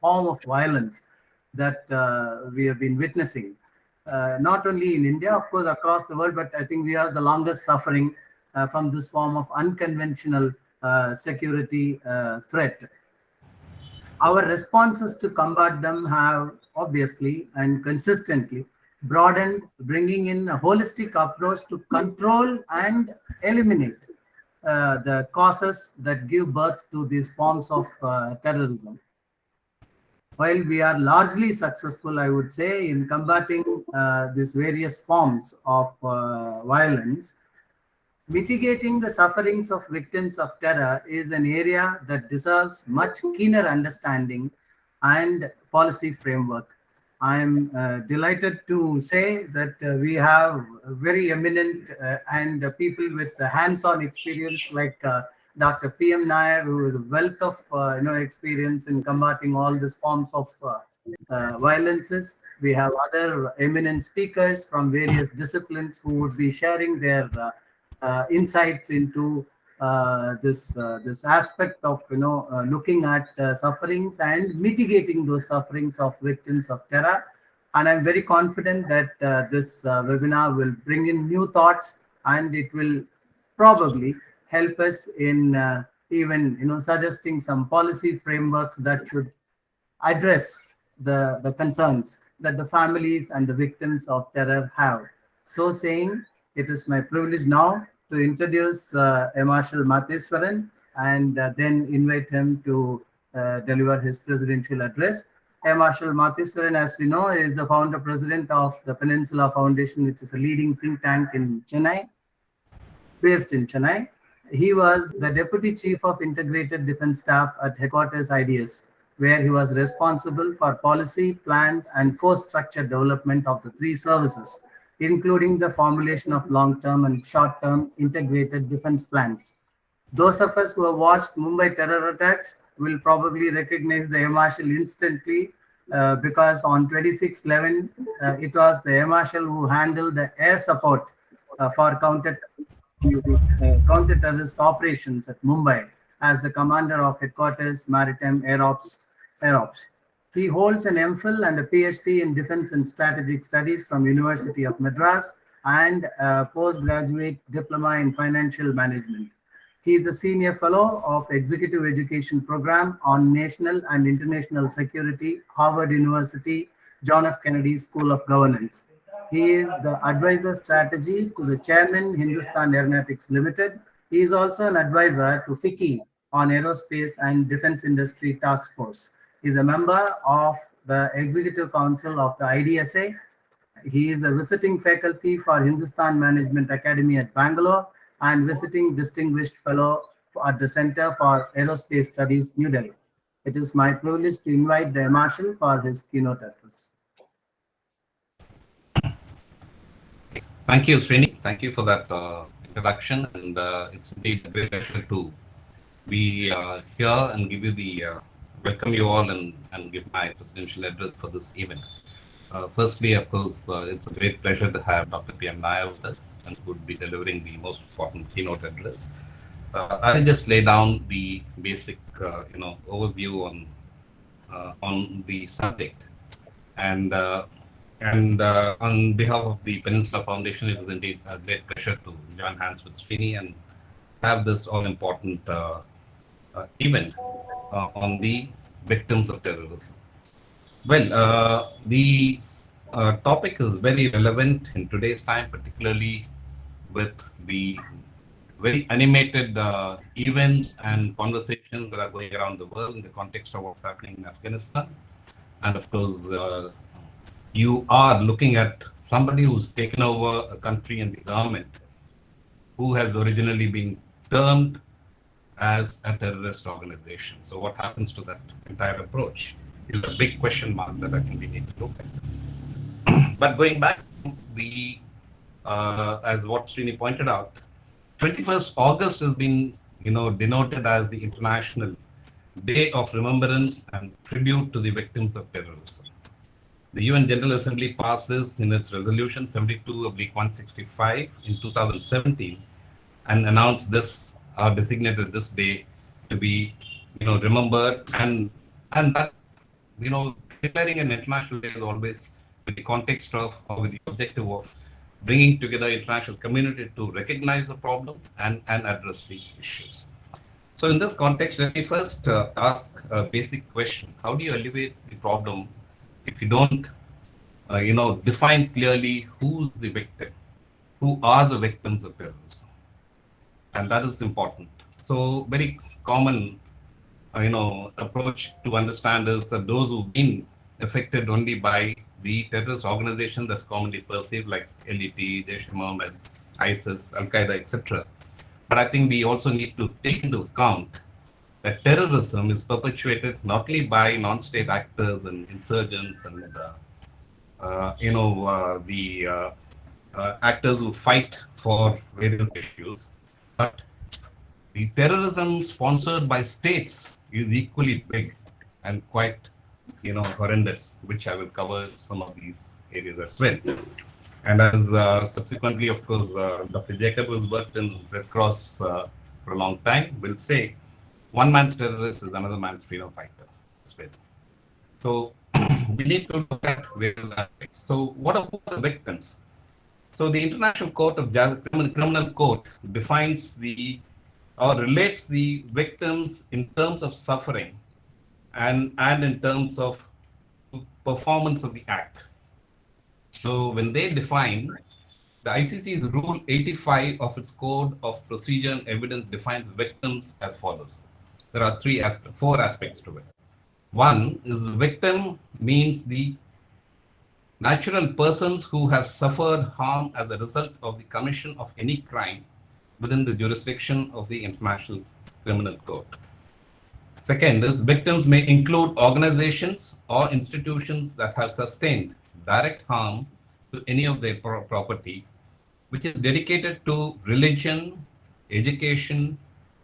form of violence that we have been witnessing, not only in India, of course, across the world, but I think we are the longest suffering from this form of unconventional security threat. Our responses to combat them have obviously and consistently broadened, bringing in a holistic approach to control and eliminate the causes that give birth to these forms of terrorism. While we are largely successful, I would say, in combating these various forms of violence, mitigating the sufferings of victims of terror is an area that deserves much keener understanding and policy framework. I am delighted to say that we have very eminent and people with hands-on experience like Dr. P.M. Nair, who is a wealth of experience in combating all these forms of violences. We have other eminent speakers from various disciplines who would be sharing their insights into this aspect of looking at sufferings and mitigating those sufferings of victims of terror. And I'm very confident that this webinar will bring in new thoughts, and it will probably help us in even suggesting some policy frameworks that should address the concerns that the families and the victims of terror have. So saying, it is my privilege now to introduce Marshal Matheswaran and then invite him to deliver his presidential address. Marshal Matheswaran, as we know, is the founder president of the Peninsula Foundation, which is a leading think tank in Chennai, based in Chennai. He was the Deputy Chief of Integrated Defense Staff at Headquarters IDS, where he was responsible for policy, plans, and force structure development of the three services, including the formulation of long-term and short-term integrated defense plans. Those of us who have watched Mumbai terror attacks will probably recognize the Air Marshal instantly because on 26/11, it was the Air Marshal who handled the air support for counter-terrorist operations at Mumbai as the commander of Headquarters Maritime Air Ops. He holds an MPhil and a PhD in Defense and Strategic Studies from University of Madras and a postgraduate diploma in Financial Management. He is a senior fellow of Executive Education Program on National and International Security, Harvard University, John F. Kennedy School of Governance. He is the advisor strategy to the chairman, Hindustan Aeronautics Limited. He is also an advisor to FICCI on Aerospace and Defense Industry Task Force. He is a member of the Executive Council of the IDSA. He is a visiting faculty for Hindustan Management Academy at Bangalore and visiting distinguished fellow at the Center for Aerospace Studies, New Delhi. It is my privilege to invite the Marshal for his keynote address. Thank you, Srini. Thank you for that introduction, and it's indeed a great pleasure to be here and give you the welcome you all and give my presidential address for this event. Firstly, of course, it's a great pleasure to have Dr. P.M. Nair with us and who would be delivering the most important keynote address. I'll just lay down the basic, overview on the subject. And on behalf of the Peninsula Foundation, it was indeed a great pleasure to join hands with Srini and have this all-important event on the victims of terrorism. Well, the topic is very relevant in today's time, particularly with the very animated events and conversations that are going around the world in the context of what's happening in Afghanistan. And of course, you are looking at somebody who's taken over a country and the government who has originally been termed as a terrorist organization. So what happens to that entire approach is a big question mark that I think we need to look at. But going back, as what Srini pointed out, 21st August has been, denoted as the International Day of Remembrance and Tribute to the Victims of Terrorism. The UN General Assembly passed this in its resolution 72/165 in 2017 and announced this, designated this day to be, remembered, and that declaring an international day is always with the context of, or with the objective of bringing together international community to recognize the problem and address the issues. So in this context, let me first ask a basic question. How do you alleviate the problem if you don't, define clearly who's the victim, who are the victims of terrorism? And that is important. So very common, approach to understand is that those who've been affected only by the terrorist organization that's commonly perceived like LET, Jaish-e-Mohammed, ISIS, Al-Qaeda, etc. But I think we also need to take into account that terrorism is perpetuated not only by non-state actors and insurgents and the actors who fight for various issues, but the terrorism sponsored by states is equally big and quite, horrendous, which I will cover some of these areas as well. And as subsequently, of course, Dr. Jacob, who's worked in Red Cross for a long time, will say, one man's terrorist is another man's freedom fighter as well. So we need to look at various aspects. So what are the victims? So the International Court of Criminal Court defines or relates the victims in terms of suffering and in terms of performance of the act. So when they define, the ICC's Rule 85 of its Code of Procedure and Evidence defines victims as follows. There are four aspects to it. One is the victim means the natural persons who have suffered harm as a result of the commission of any crime within the jurisdiction of the International Criminal Court. Second is victims may include organizations or institutions that have sustained direct harm to any of their property, which is dedicated to religion, education,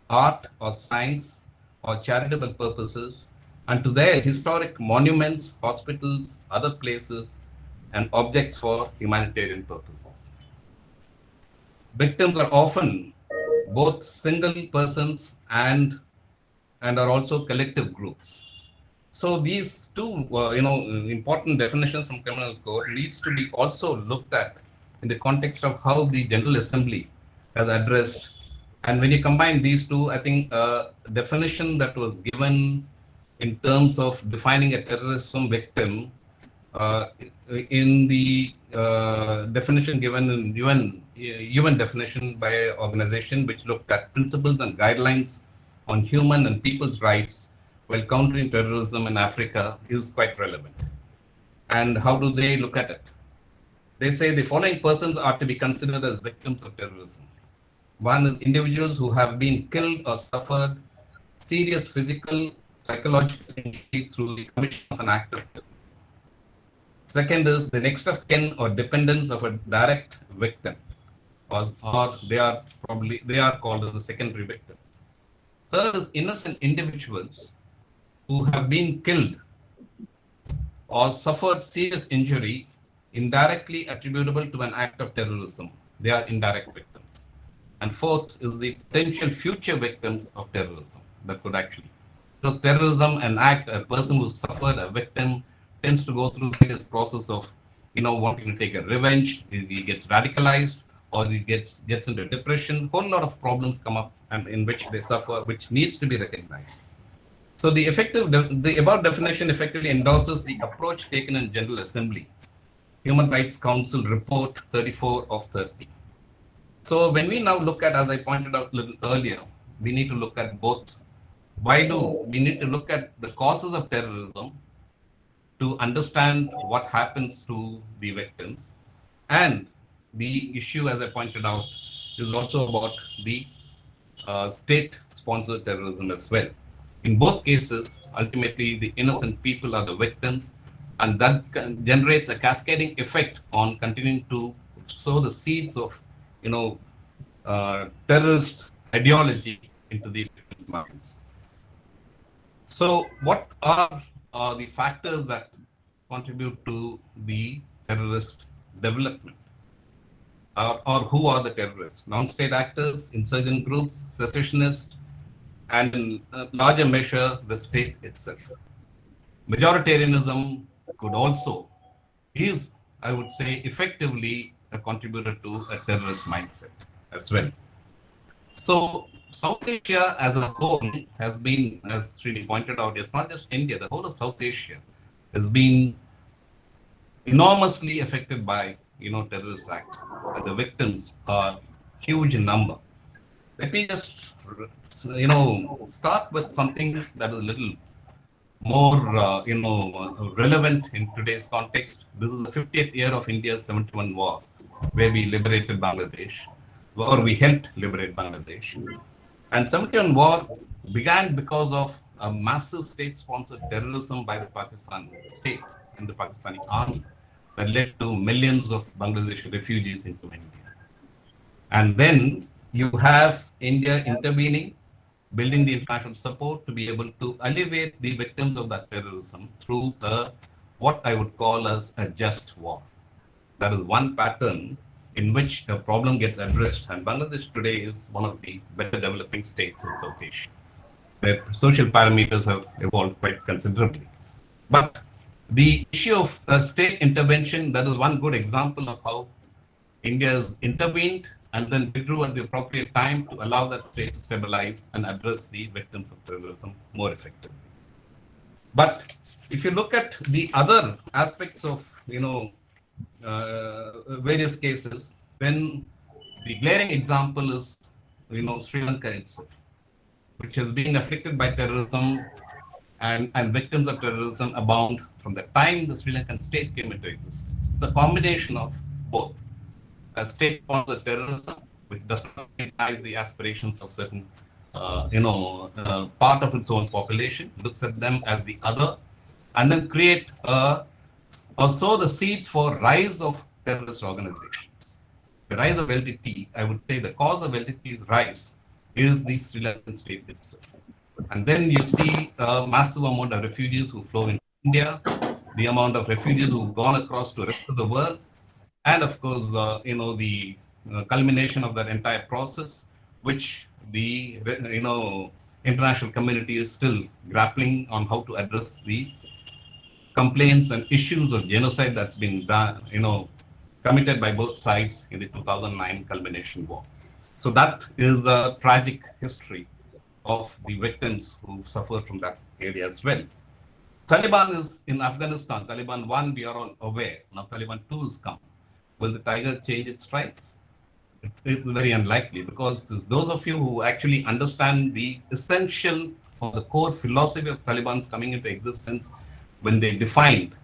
art or science or charitable purposes, and to their historic monuments, hospitals, other places, and objects for humanitarian purposes. Victims are often both single persons and are also collective groups. So these two, important definitions from criminal code needs to be also looked at in the context of how the General Assembly has addressed. And when you combine these two, I think a definition that was given in terms of defining a terrorism victim in the definition given in UN definition by an organization which looked at principles and guidelines on human and people's rights while countering terrorism in Africa is quite relevant. And how do they look at it? They say the following persons are to be considered as victims of terrorism. One is individuals who have been killed or suffered serious physical, psychological injury through the commission of an act of terrorism. Second is the next of kin or dependents of a direct victim, or they are called as the secondary victims. Third is innocent individuals who have been killed or suffered serious injury indirectly attributable to an act of terrorism. They are indirect victims. And fourth is the potential future victims of terrorism that could actually. So terrorism, an act, a person who suffered, a victim, tends to go through this process of, wanting to take a revenge. He gets radicalized, or he gets into depression. Whole lot of problems come up, and in which they suffer, which needs to be recognized. So the above definition effectively endorses the approach taken in General Assembly, Human Rights Council Report 34 of 30. So when we now look at, as I pointed out a little earlier, we need to look at both. We need to look at the causes of terrorism to understand what happens to the victims. And the issue, as I pointed out, is also about the state-sponsored terrorism as well. In both cases, ultimately, the innocent people are the victims, and that generates a cascading effect on continuing to sow the seeds of, terrorist ideology into the victims' minds. So what are the factors that contribute to the terrorist development? Or who are the terrorists? Non-state actors, insurgent groups, secessionists, and in a larger measure, the state itself. majoritarianism could also, is, I would say, effectively a contributor to a terrorist mindset as well. So South Asia as a whole has been, as Srini pointed out, it's not just India, the whole of South Asia has been enormously affected by, terrorist acts. And the victims are huge in number. Let me just, start with something that is a little more, relevant in today's context. This is the 50th year of India's 71 war, where we liberated Bangladesh, or we helped liberate Bangladesh. And 71 war began because of a massive state-sponsored terrorism by the Pakistan state and the Pakistani army that led to millions of Bangladeshi refugees into India. And then you have India intervening, building the international support to be able to alleviate the victims of that terrorism through what I would call as a just war. That is one pattern in which a problem gets addressed. And Bangladesh today is one of the better developing states in South Asia. Their social parameters have evolved quite considerably. But the issue of state intervention, that is one good example of how India has intervened and then withdrew at the appropriate time to allow that state to stabilize and address the victims of terrorism more effectively. But if you look at the other aspects of, various cases, then the glaring example is, Sri Lanka itself, which has been afflicted by terrorism, and victims of terrorism abound from the time the Sri Lankan state came into existence. It's a combination of both. A state-sponsored terrorism, which does not recognize the aspirations of certain, part of its own population, looks at them as the other, and then create or sow the seeds for rise of terrorist organizations. The rise of LTT, I would say the cause of LTT's rise is the Sri Lankan state itself. And then you see a massive amount of refugees who flow into India, the amount of refugees who've gone across to the rest of the world, and of course, the culmination of that entire process, which the international community is still grappling on how to address the complaints and issues of genocide that's been done, committed by both sides in the 2009 culmination war. So that is a tragic history of the victims who suffered from that area as well. Taliban is in Afghanistan. Taliban 1, we are all aware. Now Taliban 2 has come. Will the tiger change its stripes? It's very unlikely, because those of you who actually understand the essential or the core philosophy of Taliban's coming into existence, when they defined,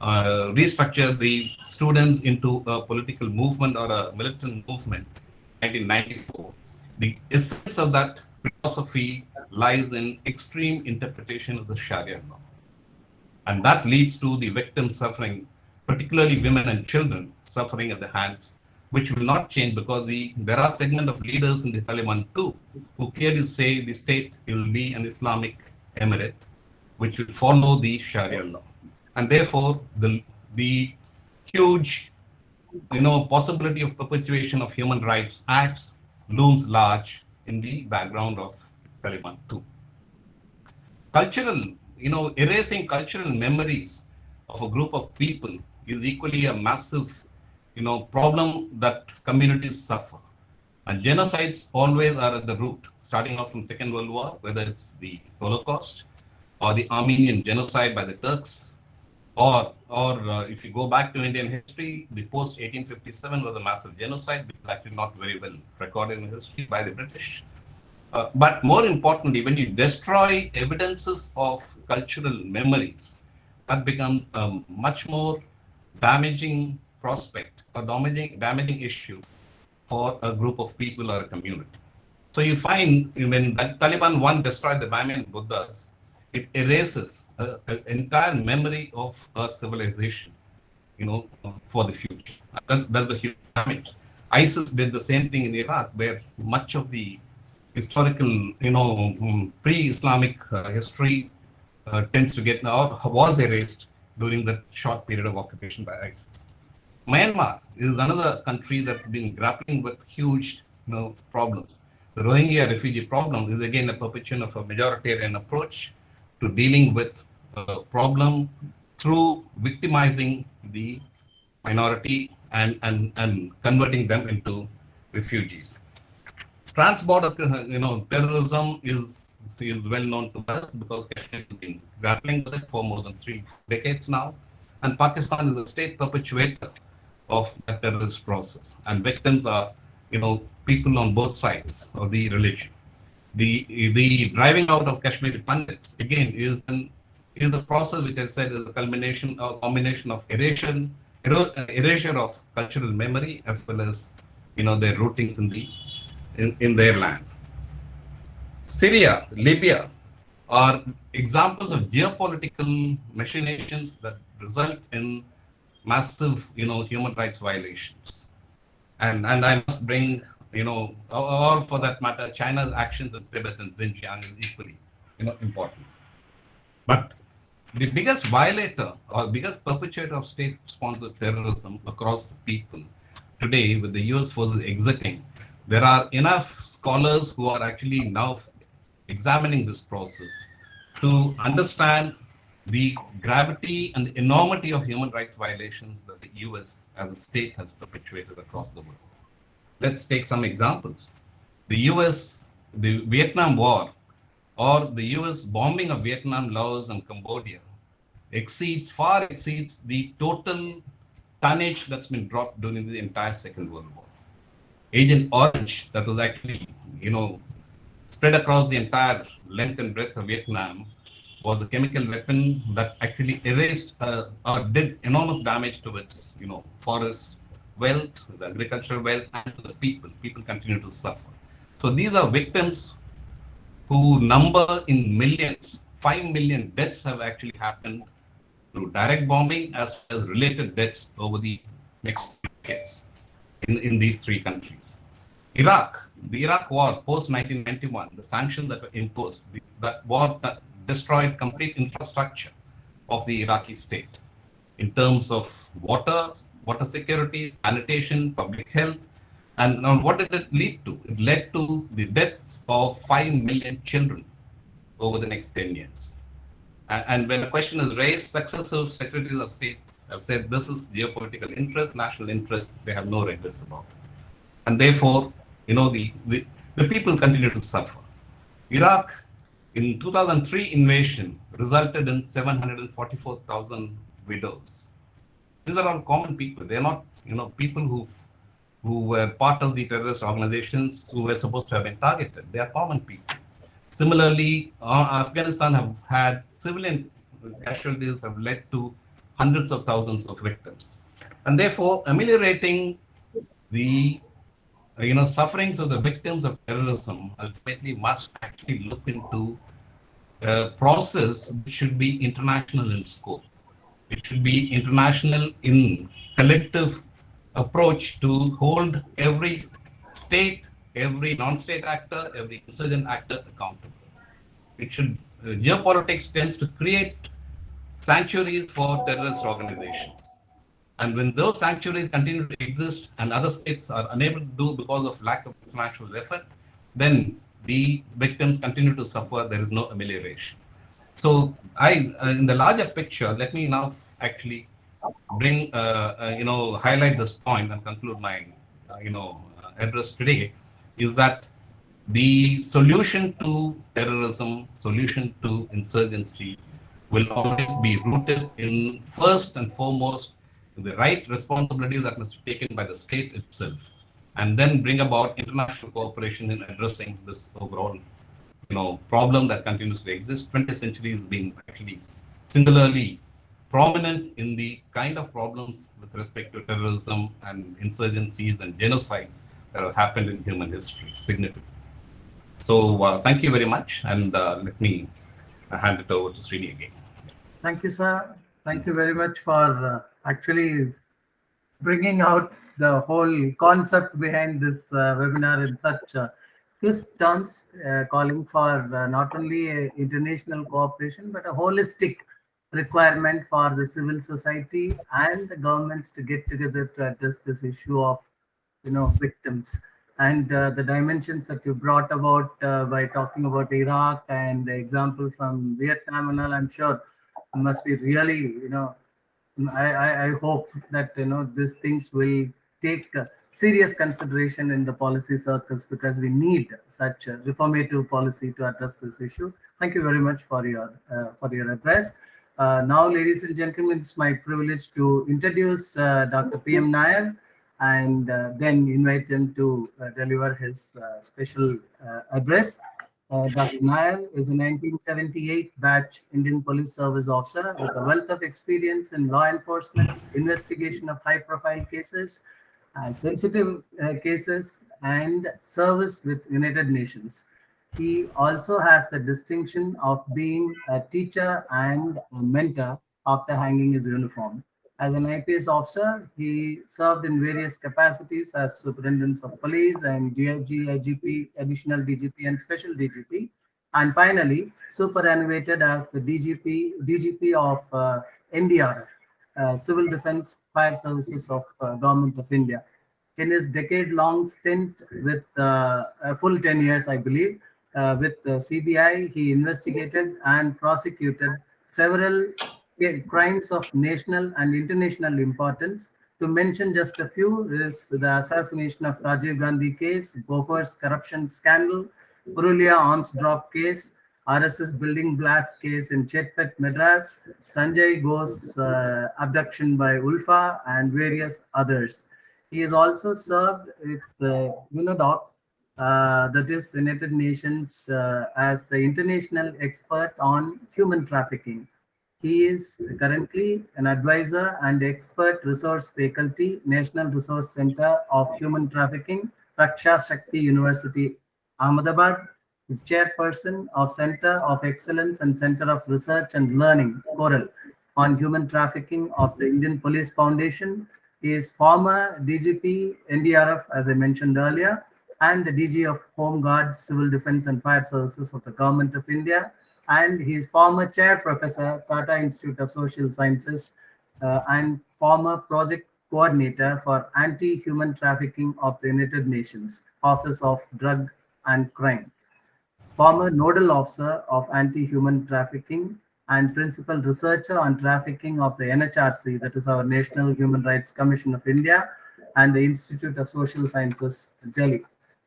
restructured the students into a political movement or a militant movement in 1994, the essence of that philosophy lies in extreme interpretation of the Sharia law. And that leads to the victims suffering, particularly women and children suffering at the hands, which will not change, because there are segment of leaders in the Taliban too, who clearly say the state will be an Islamic emirate, which will follow the Sharia law. And therefore, the huge, possibility of perpetuation of human rights acts looms large in the background of Taliban too. Cultural, erasing cultural memories of a group of people is equally a massive, problem that communities suffer. And genocides always are at the root, starting off from Second World War, whether it's the Holocaust or the Armenian genocide by the Turks, or if you go back to Indian history, the post-1857 was a massive genocide, which is actually not very well recorded in history by the British. But more importantly, when you destroy evidences of cultural memories, that becomes a much more damaging prospect, or damaging issue for a group of people or a community. So you find when Taliban 1 destroyed the Bahamian Buddhas, it erases an entire memory of a civilization, for the future. That's the huge damage. ISIS did the same thing in Iraq, where much of the historical, pre-Islamic history tends to get, or was erased during that short period of occupation by ISIS. Myanmar is another country that's been grappling with huge, problems. The Rohingya refugee problem is again a perpetuation of a majoritarian approach to dealing with problem through victimizing the minority and converting them into refugees. Trans-border, terrorism is well known to us because Kashmir has been grappling with it for more than 3 decades now, and Pakistan is a state perpetuator of that terrorist process, and victims are, people on both sides of the religion. The driving out of Kashmiri Pandits again is a process which I said is a culmination or combination of erasure of cultural memory as well as their rootings in their land. Syria, Libya are examples of geopolitical machinations that result in massive human rights violations. And I must bring or for that matter, China's actions in Tibet and Xinjiang is equally important. But the biggest violator or biggest perpetrator of state-sponsored terrorism across the people today, with the US forces exiting, there are enough scholars who are actually now examining this process to understand the gravity and the enormity of human rights violations that the US as a state has perpetuated across the world. Let's take some examples. The Vietnam War, or the US bombing of Vietnam, Laos, and Cambodia far exceeds the total tonnage that's been dropped during the entire Second World War. Agent Orange, that was actually, spread across the entire length and breadth of Vietnam, was a chemical weapon that actually erased or did enormous damage to its, forests, wealth, the agricultural wealth, and to the people. People continue to suffer. So these are victims who number in millions. 5 million deaths have actually happened through direct bombing as well as related deaths over the next decades in these 3 countries. Iraq, the Iraq war post-1991, the sanctions that were imposed, that war that destroyed complete infrastructure of the Iraqi state in terms of water security, sanitation, public health. And now what did it lead to? It led to the deaths of 5 million children over the next 10 years. And when the question is raised, successive secretaries of state have said this is geopolitical interest, national interest, they have no records about it. And therefore, the people continue to suffer. Iraq, in 2003 invasion, resulted in 744,000 widows. These are all common people. They're not, people who were part of the terrorist organizations who were supposed to have been targeted. They are common people. Similarly, Afghanistan have had civilian casualties have led to hundreds of thousands of victims. And therefore, ameliorating the sufferings of the victims of terrorism ultimately must actually look into a process which should be international in scope. It should be international in collective approach to hold every state, every non-state actor, every insurgent actor accountable. It should, geopolitics tends to create sanctuaries for terrorist organizations. And when those sanctuaries continue to exist and other states are unable to do because of lack of international effort, then the victims continue to suffer. There is no amelioration. So in the larger picture, let me now actually bring, highlight this point and conclude my, address today, is that the solution to terrorism, solution to insurgency will always be rooted in, first and foremost, the right responsibilities that must be taken by the state itself, and then bring about international cooperation in addressing this overall, problem that continues to exist. 20th century is being actually singularly prominent in the kind of problems with respect to terrorism and insurgencies and genocides that have happened in human history significantly. So thank you very much, and let me hand it over to Srini again. Thank you, sir. Thank you very much for actually bringing out the whole concept behind this webinar in such crisp terms, calling for not only international cooperation, but a holistic requirement for the civil society and the governments to get together to address this issue of, victims. And the dimensions that you brought about by talking about Iraq and the example from Vietnam and all, I'm sure must be really, I hope that these things will take serious consideration in the policy circles, because we need such a reformative policy to address this issue. Thank you very much for your address. Now, ladies and gentlemen, it's my privilege to introduce Dr. P.M. Nair, and then invite him to deliver his special address. Dr. Nair is a 1978 batch Indian Police Service officer with a wealth of experience in law enforcement, investigation of high-profile cases, sensitive cases, and service with United Nations. He also has the distinction of being a teacher and a mentor after hanging his uniform. As an IPS officer, he served in various capacities as Superintendent of Police and DIG, IGP, Additional DGP, and Special DGP. And finally, superannuated as the DGP of NDRF, Civil Defense Fire Services of Government of India. In his decade-long stint with a full 10 years, I believe, with the CBI, he investigated and prosecuted several crimes of national and international importance. To mention just a few is the assassination of Rajiv Gandhi case, Bofors corruption scandal, Purulia arms drop case, RSS building blast case in Chetpet, Madras, Sanjay Ghosh abduction by Ulfa, and various others. He has also served with the UNODC, that is United Nations, as the international expert on human trafficking. He is currently an advisor and expert resource faculty, National Resource Center of Human Trafficking, Raksha Shakti University, Ahmedabad. Is chairperson of Center of Excellence and Center of Research and Learning, Coral, on human trafficking of the Indian Police Foundation. He is former DGP, NDRF, as I mentioned earlier, and the DG of Home Guards, Civil Defense and Fire Services of the Government of India. And he is former chair professor, Tata Institute of Social Sciences, and former project coordinator for anti-human trafficking of the United Nations, Office of Drug and Crime. Former nodal officer of anti-human trafficking and principal researcher on trafficking of the NHRC, that is our National Human Rights Commission of India, and the Institute of Social Sciences, Delhi.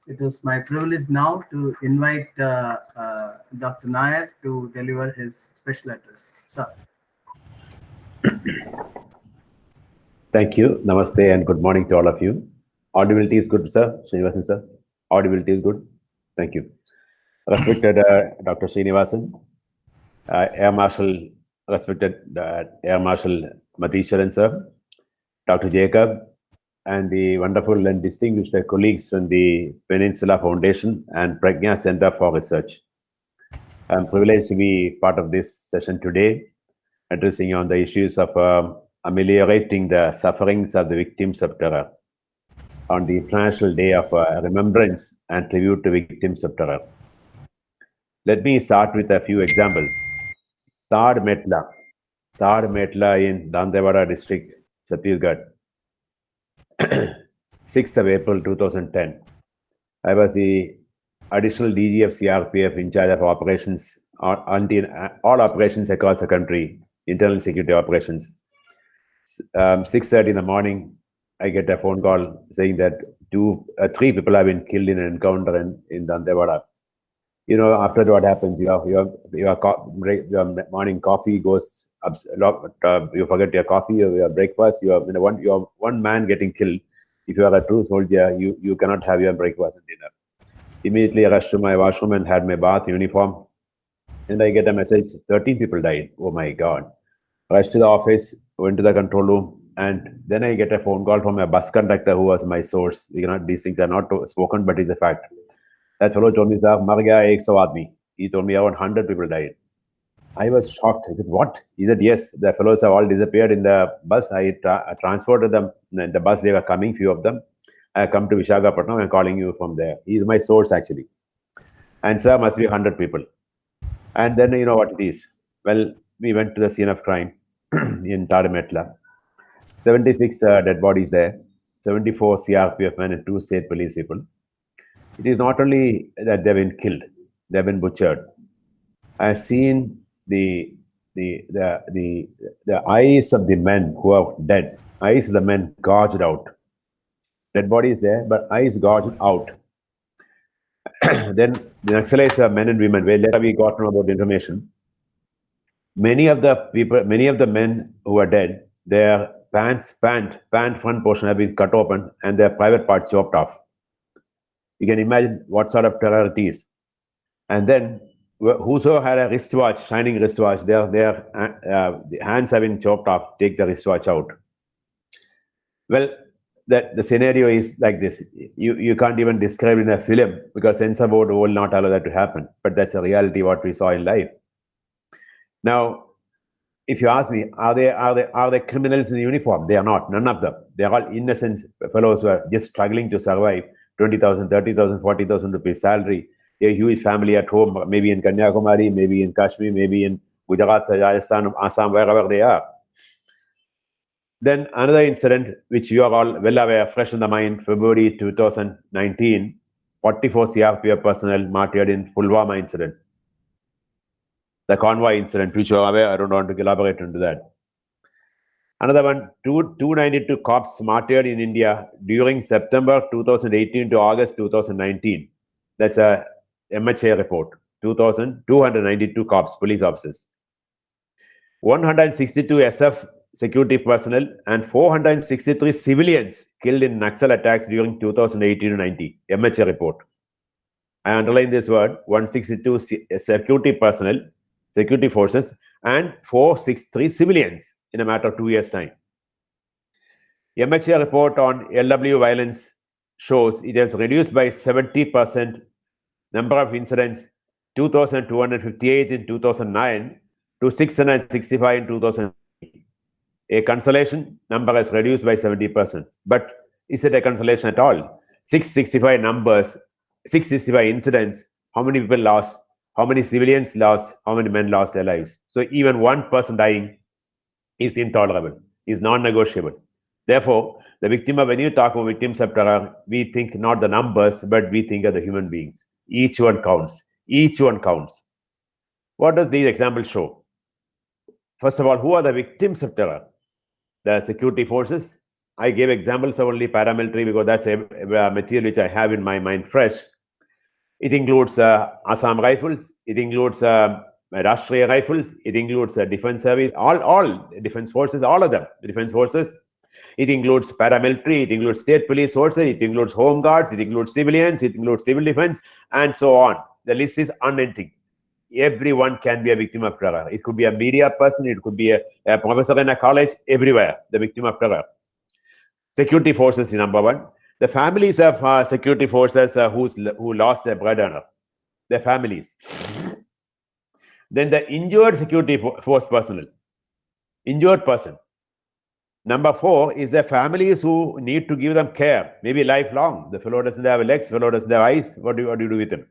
It is my privilege now to invite Dr. Nair to deliver his special address. Sir. Thank you. Namaste and good morning to all of you. Audibility is good, sir. Srinivasan, sir. Audibility is good. Thank you. Respected Dr. Srinivasan, Air Marshal, respected Air Marshal Matheeswaran, sir, Dr. Jacob, and the wonderful and distinguished colleagues from the Peninsula Foundation and Pragya Center for Research. I'm privileged to be part of this session today, addressing on the issues of ameliorating the sufferings of the victims of terror on the International Day of Remembrance and Tribute to Victims of Terror. Let me start with a few examples. Tad Metla in Dantewada district, Chhattisgarh. 6th of April 2010. I was the additional DG of CRPF in charge of operations, all operations across the country, internal security operations. 6:30 in the morning, I get a phone call saying that 3 people have been killed in an encounter in Dantewada. You know, after what happens, your morning coffee goes up, you forget your coffee or your breakfast. You are one man getting killed. If you are a true soldier, you cannot have your breakfast and dinner. Immediately I rushed to my washroom and had my bath uniform, and I get a message: 13 people died. Oh my God! Rushed to the office, went to the control room, and then I get a phone call from a bus conductor who was my source. You know, these things are not spoken, but it's a fact. That fellow told me, "Sir, mar gaya 100 aadmi." He told me around 100 people died. I was shocked. I said, "What?" He said, "Yes, the fellows have all disappeared in the bus. I transported them in the bus. They were coming, few of them. I come to Visakhapatnam. I'm calling you from there." He is my source, actually. And sir, must be 100 people. And then you know what it is. Well, we went to the scene of crime in Tadametla. 76 dead bodies there. 74 CRPF men and 2 state police people. It is not only that they've been killed, they've been butchered. I've seen the the eyes of the men who are dead, eyes of the men gouged out. Dead body is there, but eyes gouged out. Then the Naxalites are men and women. Where later we got to know about the information. Many of the men who are dead, their pant front portion have been cut open and their private parts chopped off. You can imagine what sort of terror it is. And then whoso had a wristwatch, shining wristwatch, their hands have been chopped off, take the wristwatch out. Well, the scenario is like this. You can't even describe it in a film because censor board will not allow that to happen. But that's a reality what we saw in life. Now, if you ask me, are they criminals in uniform? They are not. None of them. They are all innocent fellows who are just struggling to survive. 20,000, 30,000, 40,000 rupees salary, a huge family at home, maybe in Kanyakumari, maybe in Kashmir, maybe in Gujarat, Rajasthan, Assam, wherever they are. Then another incident, which you are all well aware, fresh in the mind, February 2019, 44 CRPF personnel martyred in Pulwama incident. The convoy incident, which you are aware, I don't want to elaborate into that. Another one, 292 cops martyred in India during September 2018 to August 2019. That's a MHA report. 292 cops, police officers. 162 SF security personnel and 463 civilians killed in Naxal attacks during 2018 to 19. MHA report. I underline this word, 162 security personnel, security forces, and 463 civilians in a matter of 2 years' time. MHA report on LW violence shows it has reduced by 70% number of incidents, 2,258 in 2009 to 665 in 2000. A consolation number has reduced by 70%. But is it a consolation at all? 665 numbers, 665 incidents, how many people lost? How many civilians lost? How many men lost their lives? So even one person dying is intolerable, is non-negotiable. Therefore, when you talk about victims of terror, we think not the numbers, but we think of the human beings. Each one counts. Each one counts. What does these examples show? First of all, who are the victims of terror? The security forces. I gave examples of only paramilitary because that's a material which I have in my mind fresh. It includes Assam Rifles. It includes Rashtriya Rifles. It includes Defense Service. All defense forces, all of them, the defense forces. It includes paramilitary. It includes state police forces. It includes home guards. It includes civilians. It includes civil defense, and so on. The list is unending. Everyone can be a victim of terror. It could be a media person. It could be a professor in a college. Everywhere, the victim of terror. Security forces is number one. The families of security forces who lost their breadwinner, their families. Then the injured security force personnel, injured person. Number four is the families who need to give them care, maybe lifelong. The fellow doesn't have legs, fellow doesn't have eyes. What do you do with him?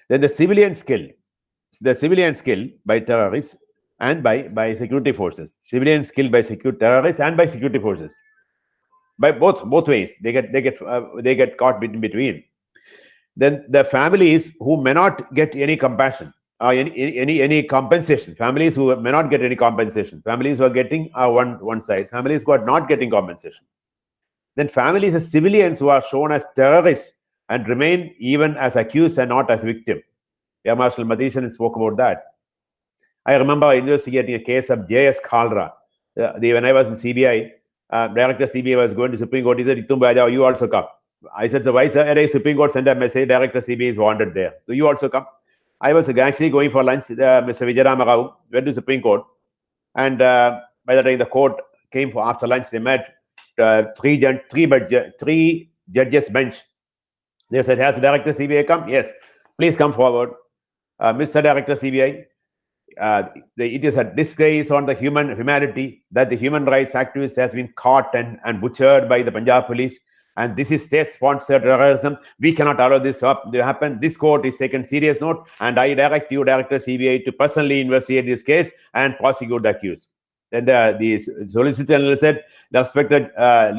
Then the civilian skill by terrorists and by security forces. Civilian skill by terrorists and by security forces. By both ways, they get caught in between. Then the families who may not get any compassion or any compensation. Families who may not get any compensation. Families who are getting one side. Families who are not getting compensation. Then families of civilians who are shown as terrorists and remain even as accused and not as victim. Air Marshal Madhishan spoke about that. I remember investigating a case of J.S. Khalra. When I was in CBI. Director CBI was going to Supreme Court. He said, you also come. I said, so why, sir? Supreme Court sent a message, Director CBI is wanted there. So you also come. I was actually going for lunch. Mr. Vijayarama Rao went to Supreme Court. And by the time the court came for after lunch, they met three judges bench. They said, has Director CBI come? Yes. Please come forward. Mr. Director CBI, it is a disgrace on the humanity that the human rights activist has been caught and butchered by the Punjab police, and this is state-sponsored terrorism. We cannot allow this to happen. This court is taken serious note, and I direct you, Director CBI, to personally investigate this case and prosecute the accused. Then the Solicitor General said, respected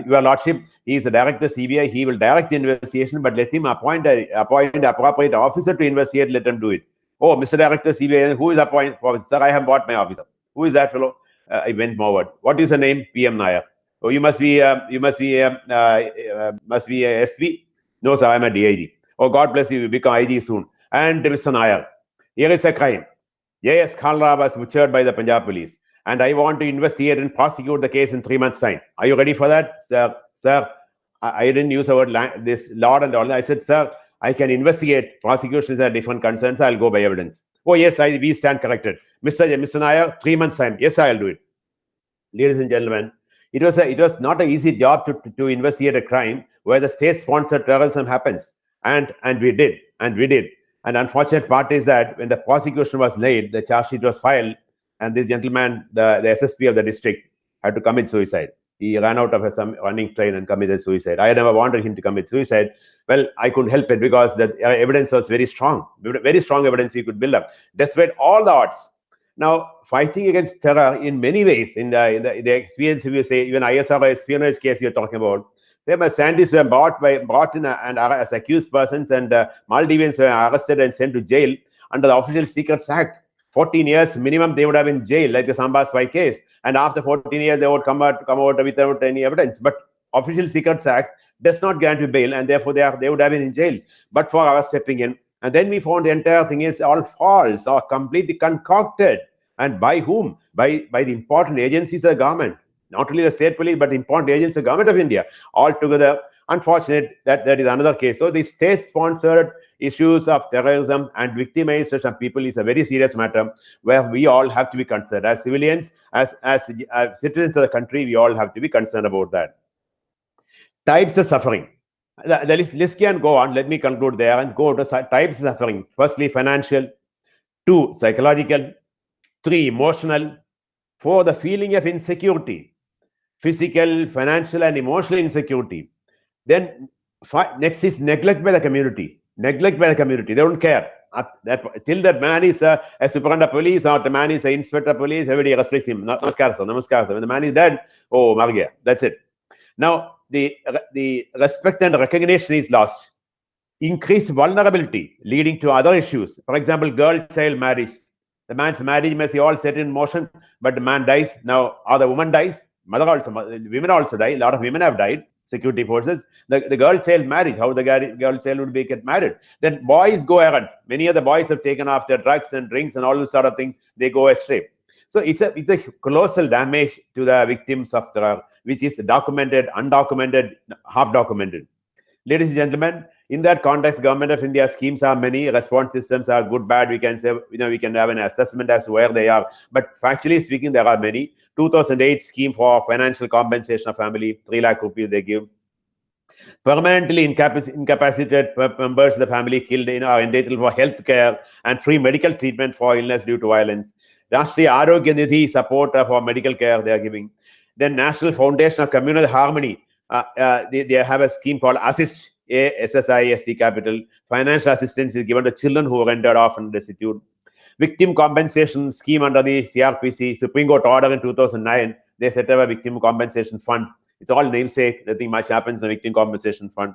Your Lordship, he is a Director CBI. He will direct the investigation, but let him appoint an appropriate officer to investigate. Let him do it. Oh, Mr. Director CBI, who is appointed? Sir, I have bought my officer. Who is that fellow? I went forward. What is the name? PM Nair. Oh, you must be SV. No, sir, I'm a DIG. Oh, God bless you. You become IG soon. And Mr. Nair, here is a crime. Yes, Khalra was butchered by the Punjab police, and I want to investigate and prosecute the case in 3 months' time. Are you ready for that, sir? Sir, I didn't use the word this Lord and all. I said, sir, I can investigate. Prosecutions are different concerns. I'll go by evidence. Oh, yes, we stand corrected. Mr. Nair, 3 months' time. Yes, I'll do it. Ladies and gentlemen, it was not an easy job to investigate a crime where the state-sponsored terrorism happens. And we did. And the unfortunate part is that when the prosecution was laid, the charge sheet was filed, and this gentleman, the SSP of the district, had to commit suicide. He ran out of some running train and committed suicide. I never wanted him to commit suicide. Well, I couldn't help it because the evidence was very strong evidence we could build up, despite all the odds. Now, fighting against terror in many ways, in the experience, if you say, even ISR espionage case you're talking about, where scientists were brought in as accused persons, and Maldivians were arrested and sent to jail under the Official Secrets Act. 14 years minimum they would have been in jail, like the Samba spy case. And after 14 years, they would come out without any evidence. But Official Secrets Act does not grant you bail, and therefore they would have been in jail. But for our stepping in, and then we found the entire thing is all false or completely concocted. And by whom? By the important agencies of the government. Not only the state police, but the important agencies of the government of India. All together, unfortunate that is another case. So the state-sponsored issues of terrorism and victimization of people is a very serious matter where we all have to be concerned. As civilians, as citizens of the country, we all have to be concerned about that. Types of suffering. The list can go on. Let me conclude there and go to types of suffering. Firstly, financial. 2, psychological. 3, emotional. 4, the feeling of insecurity. Physical, financial, and emotional insecurity. Then next is neglect by the community. They don't care. Till that man is a superintendent of police or the man is an inspector of police, everybody restricts him. Namaskar, sir, namaskar. When the man is dead, oh, mar gaya. That's it. Now, the respect and recognition is lost. Increased vulnerability leading to other issues. For example, girl-child marriage. The man's marriage may be all set in motion, but the man dies. Now, or the woman dies. Women also die. A lot of women have died. Security forces. The girl-child marriage. How the girl-child would get married. Then boys go errant. Many of the boys have taken after drugs and drinks and all those sort of things. They go astray. So it's a colossal damage to the victims of terror, which is documented, undocumented, half documented. Ladies and gentlemen, in that context, Government of India schemes are many. Response systems are good, bad. We can say, we can have an assessment as to where they are. But factually speaking, there are many. 2008 scheme for financial compensation of family, 3 lakh rupees they give. Permanently incapacitated members of the family killed are entitled for health care and free medical treatment for illness due to violence. Rashtriya Arogya Nidhi support for medical care they are giving. Then National Foundation of Communal Harmony, they have a scheme called Assist, ASSIST capital. Financial assistance is given to children who are rendered off and destitute. Victim compensation scheme under the CRPC, Supreme Court order in 2009, they set up a victim compensation fund. It's all namesake, nothing much happens in the victim compensation fund.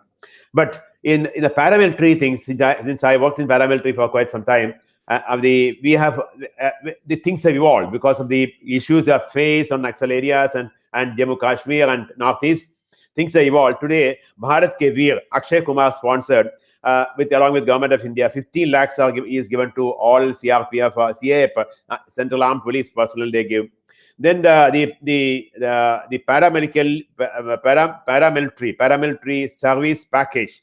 But in the paramilitary things, since I worked in paramilitary for quite some time, the things have evolved because of the issues that face on Naxal areas and Jammu Kashmir and Northeast. Things have evolved. Today, Bharat Ke Veer, Akshay Kumar sponsored, along with Government of India, 15 lakhs is given to all CRPF, CAF, Central Armed Police personnel they give. Then the paramilitary service package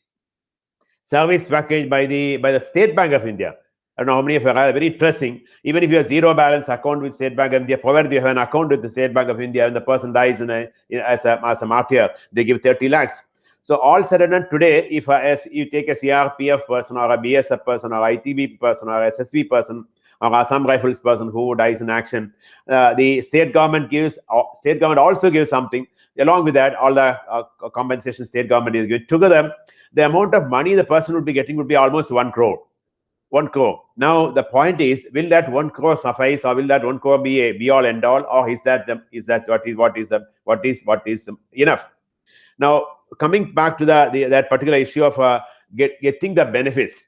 by the State Bank of India. I don't know how many of you are very interesting. Even if you have zero balance account with State Bank of India, provided you have an account with the State Bank of India and the person dies as a martyr, they give 30 lakhs. So all said and done today, if you take a CRPF person or a BSF person or ITB person or SSB person or Assam Rifles person who dies in action, the state government also gives something. Along with that, all the compensation state government is giving. Together, the amount of money the person would be getting would be almost 1 crore. 1 crore. Now the point is, will that 1 crore suffice, or will that 1 crore be a be-all end-all, or is that what is enough? Now coming back to that particular issue of getting the benefits,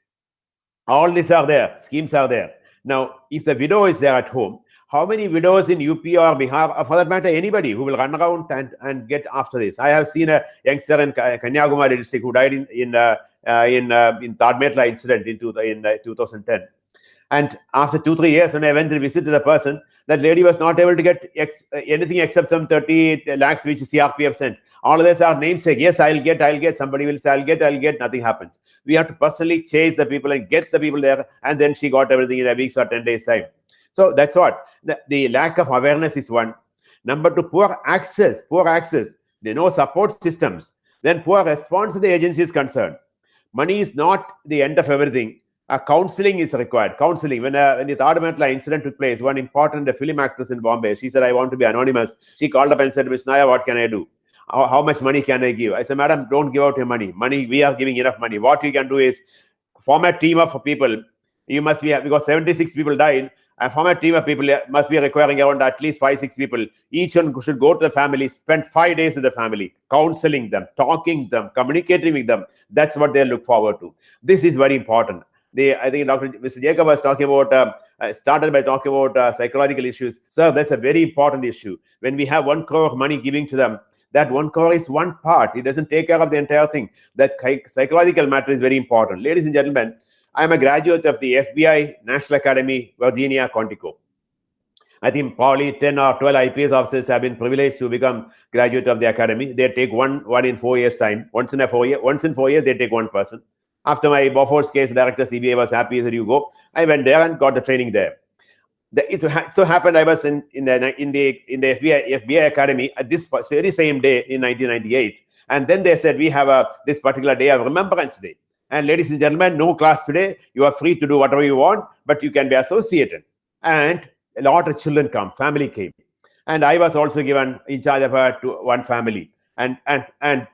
all these are there, schemes are there. Now, if the widow is there at home, How many widows in UP or Bihar, or for that matter, anybody who will run around and get after this? I have seen a youngster in Kanyakumari district who died in Tadmetla incident in 2010. And after 2-3 years, when I went to visit the person, that lady was not able to get anything except some 30 lakhs which CRPF sent. All of this are namesake. Yes, I'll get. Somebody will say, I'll get. Nothing happens. We have to personally chase the people and get the people there. And then she got everything in a week or 10 days time. So that's what. The lack of awareness is one. Number 2, poor access. There are no support systems. Then poor response to the agency is concerned. Money is not the end of everything. Counseling is required. Counseling. When the Tadmetla incident took place, one important film actress in Bombay, she said, I want to be anonymous. She called up and said, Ms. Naya, what can I do? How much money can I give? I said, madam, don't give out your money. We are giving enough money. What you can do is form a team of people. You must be, because 76 people died, and form a team of people must be requiring around at least 5-6 people. Each one should go to the family, spend 5 days with the family, counseling them, talking them, communicating with them. That's what they look forward to. This is very important. I think Mr. Jacob was talking about, started by talking about psychological issues. Sir, that's a very important issue. When we have 1 crore of money giving to them, that 1 crore is one part. It doesn't take care of the entire thing. That psychological matter is very important. Ladies and gentlemen, I'm a graduate of the FBI National Academy, Virginia, Quantico. I think probably 10 or 12 IPS officers have been privileged to become graduate of the academy. They take one in 4 years' time. Once in 4 years, they take one person. After my Beaufort's case, director CBA was happy that you go. I went there and got the training there. It so happened I was in the FBI Academy at this very same day in 1998. And then they said, we have this particular day of Remembrance Day. And ladies and gentlemen, no class today. You are free to do whatever you want, but you can be associated. And a lot of children come, family came. And I was also given in charge of one family and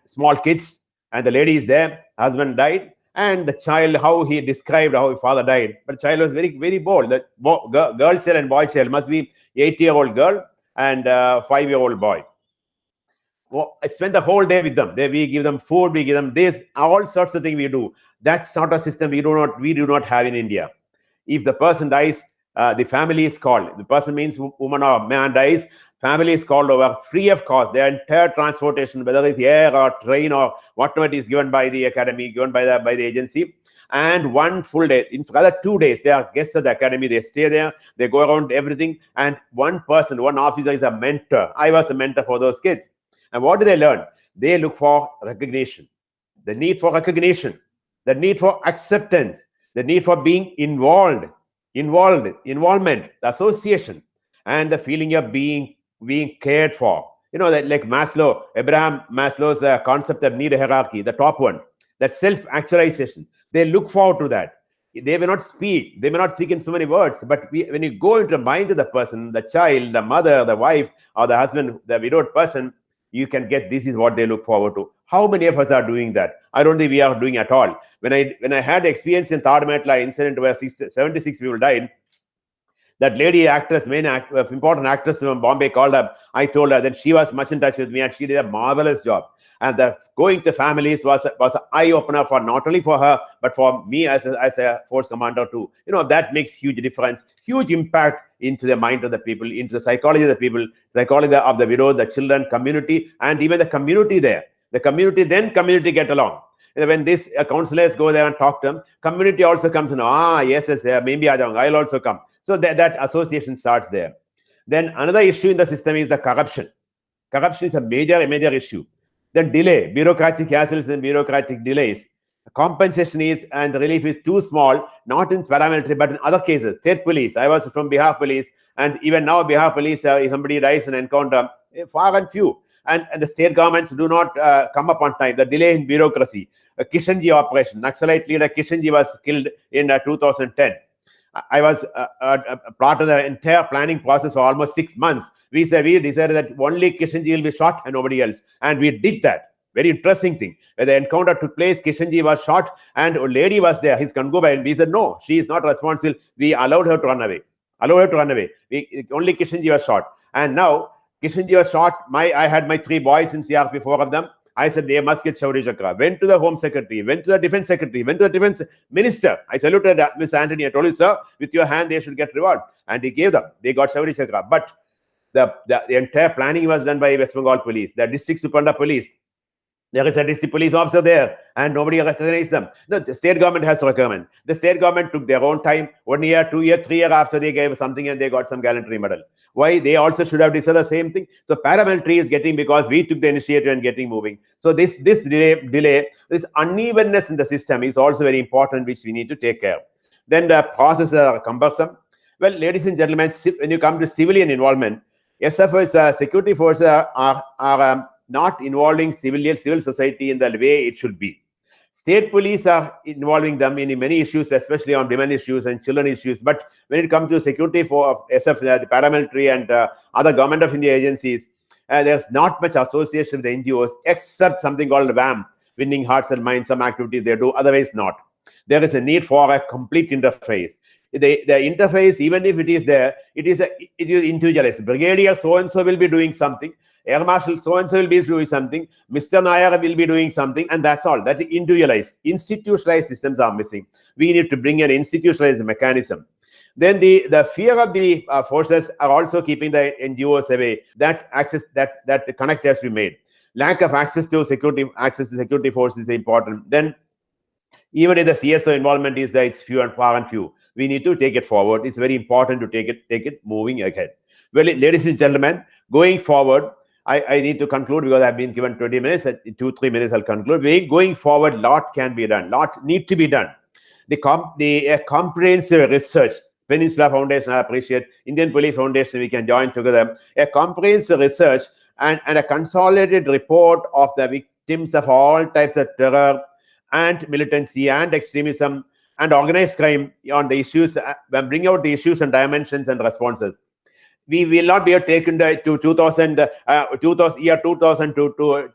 small kids. And the lady is there, husband died. And the child, how he described how his father died. But the child was very, very bold. That girl child and boy child must be 8-year-old girl and 5-year-old boy. Well, I spent the whole day with them. We give them food, we give them this, all sorts of things we do. That sort of system we do not have in India. If the person dies, the family is called. The person means woman or man dies, family is called over free of cost. Their entire transportation, whether it's air or train or whatever it is given by the academy, given by the agency, and 1 full day. In rather 2 days, they are guests of the academy. They stay there, they go around everything, and one officer is a mentor. I was a mentor for those kids. And what do they learn? They look for recognition, the need for recognition, the need for acceptance, the need for being involvement, the association, and the feeling of being cared for. You know, that like Abraham Maslow's concept of need hierarchy, the top one, that self-actualization. They look forward to that. They may not speak in so many words, but when you go into the mind of the person, the child, the mother, the wife, or the husband, the widowed person, you can get this is what they look forward to. How many of us are doing that? I don't think we are doing at all. When I had the experience in Tadmetla incident where 76 people died, that lady actress, important actress from Bombay called up. I told her that she was much in touch with me and she did a marvelous job. And the going to families was an eye-opener for not only for her, but for me as a force commander too. You know, that makes huge difference, huge impact into the mind of the people, into the psychology of the people, psychology of the widow, the children, community, and even the community there. The community get along. When these counselors go there and talk to them, community also comes and, yes, maybe I'll also come. So that association starts there. Then another issue in the system is the corruption. Corruption is a major issue. Then delay, bureaucratic hassles and bureaucratic delays. Compensation and relief is too small, not in paramilitary, but in other cases. State police, I was from Bihar police, and even now Bihar police, if somebody dies in an encounter, far and few. And the state governments do not come up on time. The delay in bureaucracy. Kishanji operation, Naxalite leader Kishanji was killed in 2010. I was part of the entire planning process for almost 6 months. We decided that only Kishanji will be shot and nobody else. And we did that. Very interesting thing. When the encounter took place, Kishanji was shot and a lady was there, his Kangubai, and we said, no, she is not responsible. We allowed her to run away. Only Kishanji was shot. And now, Kishanji was shot. I had my 3 boys in CRP, 4 of them. I said they must get Shauri Chakra. Went to the Home Secretary, went to the Defense Secretary, went to the Defense Minister. I saluted Mr. Anthony. I told you, sir, with your hand they should get reward. And he gave them. They got Shauri Chakra. But the entire planning was done by West Bengal Police, the District Superintendent Police. There is a district police officer there and nobody recognized them. No, the state government has to recommend. The state government took their own time, 1 year, 2 years, 3 years after they gave something and they got some gallantry medal. Why? They also should have deserved the same thing. So paramilitary is getting because we took the initiative and getting moving. So this delay, this unevenness in the system is also very important, which we need to take care. Then the processes are cumbersome. Well, ladies and gentlemen, when you come to civilian involvement, SF's security forces are not involving civil society in the way it should be. State police are involving them in many issues, especially on women issues and children issues. But when it comes to security for SF, the paramilitary and other government of India agencies, there's not much association with the NGOs except something called WAM, winning hearts and minds, some activities they do, otherwise not. There is a need for a complete interface. The interface, even if it is there, it is individualized. Brigadier so-and-so will be doing something. Air Marshal so-and-so will be doing something. Mr. Nair will be doing something. And that's all. That individualized. Institutionalized systems are missing. We need to bring an institutionalized mechanism. Then the fear of the forces are also keeping the NGOs away. That connect has to be made. Lack of access to security forces is important. Then even if the CSO involvement is it's few and far and few, we need to take it forward. It's very important to take it moving ahead. Well, ladies and gentlemen, going forward, I need to conclude because I've been given 20 minutes. 2-3 minutes, I'll conclude. Going forward, lot can be done. Lot need to be done. The comprehensive research, Peninsula Foundation, I appreciate. Indian Police Foundation, we can join together. A comprehensive research and a consolidated report of the victims of all types of terror and militancy and extremism and organized crime on the issues, bring out the issues and dimensions and responses. We will not be taken to 2000 to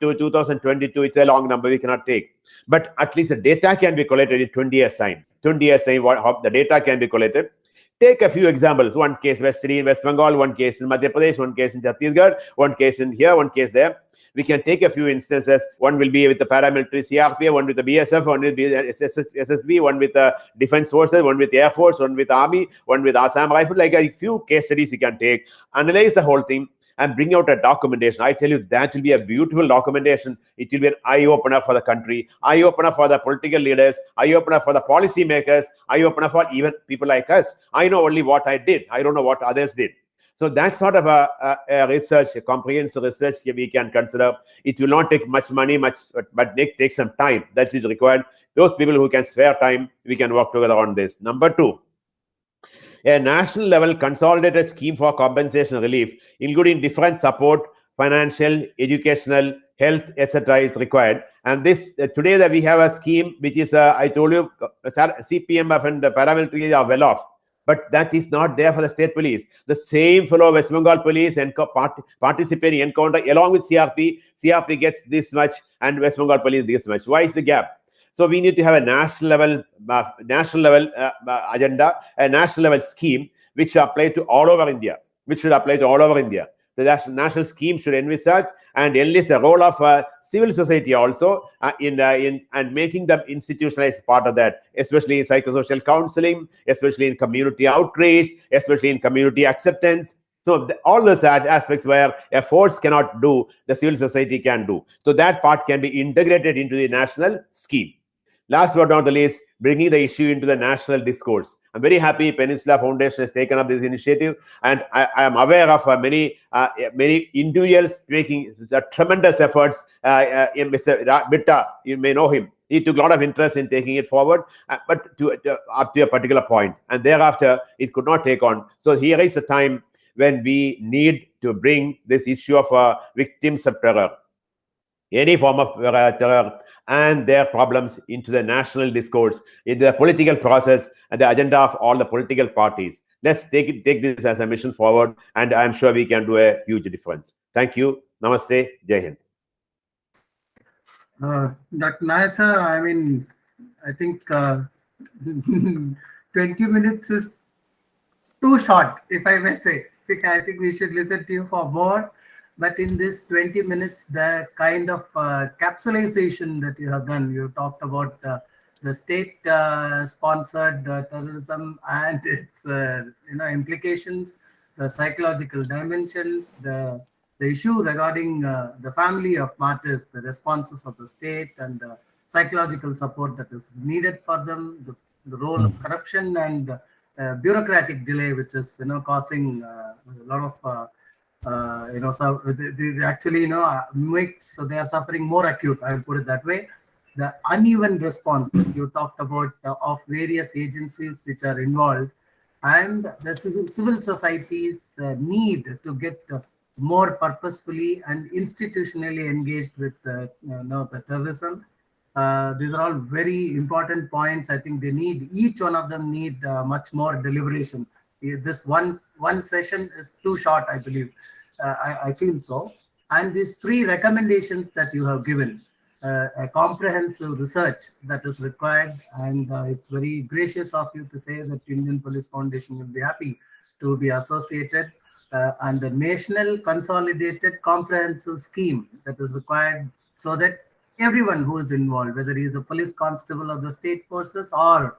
2022. It's a long number we cannot take. But at least the data can be collected in 20 years' time. 20 years' time, the data can be collected. Take a few examples. One case West Bengal, one case in Madhya Pradesh, one case in Chhattisgarh, one case in here, one case there. We can take a few instances. One will be with the paramilitary CRPF, one with the BSF, one with the SSB, one with the Defense Forces, one with the Air Force, one with Army, one with Assam Rifle. Like a few case studies you can take, analyze the whole thing, and bring out a documentation. I tell you, that will be a beautiful documentation. It will be an eye-opener for the country, eye-opener for the political leaders, eye-opener for the policy makers, eye-opener for even people like us. I know only what I did. I don't know what others did. So that sort of a research, a comprehensive research we can consider. It will not take much money, but it takes some time. That's it required. Those people who can spare time, we can work together on this. Number 2, a national level consolidated scheme for compensation relief, including different support, financial, educational, health, etc. is required. And this today that we have a scheme which is, I told you, CPMF and the paramilitary are well off. But that is not there for the state police. The same fellow West Bengal police and participating encounter along with CRP. CRP gets this much and West Bengal police this much. Why is the gap? So we need to have a national level agenda, a national level scheme which should apply to all over India. The national scheme should envisage and enlist the role of civil society also in making them institutionalized part of that, especially in psychosocial counseling, especially in community outreach, especially in community acceptance. So all those aspects where a force cannot do, the civil society can do. So that part can be integrated into the national scheme. Last but not the least, bringing the issue into the national discourse. I'm very happy Peninsula Foundation has taken up this initiative, and I am aware of many individuals making tremendous efforts. Mr. Bitta, you may know him. He took a lot of interest in taking it forward, but up to a particular point, and thereafter it could not take on. So here is a time when we need to bring this issue of victims of terror, any form of terror, and their problems into the national discourse, into the political process, and the agenda of all the political parties. Let's take this as a mission forward, and I'm sure we can do a huge difference. Thank you. Namaste. Jai Hind. Dr. Nair, sir, I mean, I think 20 minutes is too short, if I may say. I think we should listen to you for more. But in this 20 minutes, the kind of capsulization that you have done, you talked about the state-sponsored terrorism and its implications, the psychological dimensions, the issue regarding the family of martyrs, the responses of the state, and the psychological support that is needed for them, the role of corruption and bureaucratic delay, which is causing a lot of so they actually makes, so they are suffering more acute, I will put it that way. The uneven responses you talked about of various agencies which are involved, and the civil society's need to get more purposefully and institutionally engaged with the terrorism. These are all very important points. I think they need, each one of them need much more deliberation. This one session is too short, I believe. I feel so. And these three recommendations that you have given, a comprehensive research that is required, and it's very gracious of you to say that Indian Police Foundation will be happy to be associated, and the national consolidated comprehensive scheme that is required, so that everyone who is involved, whether he is a police constable of the state forces or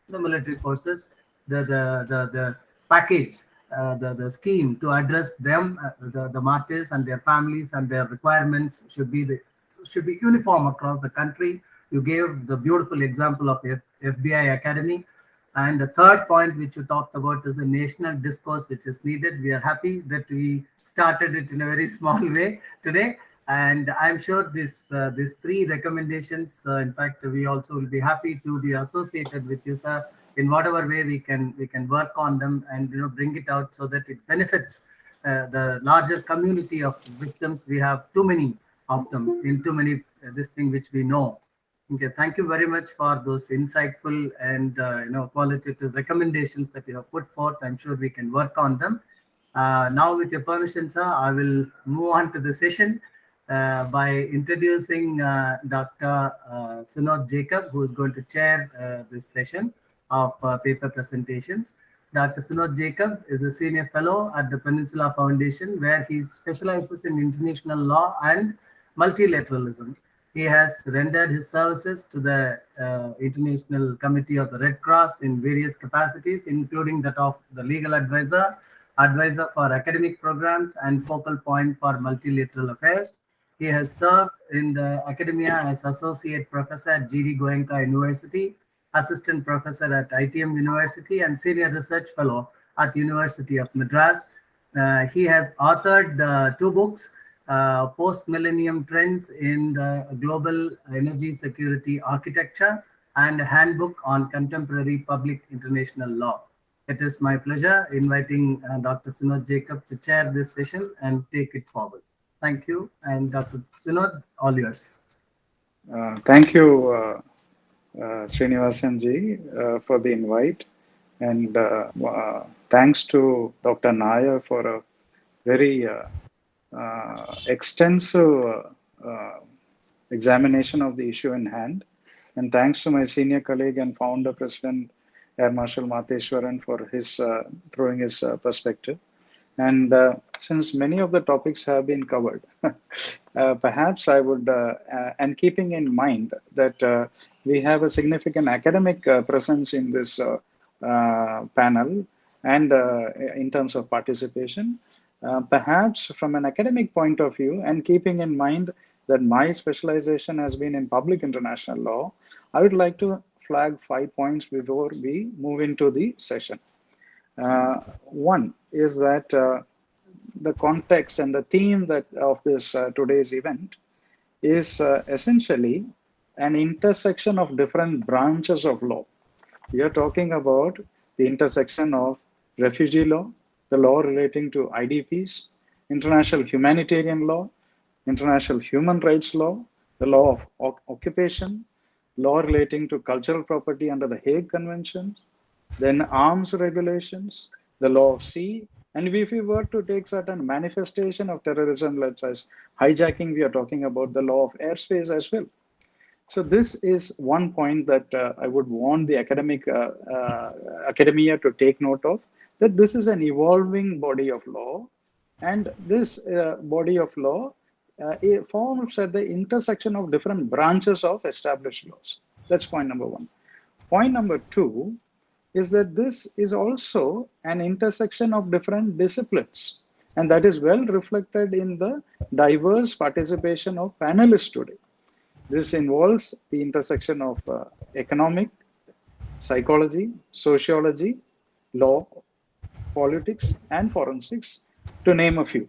the military forces, the package, the scheme to address them, the martyrs and their families and their requirements should be uniform across the country. You gave the beautiful example of FBI Academy. And the third point which you talked about is the national discourse which is needed. We are happy that we started it in a very small way today. And I'm sure these three recommendations, in fact, we also will be happy to be associated with you, sir, in whatever way we can work on them and bring it out so that it benefits the larger community of victims. We have too many of them in too many this thing which we know. Okay, thank you very much for those insightful and qualitative recommendations that you have put forth. I'm sure we can work on them. Now, with your permission, sir, I will move on to the session by introducing Dr. Sunod Jacob, who is going to chair this session of paper presentations. Dr. Sunod Jacob is a senior fellow at the Peninsula Foundation, where he specializes in international law and multilateralism. He has rendered his services to the International Committee of the Red Cross in various capacities, including that of the legal advisor, advisor for academic programs, and focal point for multilateral affairs. He has served in the academia as associate professor at GD Goenka University, assistant professor at ITM University, and senior research fellow at University of Madras. He has authored two books, Post-Millennium Trends in the Global Energy Security Architecture, and a Handbook on Contemporary Public International Law. It is my pleasure inviting Dr. Sunod Jacob to chair this session and take it forward. Thank you. And Dr. Sunod, all yours. Thank you, Srinivasan ji, for the invite. And thanks to Dr. Nair for a very extensive examination of the issue in hand. And thanks to my senior colleague and founder president, Air Marshal Matheswaran, for his throwing his perspective. And since many of the topics have been covered, perhaps I would, and keeping in mind that we have a significant academic presence in this panel and in terms of participation, perhaps from an academic point of view, and keeping in mind that my specialization has been in public international law, I would like to flag 5 points before we move into the session. One is that the context and the theme that of this today's event is essentially an intersection of different branches of law. We are talking about the intersection of refugee law, the law relating to IDPs, international humanitarian law, international human rights law, the law of occupation, law relating to cultural property under the Hague Conventions, then arms regulations, the law of sea, and if we were to take certain manifestation of terrorism, let's say hijacking, we are talking about the law of airspace as well. So this is one point that I would want the academia to take note of, that this is an evolving body of law, And this body of law it forms at the intersection of different branches of established laws. That's point number one. Point number two is that this is also an intersection of different disciplines, and that is well reflected in the diverse participation of panelists today. This involves the intersection of economic, psychology, sociology, law, politics, and forensics, to name a few.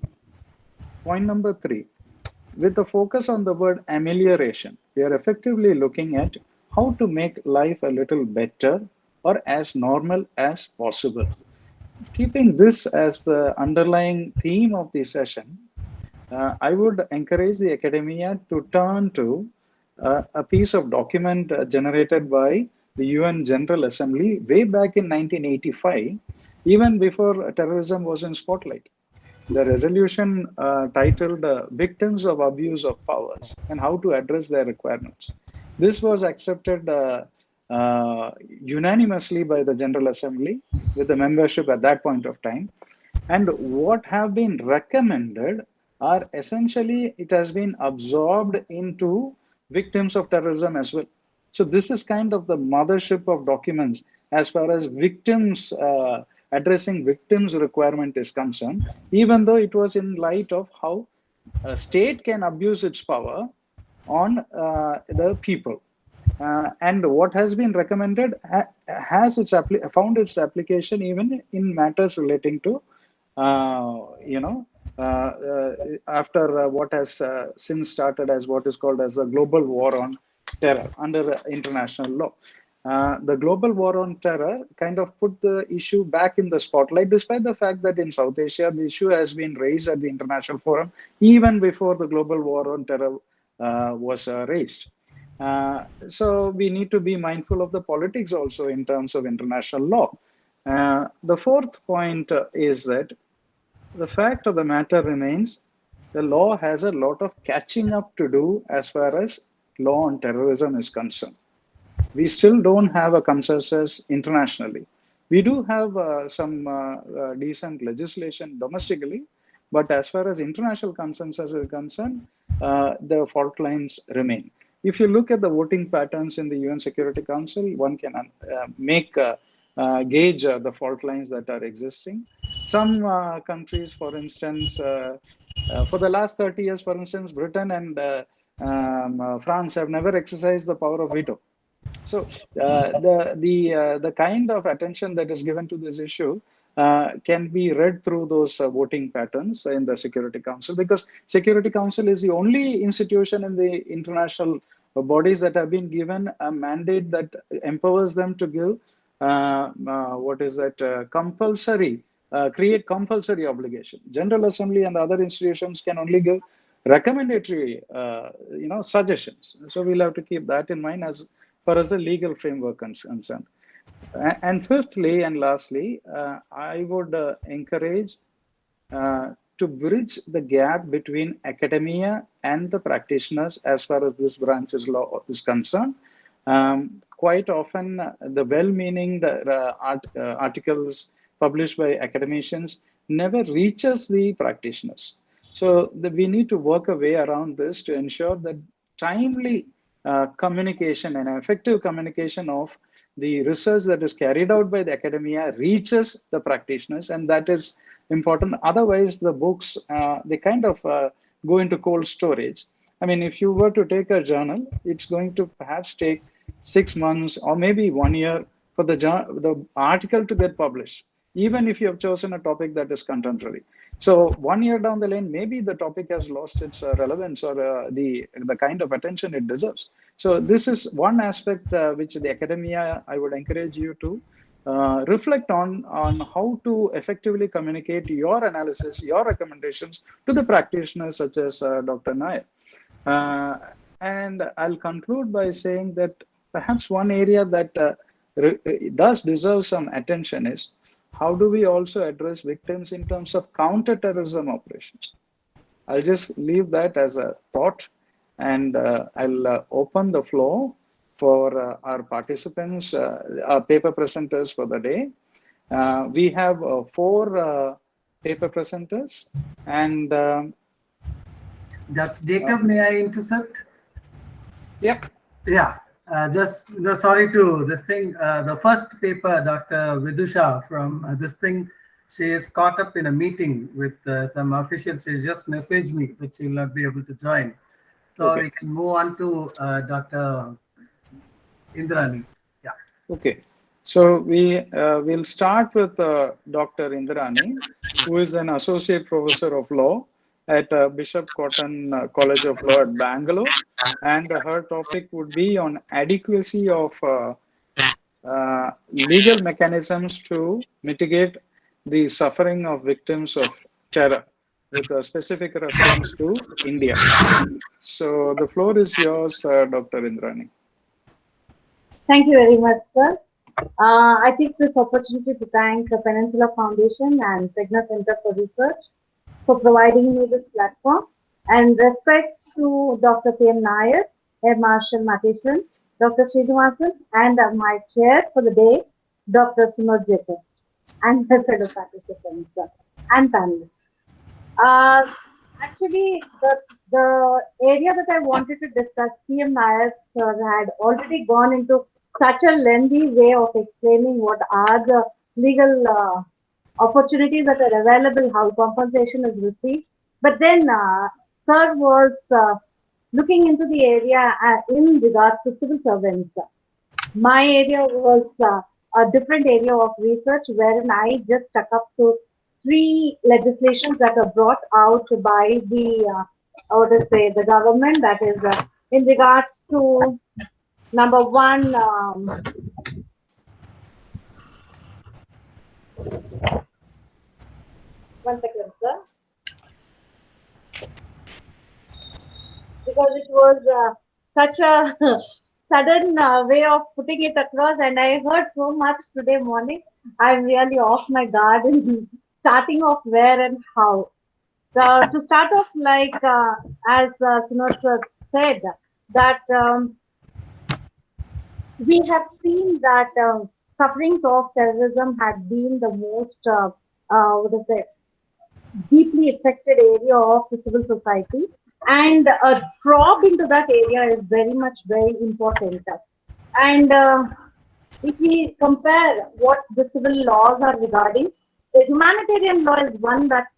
Point number three, with a focus on the word amelioration, we are effectively looking at how to make life a little better or as normal as possible. Keeping this as the underlying theme of the session, I would encourage the academia to turn to a piece of document generated by the UN General Assembly way back in 1985, even before terrorism was in spotlight. The resolution titled Victims of Abuse of Powers and How to Address Their Requirements. This was accepted unanimously by the General Assembly with the membership at that point of time. And what have been recommended are essentially, it has been absorbed into victims of terrorism as well. So this is kind of the mothership of documents as far as victims, addressing victims' requirement is concerned, even though it was in light of how a state can abuse its power on the people. And what has been recommended has found its application even in matters relating to, after what has since started as what is called as the global war on terror under international law. The global war on terror kind of put the issue back in the spotlight, despite the fact that in South Asia, the issue has been raised at the international forum even before the global war on terror was raised. So we need to be mindful of the politics also in terms of international law. The fourth point is that the fact of the matter remains the law has a lot of catching up to do as far as law on terrorism is concerned. We still don't have a consensus internationally. We do have some decent legislation domestically, but as far as international consensus is concerned, the fault lines remain. If you look at the voting patterns in the UN Security Council, one can gauge the fault lines that are existing. Some countries, for instance, for the last 30 years, for instance, Britain and France have never exercised the power of veto. So the kind of attention that is given to this issue can be read through those voting patterns in the Security Council, because Security Council is the only institution in the international bodies that have been given a mandate that empowers them to give compulsory, create compulsory obligation. General Assembly and other institutions can only give recommendatory suggestions. So we'll have to keep that in mind as far as the legal framework is concerned. And fifthly and lastly, I would encourage to bridge the gap between academia and the practitioners as far as this branch's law is concerned. Quite often, the well-meaning articles published by academicians never reaches the practitioners. So we need to work a way around this to ensure that timely communication and effective communication of the research that is carried out by the academia reaches the practitioners, and that is important. Otherwise, the books, they kind of go into cold storage. I mean, if you were to take a journal, it's going to perhaps take 6 months or maybe 1 year for the article to get published, even if you have chosen a topic that is contemporary. So 1 year down the lane, maybe the topic has lost its relevance or the kind of attention it deserves. So this is one aspect which the academia, I would encourage you to reflect on how to effectively communicate your analysis, your recommendations to the practitioners such as Dr. Nair. And I'll conclude by saying that perhaps one area that does deserve some attention is how do we also address victims in terms of counterterrorism operations? I'll just leave that as a thought, and I'll open the floor for our participants, our paper presenters for the day. We have 4 paper presenters. And Dr. Jacob, may I intercept? yep. Yeah, just sorry to this thing. The first paper, Dr. Vidusha from this thing, she is caught up in a meeting with some officials. She just messaged me that she will not be able to join. So Okay. we can move on to Dr. Indrani. Yeah. Okay. So we will start with Dr. Indrani, who is an associate professor of law at Bishop Cotton College of Law at Bangalore, and her topic would be on adequacy of legal mechanisms to mitigate the suffering of victims of terror, with a specific reference to India. So the floor is yours, Dr. Indrani. Thank you very much, sir. I take this opportunity to thank the Peninsula Foundation and Pregna Center for Research for providing me this platform, and respects to Dr. P.M. Nair, Air Marshal Matishwan, Dr. Srinivasan, and my chair for the day, Dr. Sunod Jacob, and the fellow participants and panelists. Actually, the area that I wanted to discuss, P.M. Nair sir had already gone into such a lengthy way of explaining what are the legal opportunities that are available, how compensation is received. But then sir was looking into the area in regards to civil servants. My area was a different area of research, wherein I just stuck up to 3 legislations that are brought out by the, how to say, the government. That is in regards to number 1, one second, sir, because it was such a sudden way of putting it across, and I heard so much today morning. I'm really off my guard in starting off where and how. So to start off, like as Sunod sir said, that we have seen that sufferings of terrorism had been the most, what is it, deeply affected area of the civil society, and a probe into that area is very important. And if we compare what the civil laws are regarding, the humanitarian law is one that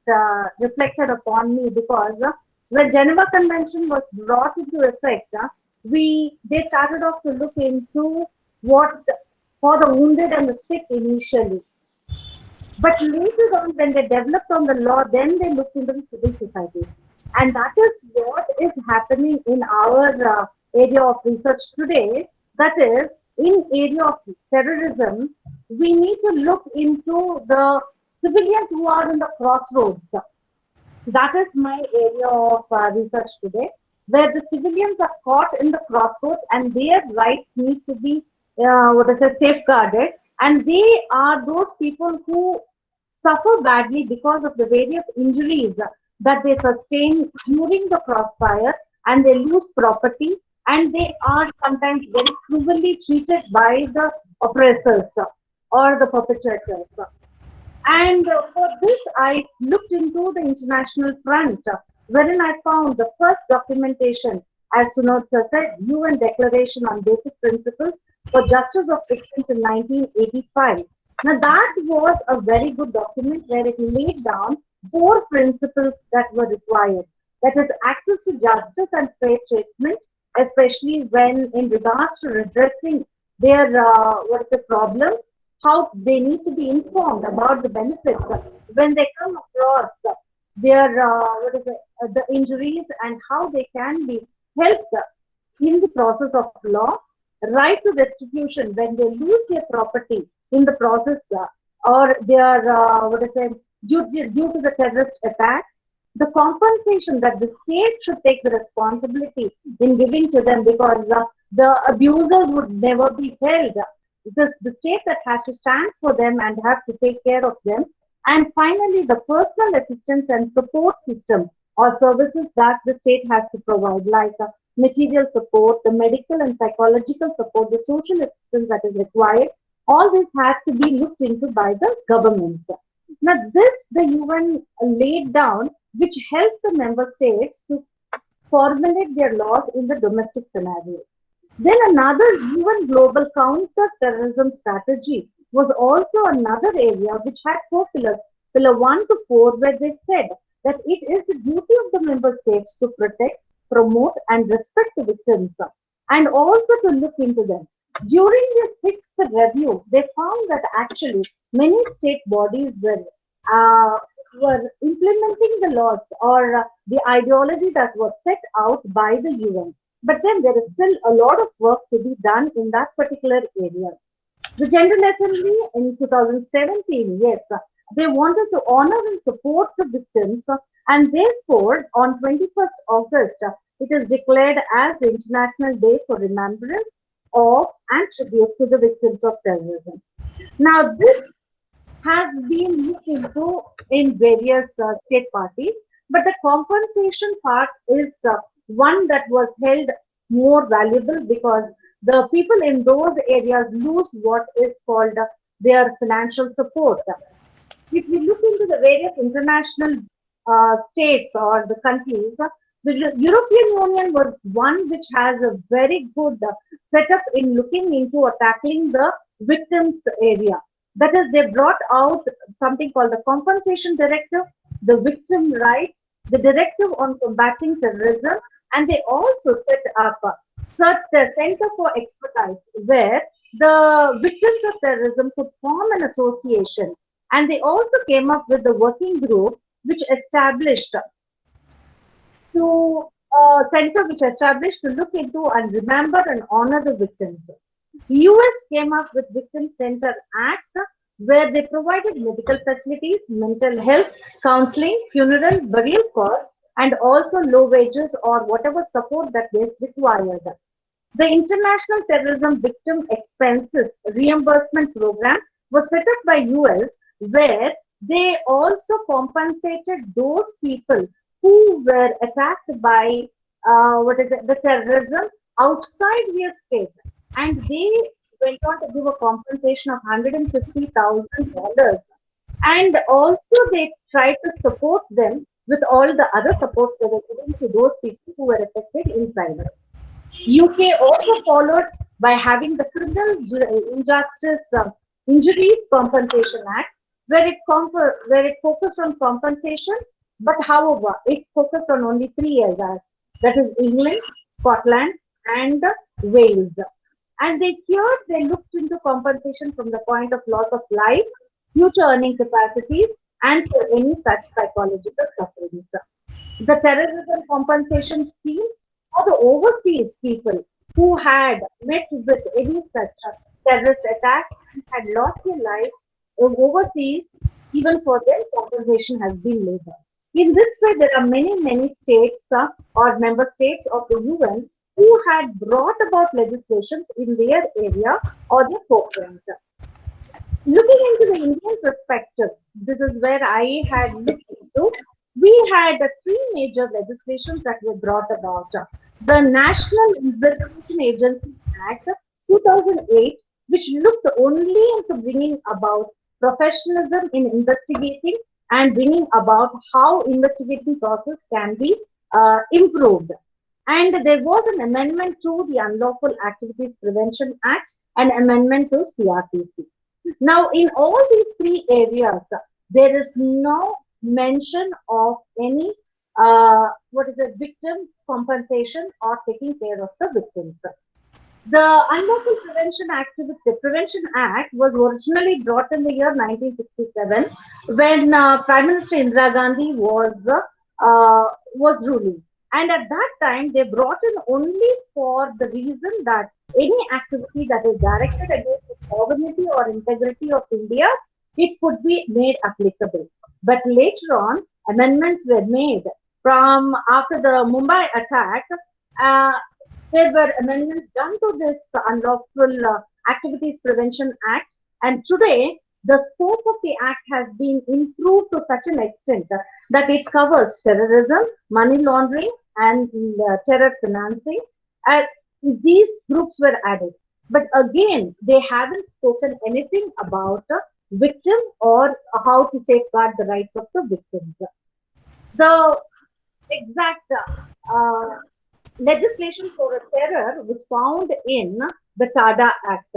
reflected upon me, because when Geneva Convention was brought into effect, they started off to look into what for the wounded and the sick initially. But later on, when they developed on the law, then they looked into the civil society. And that is what is happening in our area of research today. That is, in area of terrorism, we need to look into the civilians who are in the crossroads. So that is my area of research today, where the civilians are caught in the crossroads and their rights need to be safeguarded. And they are those people who suffer badly because of the various injuries that they sustain during the crossfire, and they lose property, and they are sometimes very cruelly treated by the oppressors or the perpetrators. And for this, I looked into the international front, wherein I found the first documentation, as Sunod sir said, UN Declaration on Basic Principles for Justice of Victims in 1985. Now, that was a very good document where it laid down 4 principles that were required. That is, access to justice and fair treatment, especially when in regards to redressing their problems, how they need to be informed about the benefits when they come across their the injuries, and how they can be helped in the process of law. Right to restitution when they lose their property in the process, or their due to the terrorist attacks. The compensation that the state should take the responsibility in giving to them, because the abusers would never be held. The state that has to stand for them and have to take care of them. And finally, the personal assistance and support system or services that the state has to provide, like material support, the medical and psychological support, the social assistance that is required. All this has to be looked into by the governments. Now, this the UN laid down, which helped the member states to formulate their laws in the domestic scenario. Then another UN global counter-terrorism strategy was also another area which had four pillars. Pillar 1 to 4, where they said that it is the duty of the member states to protect, promote, and respect the victims and also to look into them. During the sixth review, they found that actually many state bodies uh, were implementing the laws or the ideology that was set out by the UN. But then there is still a lot of work to be done in that particular area. The General Assembly in 2017, yes, they wanted to honor and support the victims, and therefore on 21st August, it is declared as the International Day for Remembrance of and tribute to the victims of terrorism. Now, this has been looked into in various state parties, but the compensation part is one that was held more valuable because the people in those areas lose what is called their financial support. If we look into the various international states or the countries, the European Union was one which has a very good setup in looking into or tackling the victims area. That is, they brought out something called the Compensation Directive, the Victim Rights, the Directive on Combating Terrorism, and they also set up a Center for Expertise where the victims of terrorism could form an association. And they also came up with the working group which established to center which established to look into and remember and honor the victims. US came up with Victim Center Act where they provided medical facilities, mental health, counseling, funeral, burial costs, and also low wages or whatever support that is required. The International Terrorism Victim Expenses Reimbursement Program was set up by US where they also compensated those people who were attacked by the terrorism outside their state, and they went on to give a compensation of $150,000, and also they tried to support them with all the other supports that were given to those people who were affected inside. UK also followed by having the Criminal Injustice Injuries Compensation Act, where it focused on compensation, but however, it focused on only three areas, that is England, Scotland, and Wales. And they looked into compensation from the point of loss of life, future earning capacities, and for any such psychological sufferings. The terrorism compensation scheme for the overseas people who had met with any such terrorist attack and had lost their lives overseas, even for them, compensation has been laid out. In this way, there are many states or member states of the UN who had brought about legislation in their area or their footprint. Looking into the Indian perspective, this is where I had looked into. We had three major legislations that were brought about. The National Investigation Agency Act 2008, which looked only into bringing about professionalism in investigating and bringing about how investigating process can be improved. And there was an amendment to the Unlawful Activities Prevention Act, an amendment to CRPC. Now, in all these three areas, there is no mention of any victim compensation or taking care of the victims. The Unlawful Prevention Act was originally brought in the year 1967 when Prime Minister Indira Gandhi was ruling. And at that time, they brought in only for the reason that any activity that is directed against the sovereignty or integrity of India, it could be made applicable. But later on, amendments were made from after the Mumbai attack. There were amendments done to this Unlawful Activities Prevention Act, and today the scope of the act has been improved to such an extent that it covers terrorism, money laundering, and terror financing. These groups were added, but again, they haven't spoken anything about victim or how to safeguard the rights of the victims. The exact legislation for a terror was found in the TADA Act.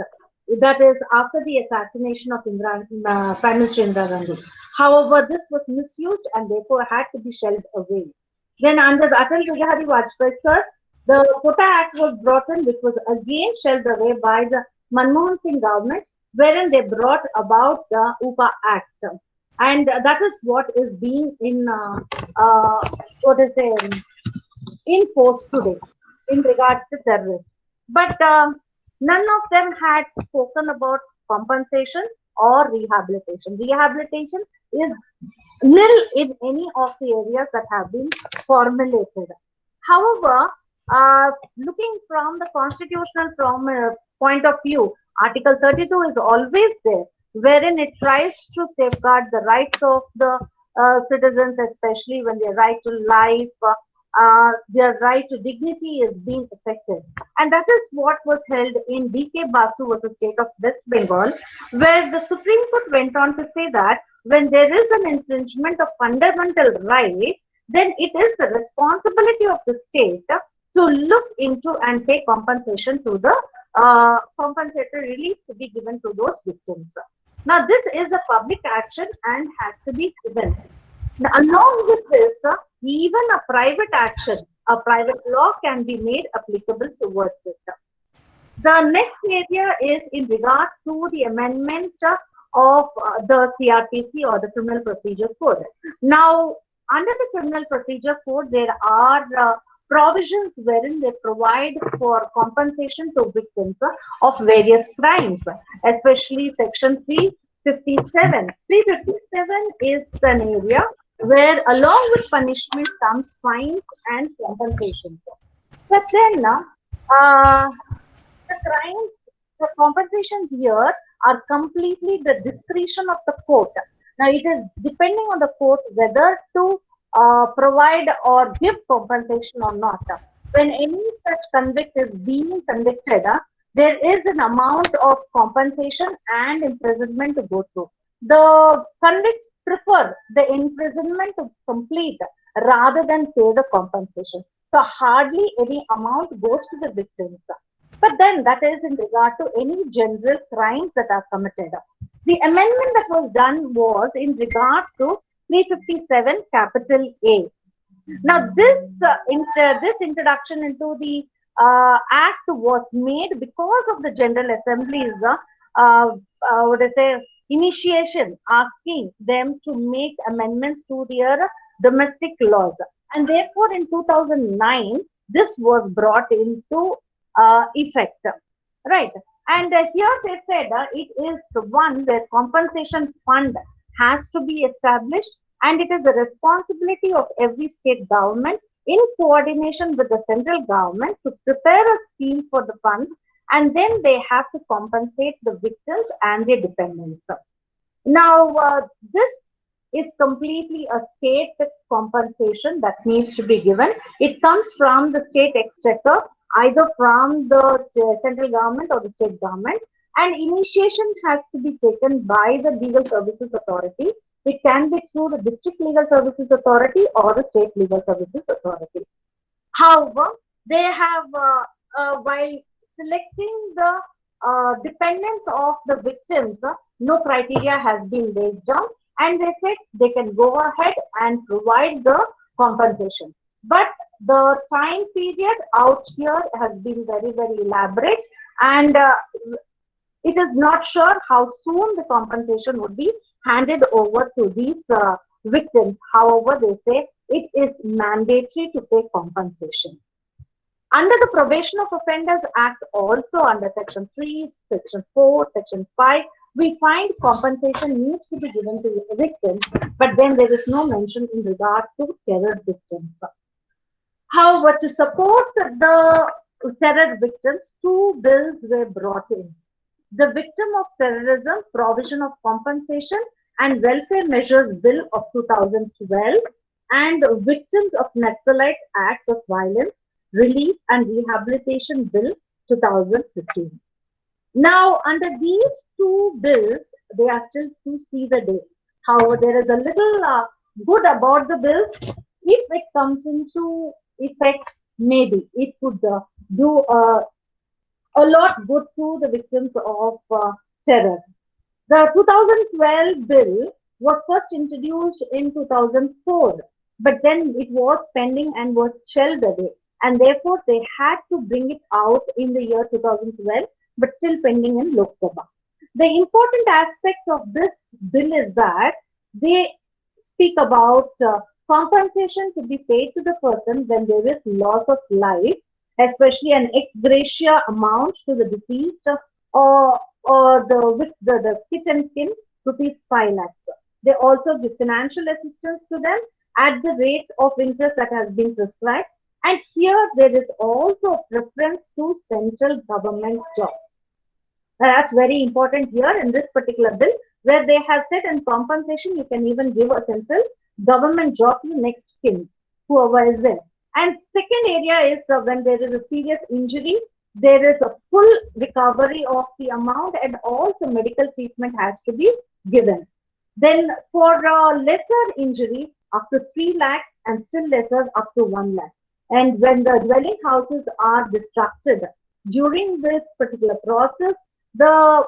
That is after the assassination of Prime Minister Indira Gandhi. However, this was misused and therefore had to be shelved away. Then under the Atal Bihari Vajpayee sir, the Quota Act was brought in, which was again shelved away by the Manmohan Singh government, wherein they brought about the UPA Act. And that is what is being in, in force today in regards to terrorists. But none of them had spoken about compensation or rehabilitation. Rehabilitation is nil in any of the areas that have been formulated. However, looking from the constitutional point of view, Article 32 is always there, wherein it tries to safeguard the rights of the citizens, especially when their right to life, their right to dignity is being affected. And that is what was held in D.K. Basu versus State of West Bengal, where the Supreme Court went on to say that when there is an infringement of fundamental rights, then it is the responsibility of the state to look into and pay compensation to the compensatory relief to be given to those victims. Now, this is a public action and has to be given. Now, along with this, even a private action, a private law can be made applicable towards it. The next area is in regard to the amendment of the CRPC or the Criminal Procedure Code. Now, under the Criminal Procedure Code, there are provisions wherein they provide for compensation to victims of various crimes, especially Section 357. 357 is an area where along with punishment comes fines and compensation. But then the crimes, the compensations here are completely the discretion of the court. Now it is depending on the court whether to provide or give compensation or not. When any such convict is being convicted, there is an amount of compensation and imprisonment to go through. The convicts prefer the imprisonment to complete rather than pay the compensation. So hardly any amount goes to the victims. But then that is in regard to any general crimes that are committed. The amendment that was done was in regard to 357 capital A. Now this this introduction into the act was made because of the General Assembly's initiation, asking them to make amendments to their domestic laws, and therefore in 2009 this was brought into effect, right? And here they said it is one where compensation fund has to be established, and it is the responsibility of every state government in coordination with the central government to prepare a scheme for the fund, and then they have to compensate the victims and their dependents. Now, this is completely a state compensation that needs to be given. It comes from the state exchequer, either from the central government or the state government, and initiation has to be taken by the Legal Services Authority. It can be through the District Legal Services Authority or the State Legal Services Authority. However, they have, while selecting the dependents of the victims, no criteria has been laid down, and they said they can go ahead and provide the compensation. But the time period out here has been very, very elaborate, and it is not sure how soon the compensation would be handed over to these victims. However, they say it is mandatory to pay compensation. Under the Probation of Offenders Act, also under Section 3, Section 4, Section 5, we find compensation needs to be given to the victims, but then there is no mention in regard to terror victims. However, to support the terror victims, two bills were brought in. The Victim of Terrorism Provision of Compensation and Welfare Measures Bill of 2012 and Victims of Naxalite Acts of Violence, Relief and Rehabilitation Bill 2015. Now, under these two bills, they are still to see the day. However, there is a little good about the bills. If it comes into effect, maybe it could do a lot good to the victims of terror. The 2012 bill was first introduced in 2004, but then it was pending and was shelved away, and therefore they had to bring it out in the year 2012, but still pending in Lok Sabha. The important aspects of this bill is that they speak about compensation to be paid to the person when there is loss of life, especially an ex gratia amount to the deceased, or the kit and kin, rupees 5 lakhs. They also give financial assistance to them at the rate of interest that has been prescribed. And here there is also a preference to central government jobs. That's very important here in this particular bill, where they have said in compensation, you can even give a central government job to next kin, whoever is there. And second area is when there is a serious injury, there is a full recovery of the amount, and also medical treatment has to be given. Then for lesser injury, up to 3 lakhs, and still lesser up to 1 lakh. And when the dwelling houses are destructed during this particular process, the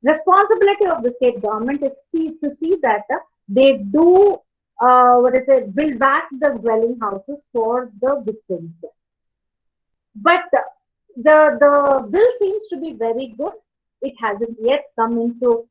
responsibility of the state government is to see that they do build back the dwelling houses for the victims. But the bill seems to be very good. It hasn't yet come into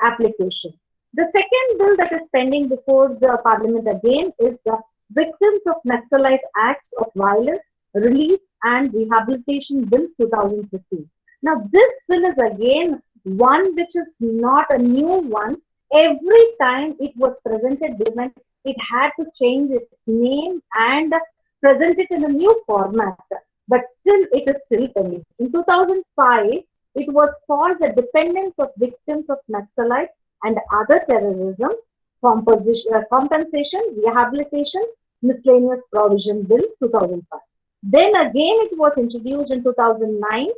application. The second bill that is pending before the parliament again is the Victims of Naxalite Acts of Violence, Relief and Rehabilitation Bill 2015. Now this bill is again one which is not a new one. Every time it was presented, it had to change its name and present it in a new format. But still, it is still pending. In 2005, it was called the Dependence of Victims of Naxalite and Other Terrorism, Compensation, Rehabilitation, Miscellaneous Provision Bill 2005. Then again, it was introduced in 2009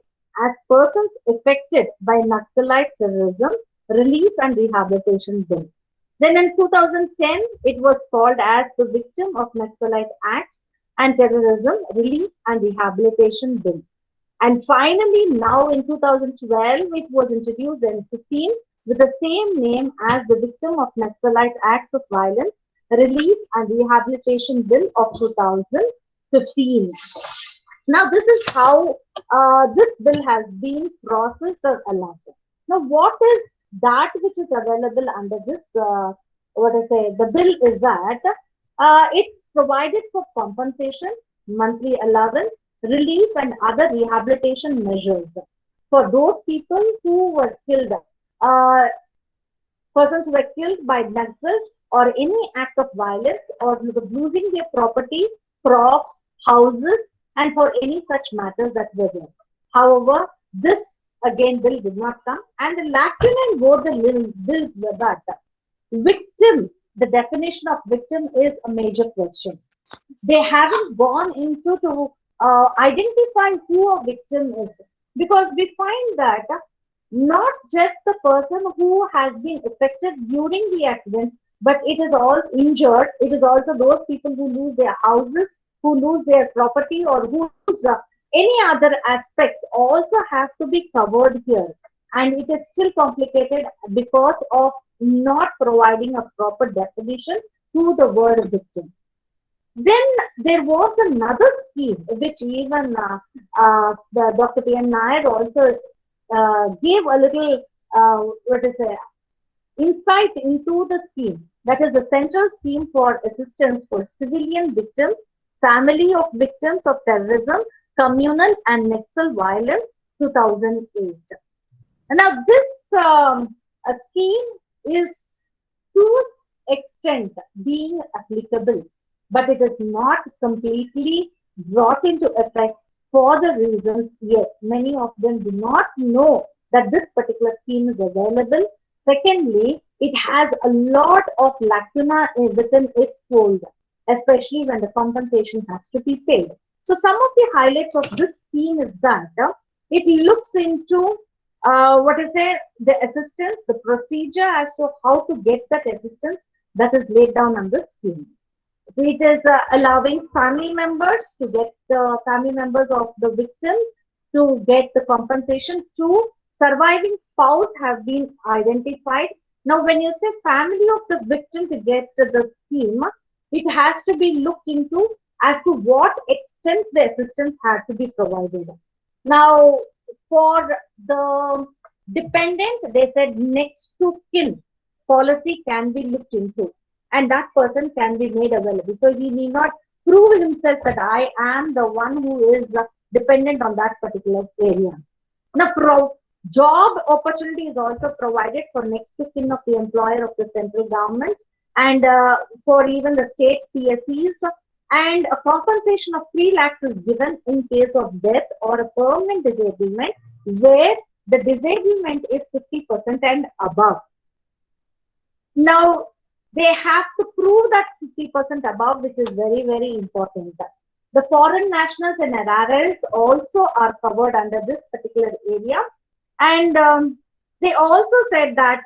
as Persons Affected by Naxalite Terrorism, Relief and Rehabilitation Bill. Then in 2010, it was called as the Victim of Naxalite Acts and Terrorism, Relief and Rehabilitation Bill. And finally, now in 2012, it was introduced in 15 with the same name as the Victim of Naxalite Acts of Violence, Relief and Rehabilitation Bill of 2015. Now, this is how this bill has been processed or allowed. Now, what is that which is available under this, the bill is that it provided for compensation, monthly allowance, relief and other rehabilitation measures for those people who were killed, persons who were killed by Naxals or any act of violence or losing their property, crops, houses, and for any such matters that were there. However, this again bill did not come, and the lacuna in both the bills were that victim, the definition of victim is a major question. They haven't gone into to identify who a victim is, because we find that not just the person who has been affected during the accident, but it is all injured. It is also those people who lose their houses, who lose their property, or who lose any other aspects also have to be covered here. And it is still complicated because of not providing a proper definition to the word victim. Then there was another scheme which even the Dr. P.N. Nair also gave a little insight into the scheme. That is the Central Scheme for Assistance for Civilian Victims, Family of Victims of Terrorism, Communal and Naxal Violence, 2008. Now this scheme is to extent being applicable, but it is not completely brought into effect for the reasons, yes, many of them do not know that this particular scheme is available. Secondly, it has a lot of lacuna within its fold, especially when the compensation has to be paid. So some of the highlights of this scheme is that It looks into the assistance, the procedure as to how to get that assistance that is laid down on the scheme. It is allowing family members to get the family members of the victim to get the compensation. Two, surviving spouse have been identified. Now, when you say family of the victim to get the scheme, it has to be looked into as to what extent the assistance had to be provided. Now, for the dependent, they said next to kin policy can be looked into, and that person can be made available. So he need not prove himself that I am the one who is dependent on that particular area. Now, job opportunity is also provided for next to kin of the employer of the central government, and for even the state PSEs, and a compensation of 3 lakhs is given in case of death or a permanent disablement where the disablement is 50% and above. Now, they have to prove that 50% above, which is very, very important. The foreign nationals and RRLs also are covered under this particular area. And they also said that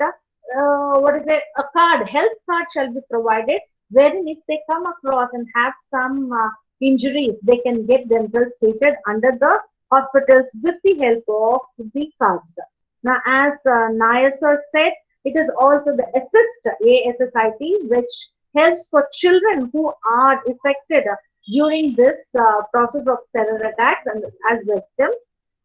a card, health card shall be provided, wherein if they come across and have some injuries, they can get themselves treated under the hospitals with the help of the cards. Now, as Nair sir said, it is also the assist ASSIT, which helps for children who are affected during this process of terror attacks and as victims.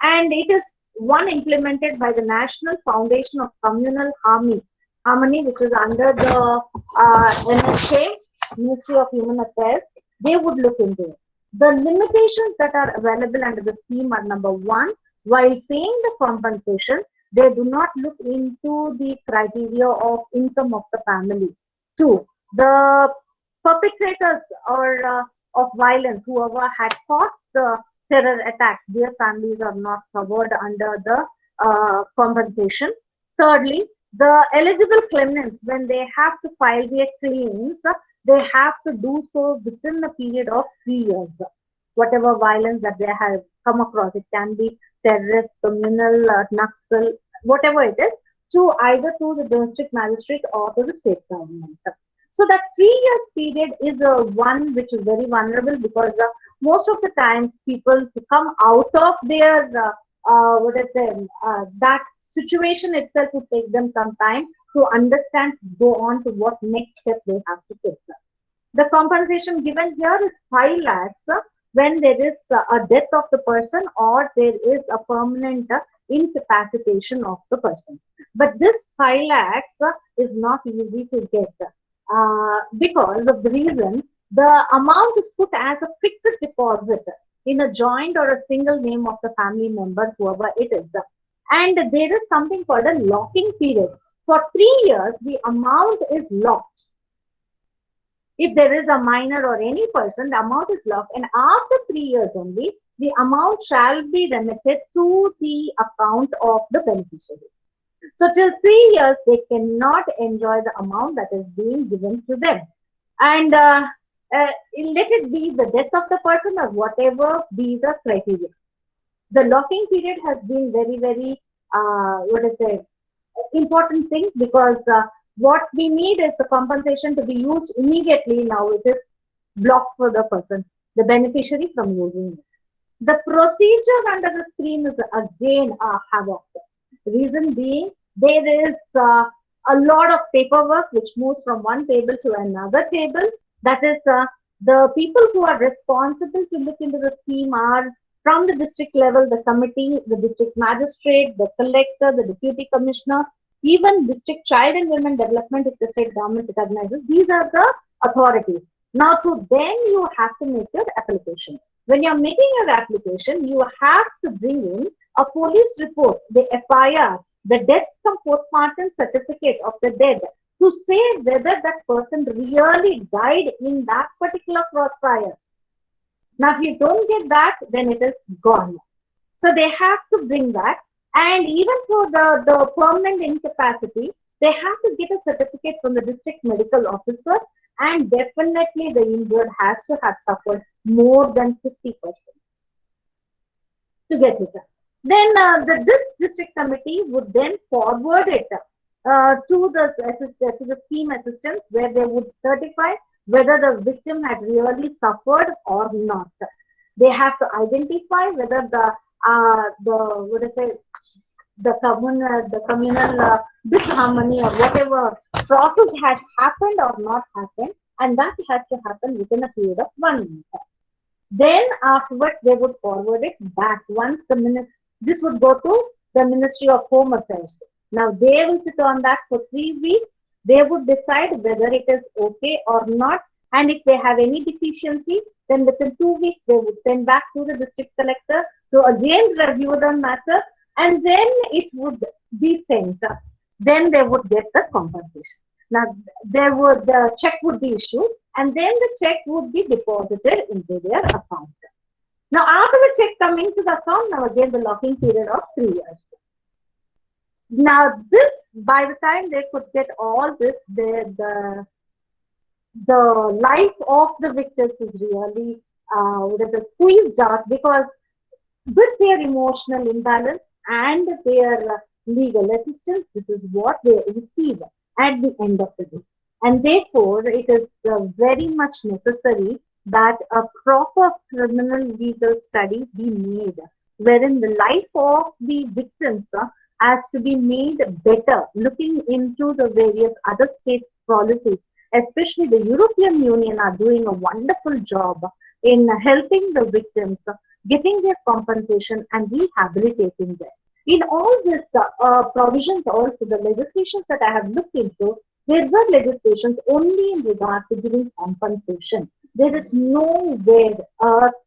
And it is one implemented by the National Foundation of Communal Harmony, which is under the NHA, Ministry of Human Affairs. They would look into it. The limitations that are available under the scheme are: number one, while paying the compensation, they do not look into the criteria of income of the family. Two, the perpetrators or of violence, whoever had caused the terror attack, their families are not covered under the compensation. Thirdly, the eligible claimants, when they have to file their claims, they have to do so within a period of 3 years. Whatever violence that they have come across, it can be terrorist, communal, Naxal, whatever it is, to either to the district magistrate or to the state government. So that 3 years period is one which is very vulnerable, because most of the time people to come out of their that situation itself will take them some time to understand, go on to what next step they have to take. The compensation given here is 5 lakhs when there is a death of the person or there is a permanent incapacitation of the person. But this 5 lakhs is not easy to get because of the reason the amount is put as a fixed deposit in a joint or a single name of the family member, whoever it is. And there is something called a locking period. For 3 years, the amount is locked. If there is a minor or any person, the amount is locked. And after 3 years only, the amount shall be remitted to the account of the beneficiary. So till 3 years, they cannot enjoy the amount that is being given to them. And let it be the death of the person or whatever be the criteria. The locking period has been very, very, important thing, because what we need is the compensation to be used immediately. Now it is blocked for the person, the beneficiary, from using it. The procedure under the scheme is again a havoc. Reason being, there is a lot of paperwork which moves from one table to another table. That is, the people who are responsible to look into the scheme are from the district level, the committee, the district magistrate, the collector, the deputy commissioner, even district child and women development if the state government recognizes. These are the authorities. Now to them you have to make your application. When you're making your application, you have to bring in a police report, the FIR, the death from postmortem certificate of the dead, to say whether that person really died in that particular crossfire. Now, if you don't get that, then it is gone. So they have to bring that. And even for the permanent incapacity, they have to get a certificate from the district medical officer, and definitely the injured has to have suffered more than 50% to get it. Then this district committee would then forward it to the scheme assistants, where they would certify whether the victim had really suffered or not. They have to identify whether the what is it, the communal disharmony or whatever process has happened or not happened, and that has to happen within a period of 1 month. Then afterwards, they would forward it back. Once this would go to the Ministry of Home Affairs. Now they will sit on that for 3 weeks. They would decide whether it is okay or not. And if they have any deficiency, then within 2 weeks, they would send back to the district collector to again review the matter, and then it would be sent. Then they would get the compensation. Now, the check would be issued, and then the check would be deposited into their account. Now, after the check coming to the account, now again the locking period of 3 years. Now, this, by the time they could get all this, the life of the victims is really squeezed out, because with their emotional imbalance and their legal assistance, this is what they receive at the end of the day. And therefore, it is very much necessary that a proper criminal legal study be made, wherein the life of the victims has to be made better, looking into the various other state policies. Especially the European Union are doing a wonderful job in helping the victims, getting their compensation and rehabilitating them. In all these provisions, also the legislations that I have looked into, there were legislations only in regard to giving compensation. There is nowhere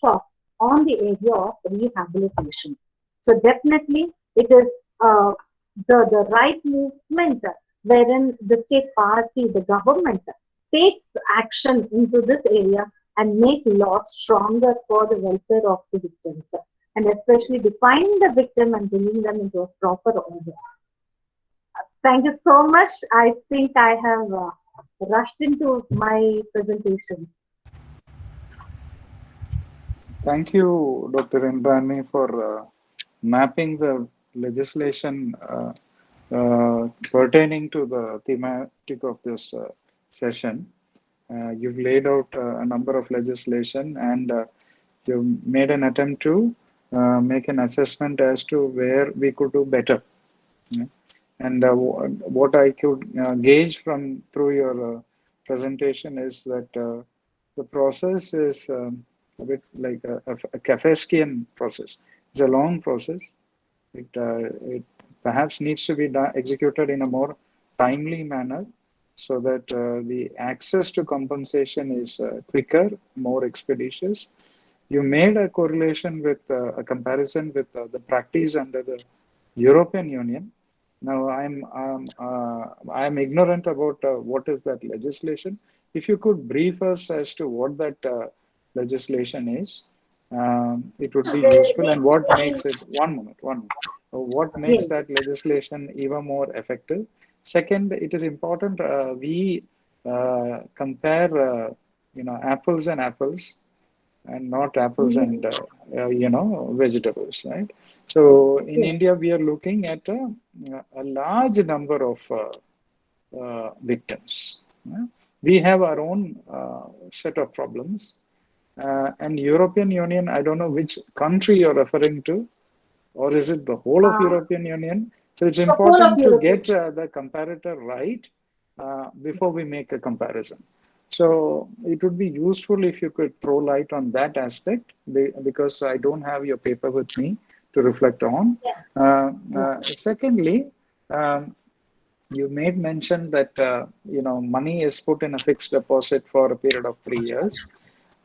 talk on the area of rehabilitation. So definitely it is the right movement, wherein the state party, the government, takes action into this area and make laws stronger for the welfare of the victims, and especially defining the victim and bringing them into a proper order. Thank you so much. I think I have rushed into my presentation. Thank you, Dr. Indrani, for mapping the legislation pertaining to the thematic of this session. You've laid out a number of legislation, and you've made an attempt to make an assessment as to where we could do better. Yeah. And what I could gauge from through your presentation is that the process is a bit like a Kafkaesque process. It's a long process. It perhaps needs to be executed in a more timely manner, so that the access to compensation is quicker, more expeditious. You made a correlation with a comparison with the practice under the European Union. Now, I'm ignorant about what is that legislation. If you could brief us as to what that legislation is, it would be useful. And what makes it, one moment, what makes that legislation even more effective? Second, it is important we compare, apples and apples, and not apples and vegetables, right? So in India, we are looking at a large number of victims. We have our own set of problems, and European Union, I don't know which country you're referring to, or is it the whole of European Union? So it's important to get the comparator right before we make a comparison. So it would be useful if you could throw light on that aspect, because I don't have your paper with me to reflect on. Secondly, you made mention that money is put in a fixed deposit for a period of 3 years.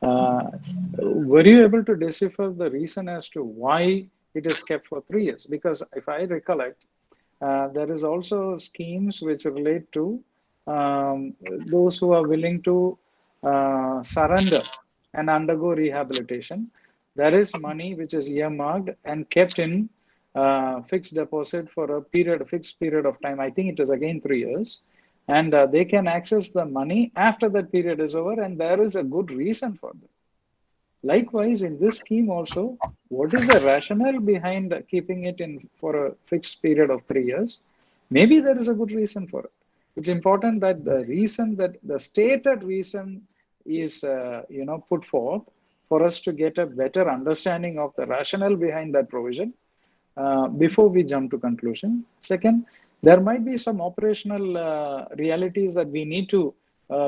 Were you able to decipher the reason as to why it is kept for 3 years? Because if I recollect, there is also schemes which relate to those who are willing to surrender and undergo rehabilitation. There is money which is earmarked and kept in fixed deposit for a fixed period of time. I think it is again 3 years. And they can access the money after that period is over, and there is a good reason for that. Likewise, in this scheme also, what is the rationale behind keeping it in for a fixed period of 3 years? Maybe there is a good reason for it. It's important that the reason, that the stated reason is put forth for us to get a better understanding of the rationale behind that provision before we jump to conclusion. Second, there might be some operational realities that we need to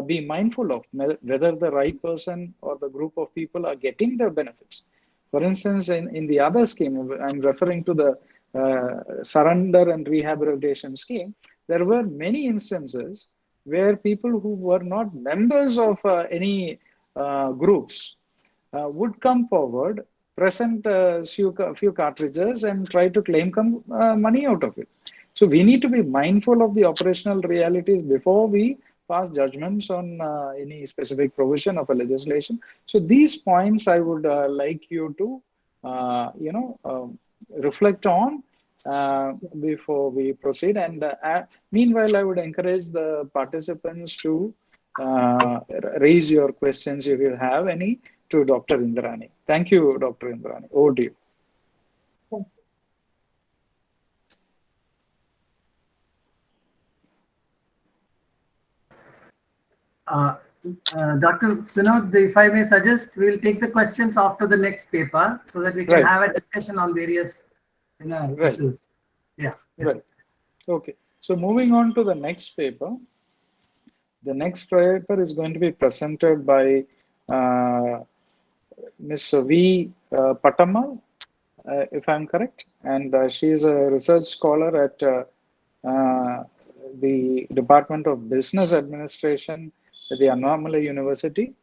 be mindful of, whether the right person or the group of people are getting the benefits. For instance, in the other scheme, I'm referring to the surrender and rehabilitation scheme, there were many instances where people who were not members of any groups would come forward, present a few cartridges, and try to claim money out of it. So we need to be mindful of the operational realities before we pass judgments on any specific provision of a legislation. So these points I would like you to, reflect on before we proceed. And meanwhile, I would encourage the participants to raise your questions if you have any to Dr. Indrani. Thank you, Dr. Indrani. Over to you. Dr. Sunod, if I may suggest, we'll take the questions after the next paper so that we can Right. have a discussion on various Right. issues. Yeah. Right. Okay. So moving on to the next paper. The next paper is going to be presented by Ms. V. Patamal, if I'm correct. And she is a research scholar at the Department of Business Administration at the Anomaly University.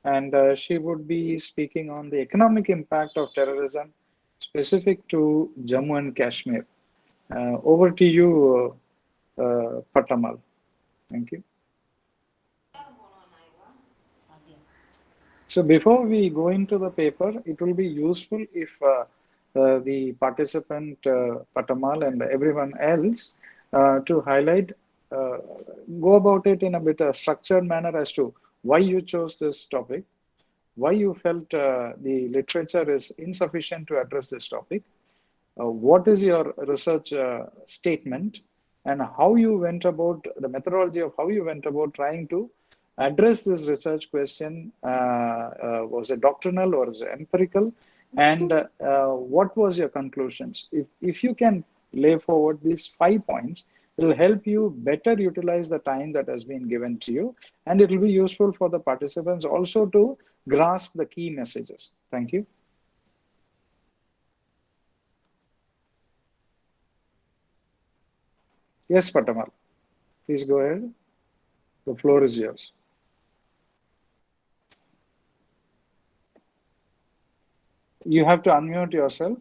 And she would be speaking on the economic impact of terrorism specific to Jammu and Kashmir. Over to you, Patamal. Thank you. So before we go into the paper, it will be useful if the participant, Patamal, and everyone else to highlight, go about it in a bit structured manner as to why you chose this topic, why you felt the literature is insufficient to address this topic, what is your research statement, and how you went about the methodology of how you went about trying to address this research question. Was it doctrinal or was it empirical? And what was your conclusions? If you can lay forward these 5 points, it will help you better utilize the time that has been given to you. And it will be useful for the participants also to grasp the key messages. Thank you. Yes, Patamal, please go ahead. The floor is yours. You have to unmute yourself.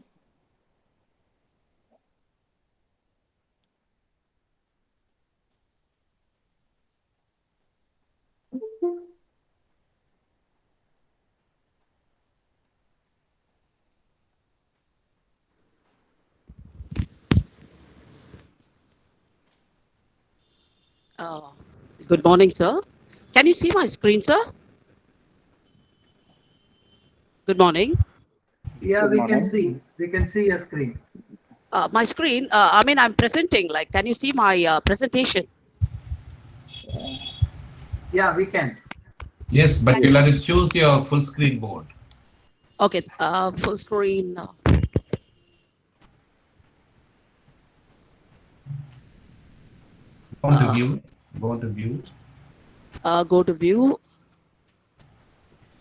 Good morning, sir. Can you see my screen, sir? Good morning. Yeah, Good we can morning. see. We can see your screen. My screen, I'm presenting, like, can you see my presentation? Yeah, we can. Yes, but Can you'll you have to choose your full screen board. Okay, full screen. Go on to view. Go on to view. Go to view.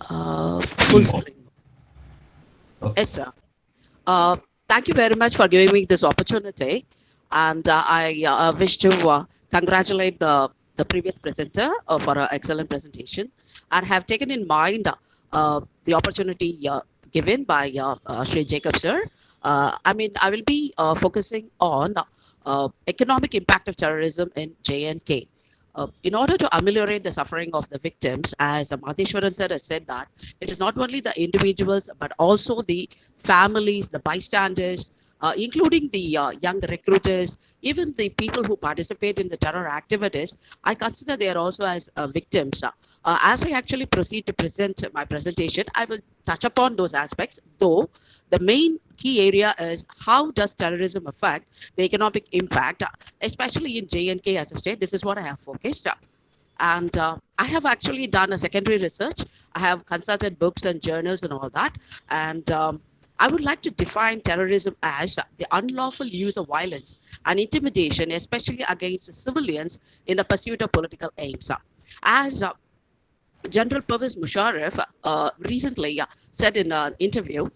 Full Mode. screen. Okay. Yes, sir. Thank you very much for giving me this opportunity. And I wish to congratulate the previous presenter for an excellent presentation, and have taken in mind the opportunity given by Sri Jacob, sir. I will be focusing on economic impact of terrorism in J&K. In order to ameliorate the suffering of the victims, as Madheshwaran sir has said, that it is not only the individuals but also the families, the bystanders, including the young recruiters, even the people who participate in the terror activities. I consider they are also as victims. As I actually proceed to present my presentation, I will touch upon those aspects, though the main key area is how does terrorism affect the economic impact, especially in J&K as a state. This is what I have focused. And I have actually done a secondary research. I have consulted books and journals and all that. And I would like to define terrorism as the unlawful use of violence and intimidation, especially against civilians in the pursuit of political aims. As General Pervez Musharraf recently said in an interview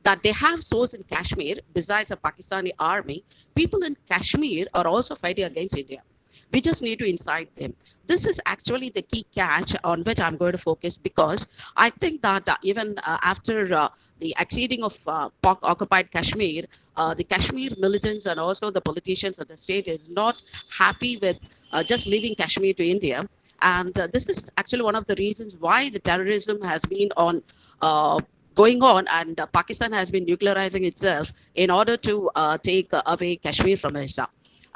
that they have source in Kashmir. Besides the Pakistani army, people in Kashmir are also fighting against India. We just need to incite them. This is actually the key catch on which I'm going to focus, because I think that even after the acceding of Pak-occupied Kashmir, the Kashmir militants and also the politicians of the state is not happy with just leaving Kashmir to India. And this is actually one of the reasons why the terrorism has been on going on, and Pakistan has been nuclearizing itself in order to take away Kashmir from us.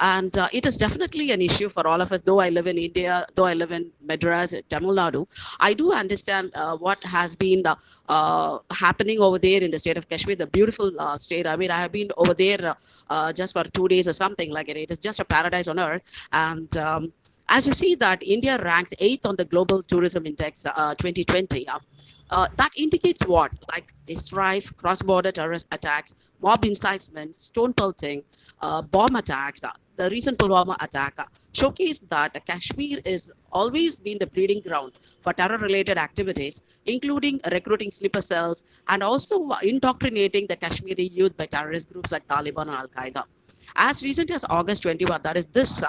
And it is definitely an issue for all of us. Though I live in India, though I live in Madras, Tamil Nadu, I do understand what has been happening over there in the state of Kashmir, the beautiful state. I mean, I have been over there just for 2 days or something like it. It is just a paradise on earth. And as you see that India ranks 8th on the Global Tourism Index 2020. That indicates what? Like the strife, cross-border terrorist attacks, mob incitement, stone pelting, bomb attacks. The recent Pulwama attack showcased that Kashmir is always been the breeding ground for terror-related activities, including recruiting sleeper cells and also indoctrinating the Kashmiri youth by terrorist groups like Taliban and Al-Qaeda. As recent as August 21, that is this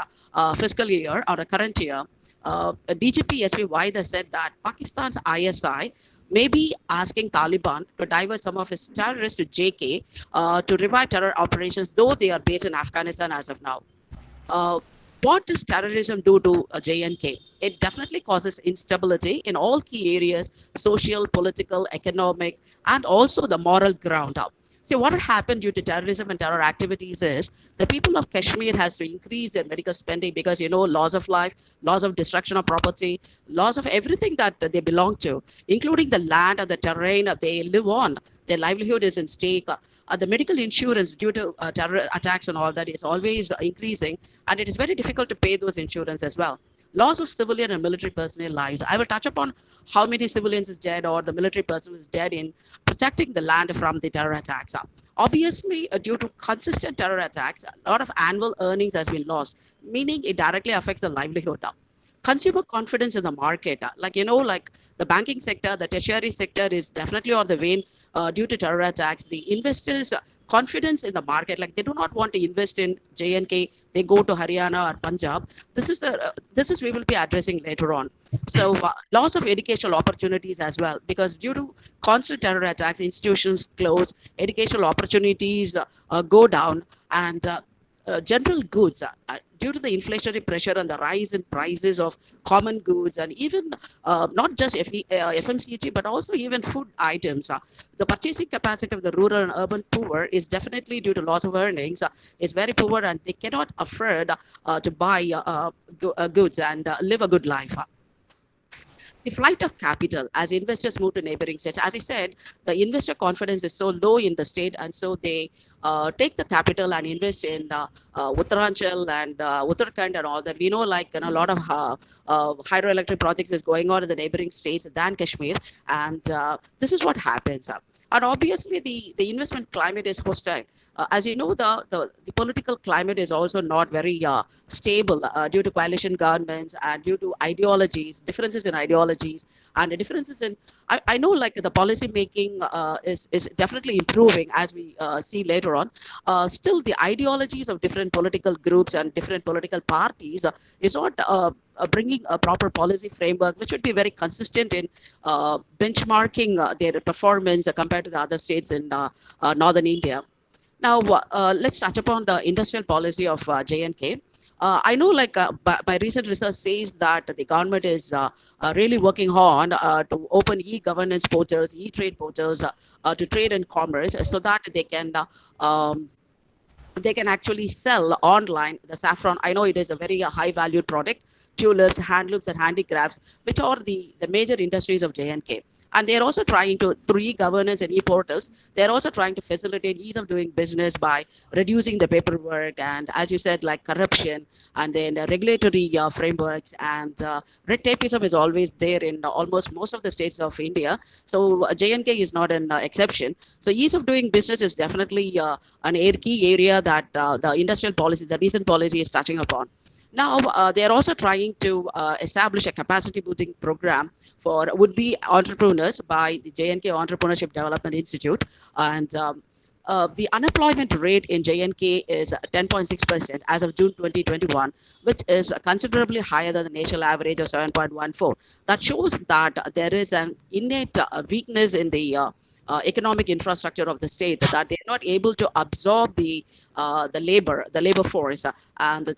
fiscal year or a current year, DGP SP Waida said that Pakistan's ISI may be asking Taliban to divert some of its terrorists to JK to revive terror operations, though they are based in Afghanistan as of now. What does terrorism do to J&K? It definitely causes instability in all key areas: social, political, economic, and also the moral ground up. See, what happened due to terrorism and terror activities is the people of Kashmir has to increase their medical spending because, you know, loss of life, loss of destruction of property, loss of everything that they belong to, including the land and the terrain they live on. Their livelihood is in stake. The medical insurance due to terror attacks and all that is always increasing, and it is very difficult to pay those insurance as well. Loss of civilian and military personnel lives. I will touch upon how many civilians is dead or the military personnel is dead in protecting the land from the terror attacks. Obviously, due to consistent terror attacks, a lot of annual earnings has been lost, meaning it directly affects the livelihood. Consumer confidence in the market, like, you know, like the banking sector, the tertiary sector is definitely on the wane due to terror attacks. The investors' confidence in the market, like they do not want to invest in J&K, they go to Haryana or Punjab. This is we will be addressing later on. So loss of educational opportunities as well, because due to constant terror attacks, institutions close, educational opportunities go down, and general goods, due to the inflationary pressure and the rise in prices of common goods, and even not just FMCG, but also even food items, the purchasing capacity of the rural and urban poor is definitely due to loss of earnings, is very poor, and they cannot afford to buy goods and live a good life. The flight of capital as investors move to neighboring states. As I said, the investor confidence is so low in the state, and so they take the capital and invest in Uttaranchal and Uttarakhand and all that. We know, like, a lot of hydroelectric projects is going on in the neighboring states than Kashmir, and this is what happens. And obviously, the investment climate is hostile. As you know, the political climate is also not very stable due to coalition governments and due to ideologies, differences in ideologies, and the differences in, I know, like, the policy making is definitely improving as we see later on. Still, the ideologies of different political groups and different political parties is not bringing a proper policy framework, which would be very consistent in benchmarking their performance compared to the other states in northern India. Now, let's touch upon the industrial policy of J&K. I know, like, my recent research says that the government is really working on to open e-governance portals, e-trade portals to trade and commerce, so that they can they can actually sell online the saffron. I know it is a very high valued product, tulips, handlooms, and handicrafts, which are the major industries of J&K. And they're also trying to, through e-governance and e-portals, they're also trying to facilitate ease of doing business by reducing the paperwork and, as you said, like corruption, and then regulatory frameworks, and red tapeism is always there in almost most of the states of India. So J&K is not an exception. So ease of doing business is definitely an key area that the industrial policy, the recent policy is touching upon. Now, they are also trying to establish a capacity building program for would-be entrepreneurs by the J&K Entrepreneurship Development Institute. And the unemployment rate in J&K is 10.6% as of June 2021, which is considerably higher than the national average of 7.14. That shows that there is an innate weakness in the economic infrastructure of the state, that they're not able to absorb the labor force, and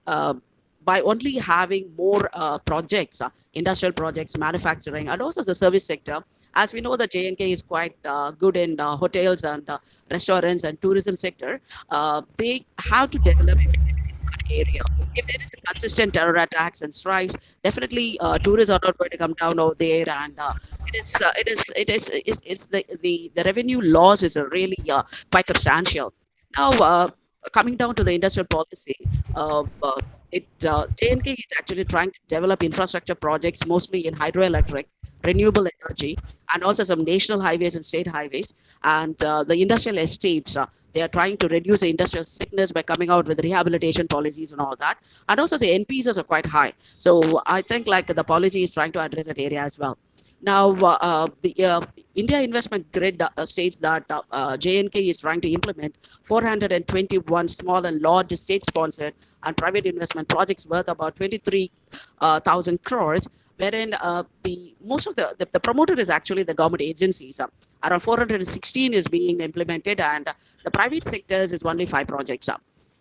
by only having more projects, industrial projects, manufacturing, and also the service sector. As we know, the J&K is quite good in hotels and restaurants and tourism sector. They have to develop area. If there is a consistent terror attacks and strikes, definitely tourists are not going to come down over there, and it's the revenue loss is really quite substantial. Now, coming down to the industrial policy, J&K is actually trying to develop infrastructure projects mostly in hydroelectric, renewable energy, and also some national highways and state highways, and the industrial estates. They are trying to reduce the industrial sickness by coming out with rehabilitation policies and all that. And also the NPs are quite high. So I think like the policy is trying to address that area as well. Now, the India Investment Grid states that J&K is trying to implement 421 small and large state-sponsored and private investment projects worth about 23,000 crores, wherein the most of the promoter is actually the government agencies. Around 416 is being implemented, and the private sectors is only 5 projects.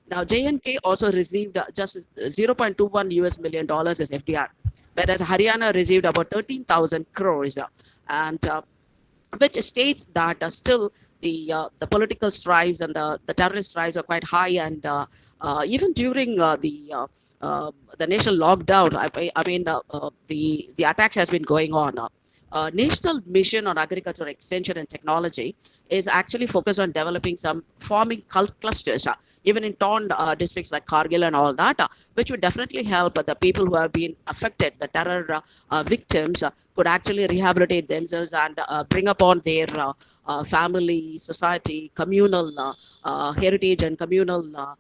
Now, J&K also received just $0.21 US million as FDR, whereas Haryana received about 13,000 crores, and which states that still the political strives and the terrorist strives are quite high, and even during the national lockdown, I mean the attacks has been going on. National Mission on Agriculture Extension and Technology is actually focused on developing some farming clusters, even in torn districts like Kargil and all that, which would definitely help the people who have been affected, the terror victims, could actually rehabilitate themselves and bring upon their family, society, communal heritage, and communal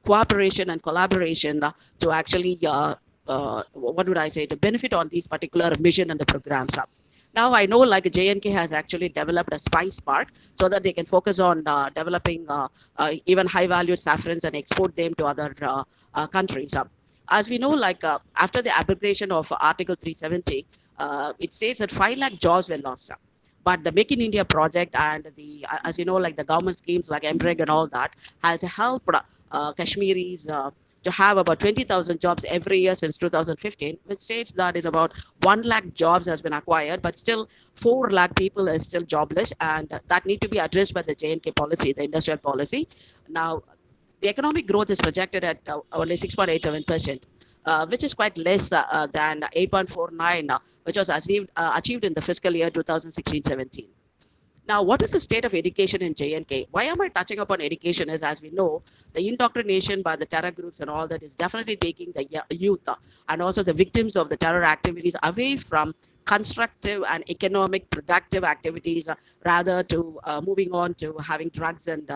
cooperation and collaboration to actually what would I say, to benefit on these particular mission and the programs. Now I know like J&K has actually developed a spice park so that they can focus on developing even high valued saffrons and export them to other countries. As we know, like after the abrogation of Article 370, it states that 5 lakh jobs were lost. But the Make in India project and the, as you know, like the government schemes like MREG and all that has helped Kashmiris to have about 20,000 jobs every year since 2015, which states that is about 1 lakh jobs has been acquired, but still 4 lakh people are still jobless, and that need to be addressed by the J&K policy, the industrial policy. Now, the economic growth is projected at only 6.87%. Which is quite less than 8.49, which was achieved in the fiscal year 2016-17. Now, what is the state of education in J&K? Why am I touching upon education is, as we know, the indoctrination by the terror groups and all that is definitely taking the youth and also the victims of the terror activities away from constructive and economic productive activities, rather to moving on to having drugs and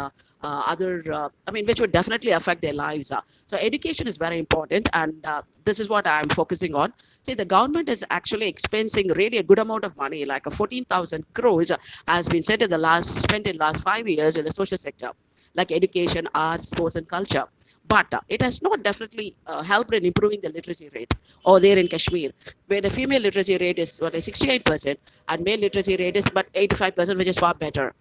other, which would definitely affect their lives. So education is very important, and this is what I'm focusing on. See, the government is actually expensing really a good amount of money, like a 14,000 crores has been spent in the last 5 years in the social sector, like education, arts, sports, and culture. But it has not definitely helped in improving the literacy rate over there in Kashmir, where the female literacy rate is only 68% and male literacy rate is but 85%, which is far better.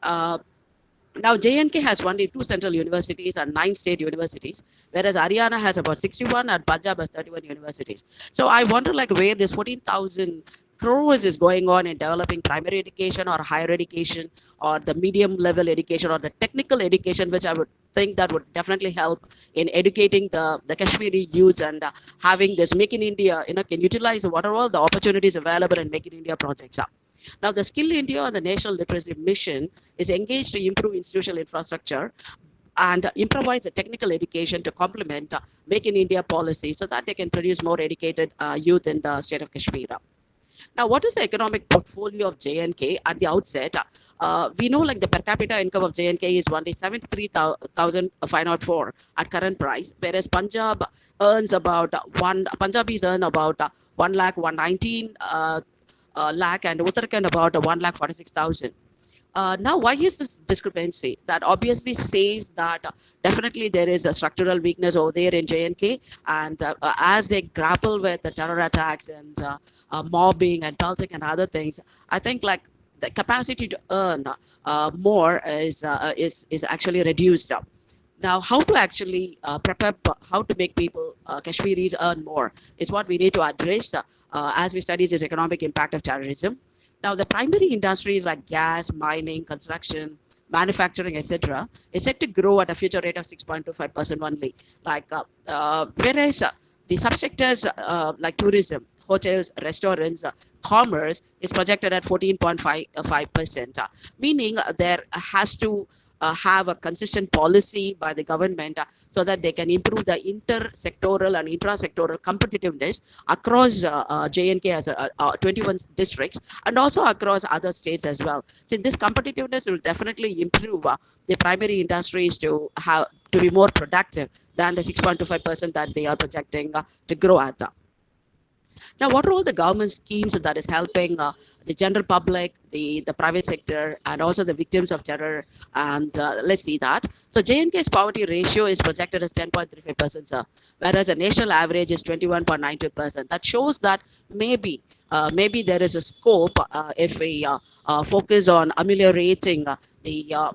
Now, J&K has only 2 central universities and 9 state universities, whereas Haryana has about 61 and Punjab has 31 universities. So I wonder like where this 14,000 crores is going on in developing primary education or higher education or the medium level education or the technical education, which I would think that would definitely help in educating the Kashmiri youths and having this Make in India, can utilize what are all the opportunities available in Make in India projects. Now, the Skill India and the National Literacy Mission is engaged to improve institutional infrastructure and improvise the technical education to complement Make in India policy so that they can produce more educated youth in the state of Kashmir. Now, what is the economic portfolio of J&K at the outset? We know like the per capita income of J&K is only 73,504 at current price, whereas Punjab earns about Punjabis earn about 1 lakh 119 lakh and Uttarakhand about 1 lakh 46,000. Now, why is this discrepancy? That obviously says that definitely there is a structural weakness over there in J&K, and as they grapple with the terror attacks and mobbing and pelting and other things, I think like the capacity to earn more is actually reduced. Now, how to actually prep how to make people, Kashmiris, earn more is what we need to address as we study this economic impact of terrorism. Now, the primary industries like gas, mining, construction, manufacturing, etc., is set to grow at a future rate of 6.25% only. Whereas the subsectors like tourism, hotels, restaurants, commerce is projected at 14.5%, meaning there has to have a consistent policy by the government so that they can improve the intersectoral and intrasectoral competitiveness across J&K as 21 districts and also across other states as well. So this competitiveness will definitely improve the primary industries to be more productive than the 6.25% that they are projecting to grow at. Now, what are all the government schemes that is helping the general public, the private sector, and also the victims of terror? And let's see that. So J&K's poverty ratio is projected as 10.35%, whereas the national average is 21.92%. That shows that maybe there is a scope if we focus on ameliorating the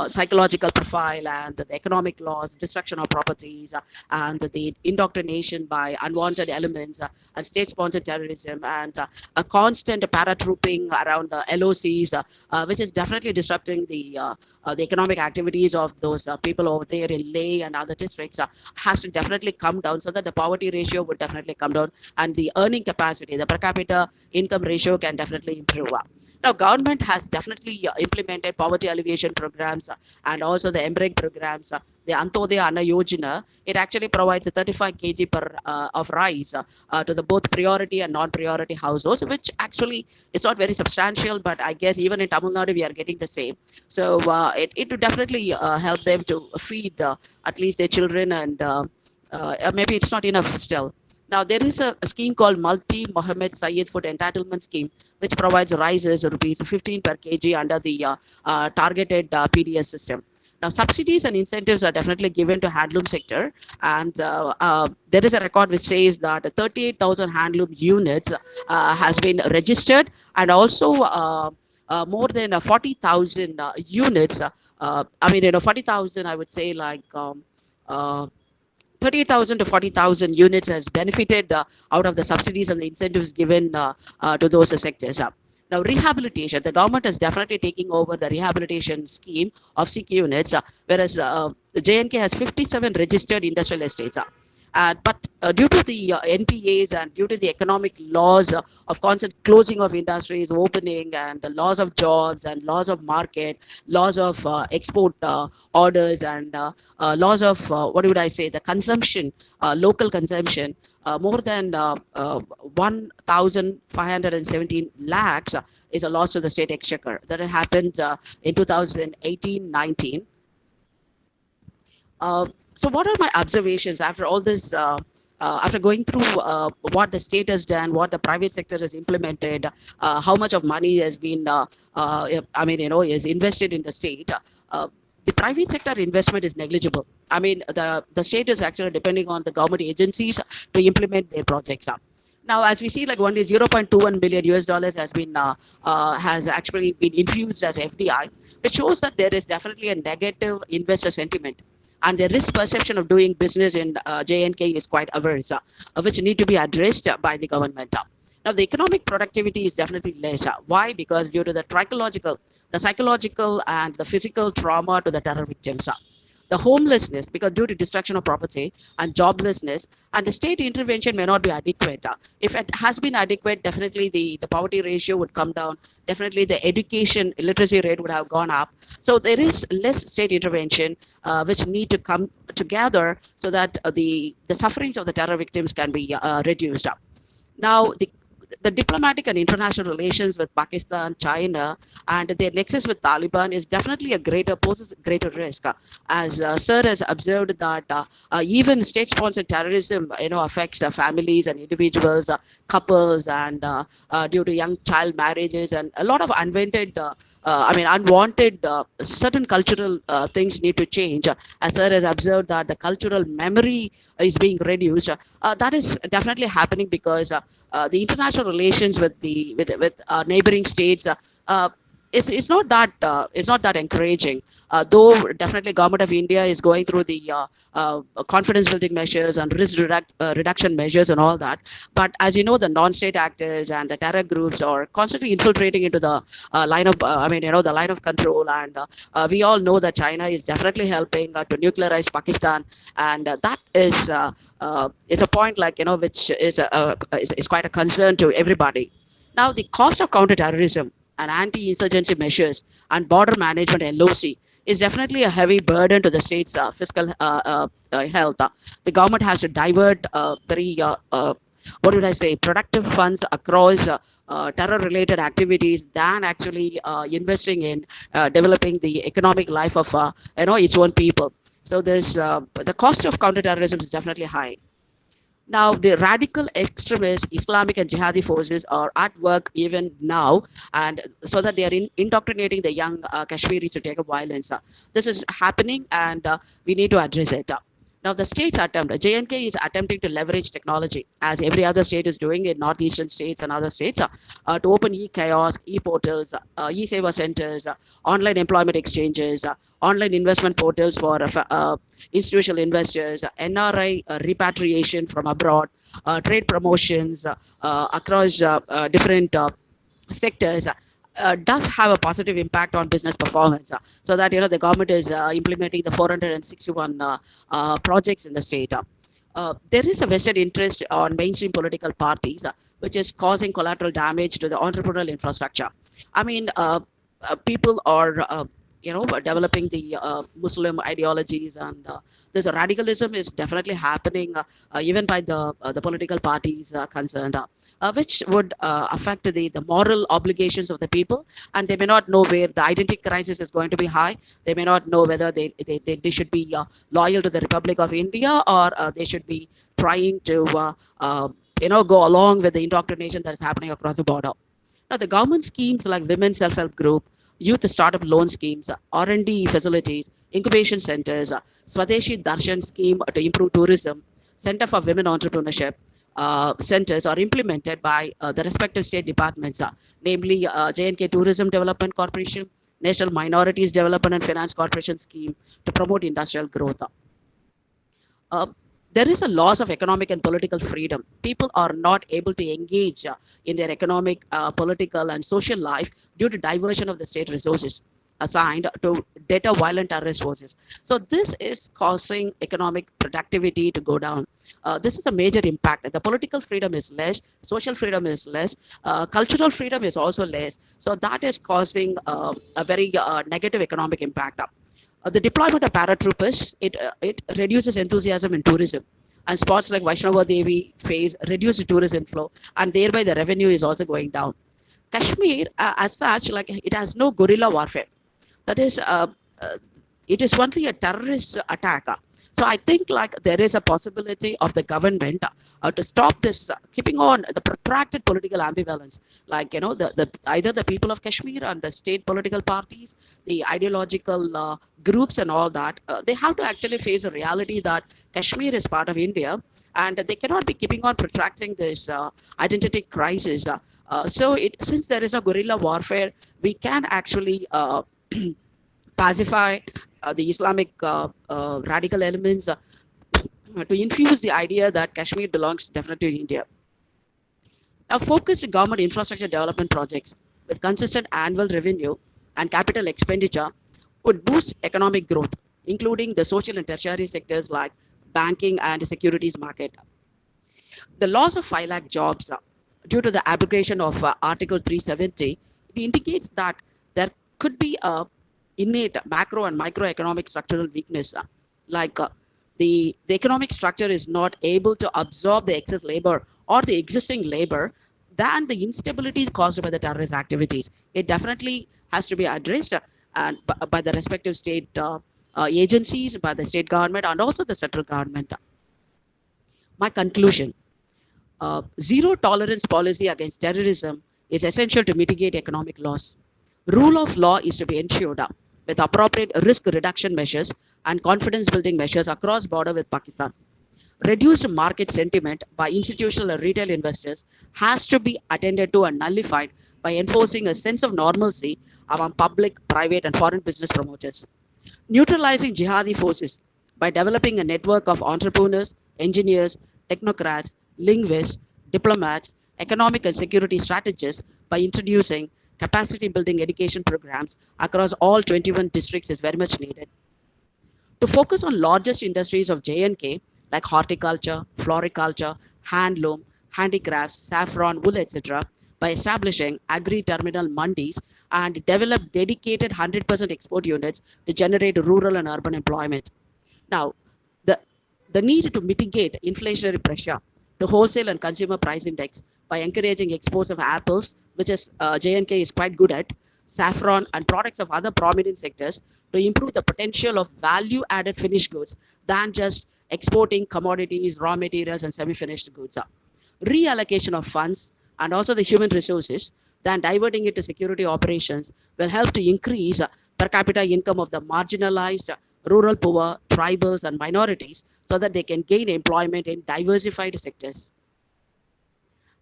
psychological profile and the economic loss, destruction of properties, and the indoctrination by unwanted elements and state-sponsored terrorism and a constant paratrooping around the LOCs, which is definitely disrupting the economic activities of those people over there in Leh and other districts, has to definitely come down so that the poverty ratio would definitely come down and the earning capacity, the per capita income ratio can definitely improve. Now, government has definitely implemented poverty alleviation programs and also the MBREG programs, the Antodaya Anna Yojana. It actually provides a 35 kg of rice to the both priority and non-priority households, which actually is not very substantial, but I guess even in Tamil Nadu we are getting the same. So it would definitely help them to feed at least their children, and maybe it's not enough still. Now, there is a scheme called Multi Mohammed Syed Food Entitlement Scheme, which provides rices rupees 15 per kg under the targeted PDS system. Now, subsidies and incentives are definitely given to handloom sector, and there is a record which says that 38,000 handloom units has been registered, and also more than 40,000 units. 40,000, I would say like 30,000 to 40,000 units has benefited out of the subsidies and the incentives given to those sectors. Now, rehabilitation, the government is definitely taking over the rehabilitation scheme of SIC units, whereas the J&K has 57 registered industrial estates. But due to the NPAs and due to the economic laws of constant closing of industries, opening, and the loss of jobs and loss of market, loss of export orders, and loss of, the consumption, local consumption, more than 1,517 lakhs is a loss to the state exchequer. That had happened in 2018-19. So what are my observations after all this, after going through what the state has done, what the private sector has implemented, how much of money has been, is invested in the state? The private sector investment is negligible. The state is actually depending on the government agencies to implement their projects. Now, as we see, like only 0.21 billion US dollars has been has actually been infused as FDI, which shows that there is definitely a negative investor sentiment. And the risk perception of doing business in J&K is quite averse, which need to be addressed by the government. Now, the economic productivity is definitely less. Why? Because due to the psychological, and the physical trauma to the terror victims. The homelessness, because due to destruction of property and joblessness, and the state intervention may not be adequate. If it has been adequate, definitely the poverty ratio would come down. Definitely the education literacy rate would have gone up. So there is less state intervention, which need to come together so that the sufferings of the terror victims can be reduced. Now, the diplomatic and international relations with Pakistan, China, and their nexus with Taliban is definitely poses greater risk. As Sir has observed that even state-sponsored terrorism, affects families and individuals, couples, and due to young child marriages and a lot of unwanted certain cultural things need to change. As Sir has observed that the cultural memory is being reduced. That is definitely happening because the international relations with neighboring states is not that encouraging. Though definitely government of India is going through the confidence building measures and risk reduction measures and all that. But as you know, the non-state actors and the terror groups are constantly infiltrating into the the line of control. And we all know that China is definitely helping to nuclearize Pakistan, and that is a point which is quite a concern to everybody. Now, the cost of counterterrorism and anti-insurgency measures and border management (LOC) is definitely a heavy burden to the state's fiscal health. The government has to divert very what would I say, productive funds across terror-related activities than actually investing in developing the economic life of its own people. So the cost of counterterrorism is definitely high. Now, the radical extremist Islamic and jihadi forces are at work even now, and so that they are indoctrinating the young Kashmiris to take up violence. This is happening, and we need to address it. Now, the state's attempt, J&K is attempting to leverage technology, as every other state is doing in northeastern states and other states, to open e-kiosk, e-portals, e-seva centers, online employment exchanges, online investment portals for institutional investors, NRI repatriation from abroad, trade promotions across different sectors. Does have a positive impact on business performance, so that the government is implementing the 461 projects in the state. There is a vested interest on mainstream political parties, which is causing collateral damage to the entrepreneurial infrastructure. People are developing the Muslim ideologies, and there's a radicalism is definitely happening even by the political parties concerned, which would affect the moral obligations of the people, and they may not know where the identity crisis is going to be high. They may not know whether they should be loyal to the Republic of India, or they should be trying to go along with the indoctrination that is happening across the border. Now, the government schemes like Women's Self-Help Group, Youth Startup Loan Schemes, R&D facilities, incubation centers, Swadeshi Darshan Scheme to improve tourism, Center for Women Entrepreneurship centers are implemented by the respective state departments, namely J&K Tourism Development Corporation, National Minorities Development and Finance Corporation Scheme to promote industrial growth. There is a loss of economic and political freedom. People are not able to engage in their economic, political, and social life due to diversion of the state resources assigned to data violent terrorist forces. So this is causing economic productivity to go down. This is a major impact. The political freedom is less, social freedom is less, cultural freedom is also less. So that is causing a very negative economic impact. The deployment of paratroopers, it reduces enthusiasm in tourism, and spots like Vaishnava Devi face reduced tourist inflow, and thereby the revenue is also going down. Kashmir, as such, it has no guerrilla warfare. That is, it is only a terrorist attack. So I think there is a possibility of the government to stop this, keeping on the protracted political ambivalence. Either the people of Kashmir and the state political parties, the ideological groups and all that, they have to actually face a reality that Kashmir is part of India, and they cannot be keeping on protracting this identity crisis. Since there is no guerrilla warfare, we can actually pacify the Islamic radical elements to infuse the idea that Kashmir belongs definitely to India. Now, focused government infrastructure development projects with consistent annual revenue and capital expenditure would boost economic growth, including the social and tertiary sectors like banking and securities market. The loss of 5 lakh jobs due to the abrogation of Article 370 it indicates that there could be a innate macro and microeconomic structural weakness, like the economic structure is not able to absorb the excess labor or the existing labor than the instability caused by the terrorist activities. It definitely has to be addressed and by the respective state agencies, by the state government, and also the central government. My conclusion: zero tolerance policy against terrorism is essential to mitigate economic loss. Rule of law is to be ensured with appropriate risk reduction measures and confidence building measures across border with Pakistan. Reduced market sentiment by institutional and retail investors has to be attended to and nullified by enforcing a sense of normalcy among public, private, and foreign business promoters. Neutralizing jihadi forces by developing a network of entrepreneurs, engineers, technocrats, linguists, diplomats, economic and security strategists by introducing capacity building education programs across all 21 districts is very much needed. To focus on largest industries of J&K like horticulture, floriculture, handloom, handicrafts, saffron, wool, etc., by establishing agri-terminal mandis and develop dedicated 100% export units to generate rural and urban employment. Now, the, the need to mitigate inflationary pressure to wholesale and consumer price index by encouraging exports of apples, which is J&K is quite good at, saffron and products of other prominent sectors to improve the potential of value-added finished goods than just exporting commodities, raw materials, and semi-finished goods. Reallocation of funds and also the human resources, then diverting it to security operations will help to increase per capita income of the marginalized, rural poor, tribals, and minorities so that they can gain employment in diversified sectors.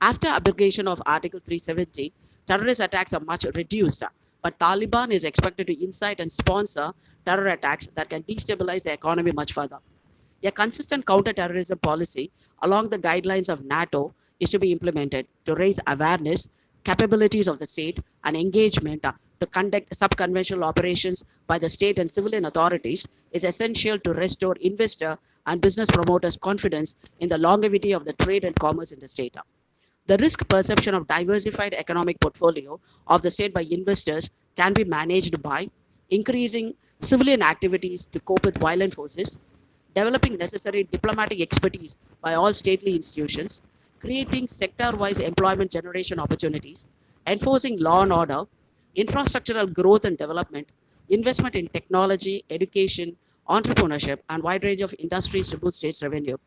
After abrogation of Article 370, terrorist attacks are much reduced, but Taliban is expected to incite and sponsor terror attacks that can destabilize the economy much further. A consistent counter-terrorism policy along the guidelines of NATO is to be implemented to raise awareness, capabilities of the state, and engagement to conduct sub-conventional operations by the state and civilian authorities is essential to restore investor and business promoters' confidence in the longevity of the trade and commerce in the state. The risk perception of diversified economic portfolio of the state by investors can be managed by increasing civilian activities to cope with violent forces, developing necessary diplomatic expertise by all stately institutions, creating sector-wise employment generation opportunities, enforcing law and order, infrastructural growth and development, investment in technology, education, entrepreneurship, and wide range of industries to boost states' revenue,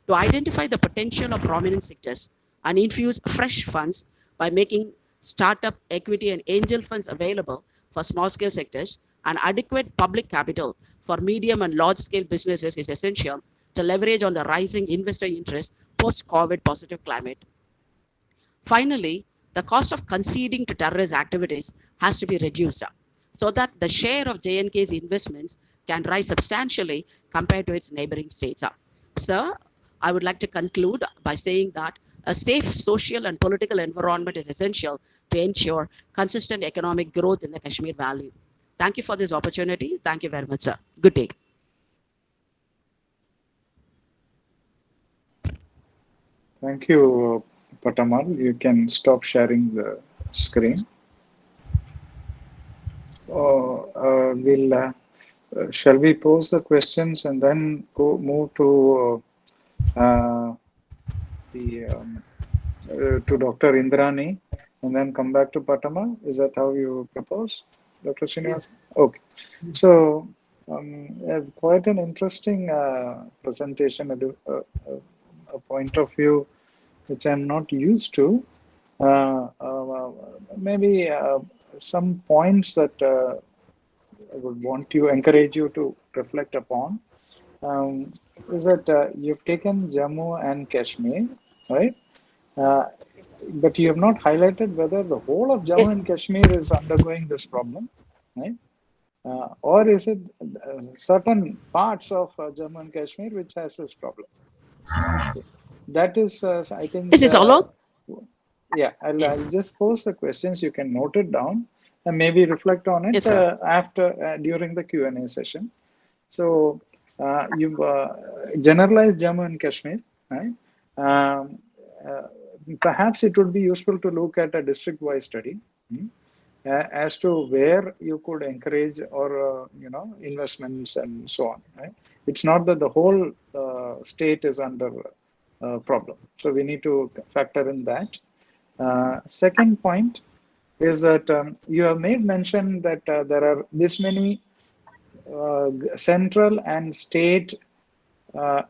to identify the potential of prominent sectors and infuse fresh funds by making startup equity and angel funds available for small-scale sectors, and adequate public capital for medium and large-scale businesses is essential to leverage on the rising investor interest post-COVID positive climate. Finally, the cost of conceding to terrorist activities has to be reduced so that the share of J&K's investments can rise substantially compared to its neighboring states. Sir, I would like to conclude by saying that a safe social and political environment is essential to ensure consistent economic growth in the Kashmir Valley. Thank you for this opportunity. Thank you very much, sir. Good day. Thank you, Patamal. You can stop sharing the screen. Shall we pose the questions and then move to Dr. Indrani and then come back to Patamal? Is that how you propose, Dr. Srinivas? Yes. Okay. So quite an interesting presentation, a point of view which I'm not used to. Maybe some points that I would encourage you to reflect upon. Is that you've taken Jammu and Kashmir, right? But you have not highlighted whether the whole of Jammu and Kashmir is undergoing this problem, right? Or is it certain parts of Jammu and Kashmir which has this problem? That is, I think. Is it all? I'll just pose the questions. You can note it down and maybe reflect on it Yes, sir. after during the Q&A session. So you've generalized Jammu and Kashmir, right? Um, uh, Perhaps it would be useful to look at a district-wise study as to where you could encourage or investments and so on. Right? It's not that the whole state is under problem, so we need to factor in that. Second point is that you have made mention that there are this many central and state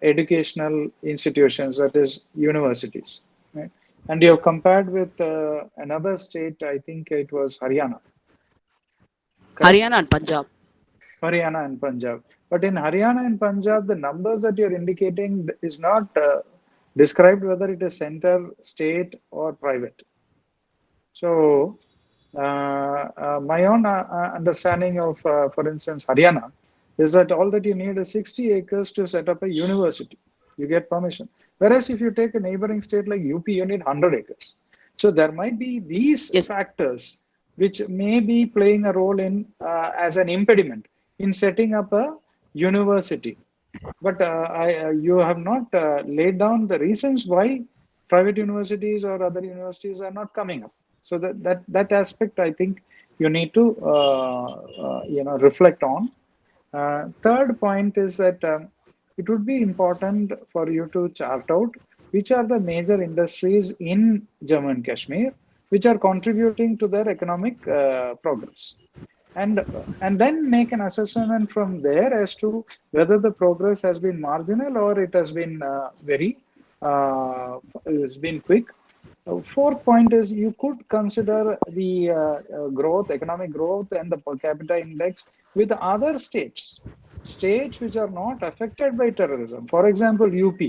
educational institutions, that is universities, right? And you have compared with another state, I think it was Haryana. Correct? Haryana and Punjab. Haryana and Punjab. But in Haryana and Punjab, the numbers that you're indicating is not described whether it is center, state, or private. So my own understanding of, for instance, Haryana is that all that you need is 60 acres to set up a university. You get permission. Whereas if you take a neighboring state like UP, you need 100 acres. So there might be these Yes. factors which may be playing a role in as an impediment in setting up a university. But you have not laid down the reasons why private universities or other universities are not coming up. So that aspect, I think, you need to reflect on. Third point is that it would be important for you to chart out which are the major industries in Jammu and Kashmir which are contributing to their economic progress. And then make an assessment from there as to whether the progress has been marginal or it has been it's been quick. Fourth point is you could consider the economic growth and the per capita index with other states which are not affected by terrorism. For example, UP,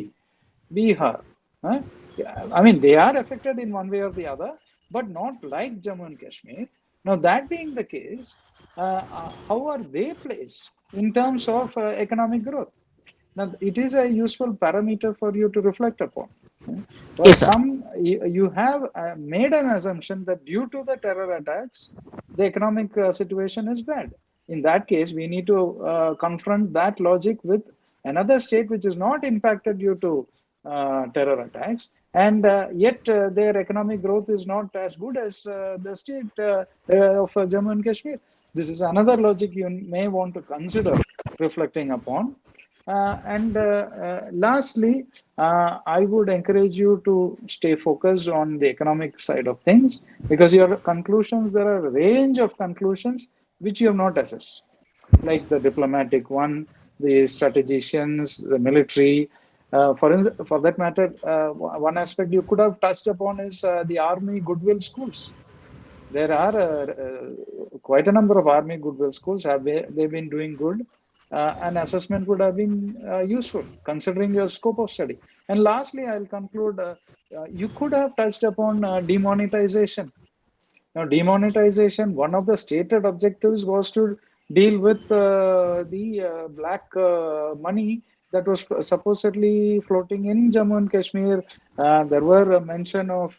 Bihar. I mean, they are affected in one way or the other, but not like Jammu and Kashmir. Now, that being the case, how are they placed in terms of economic growth? Now, it is a useful parameter for you to reflect upon. Well, Yes, sir. you have made an assumption that due to the terror attacks, the economic situation is bad. In that case, we need to confront that logic with another state which is not impacted due to terror attacks, and yet their economic growth is not as good as the state of Jammu and Kashmir. This is another logic you may want to consider reflecting upon. Lastly, I would encourage you to stay focused on the economic side of things, because your conclusions, there are a range of conclusions which you have not assessed, like the diplomatic one, the strategicians, the military. For that matter, one aspect you could have touched upon is the Army Goodwill Schools. There are quite a number of Army Goodwill Schools. They've been doing good? An assessment would have been useful considering your scope of study. And lastly, I'll conclude, you could have touched upon demonetization. Now, demonetization, one of the stated objectives was to deal with the black money that was supposedly floating in Jammu and Kashmir. There were a mention of,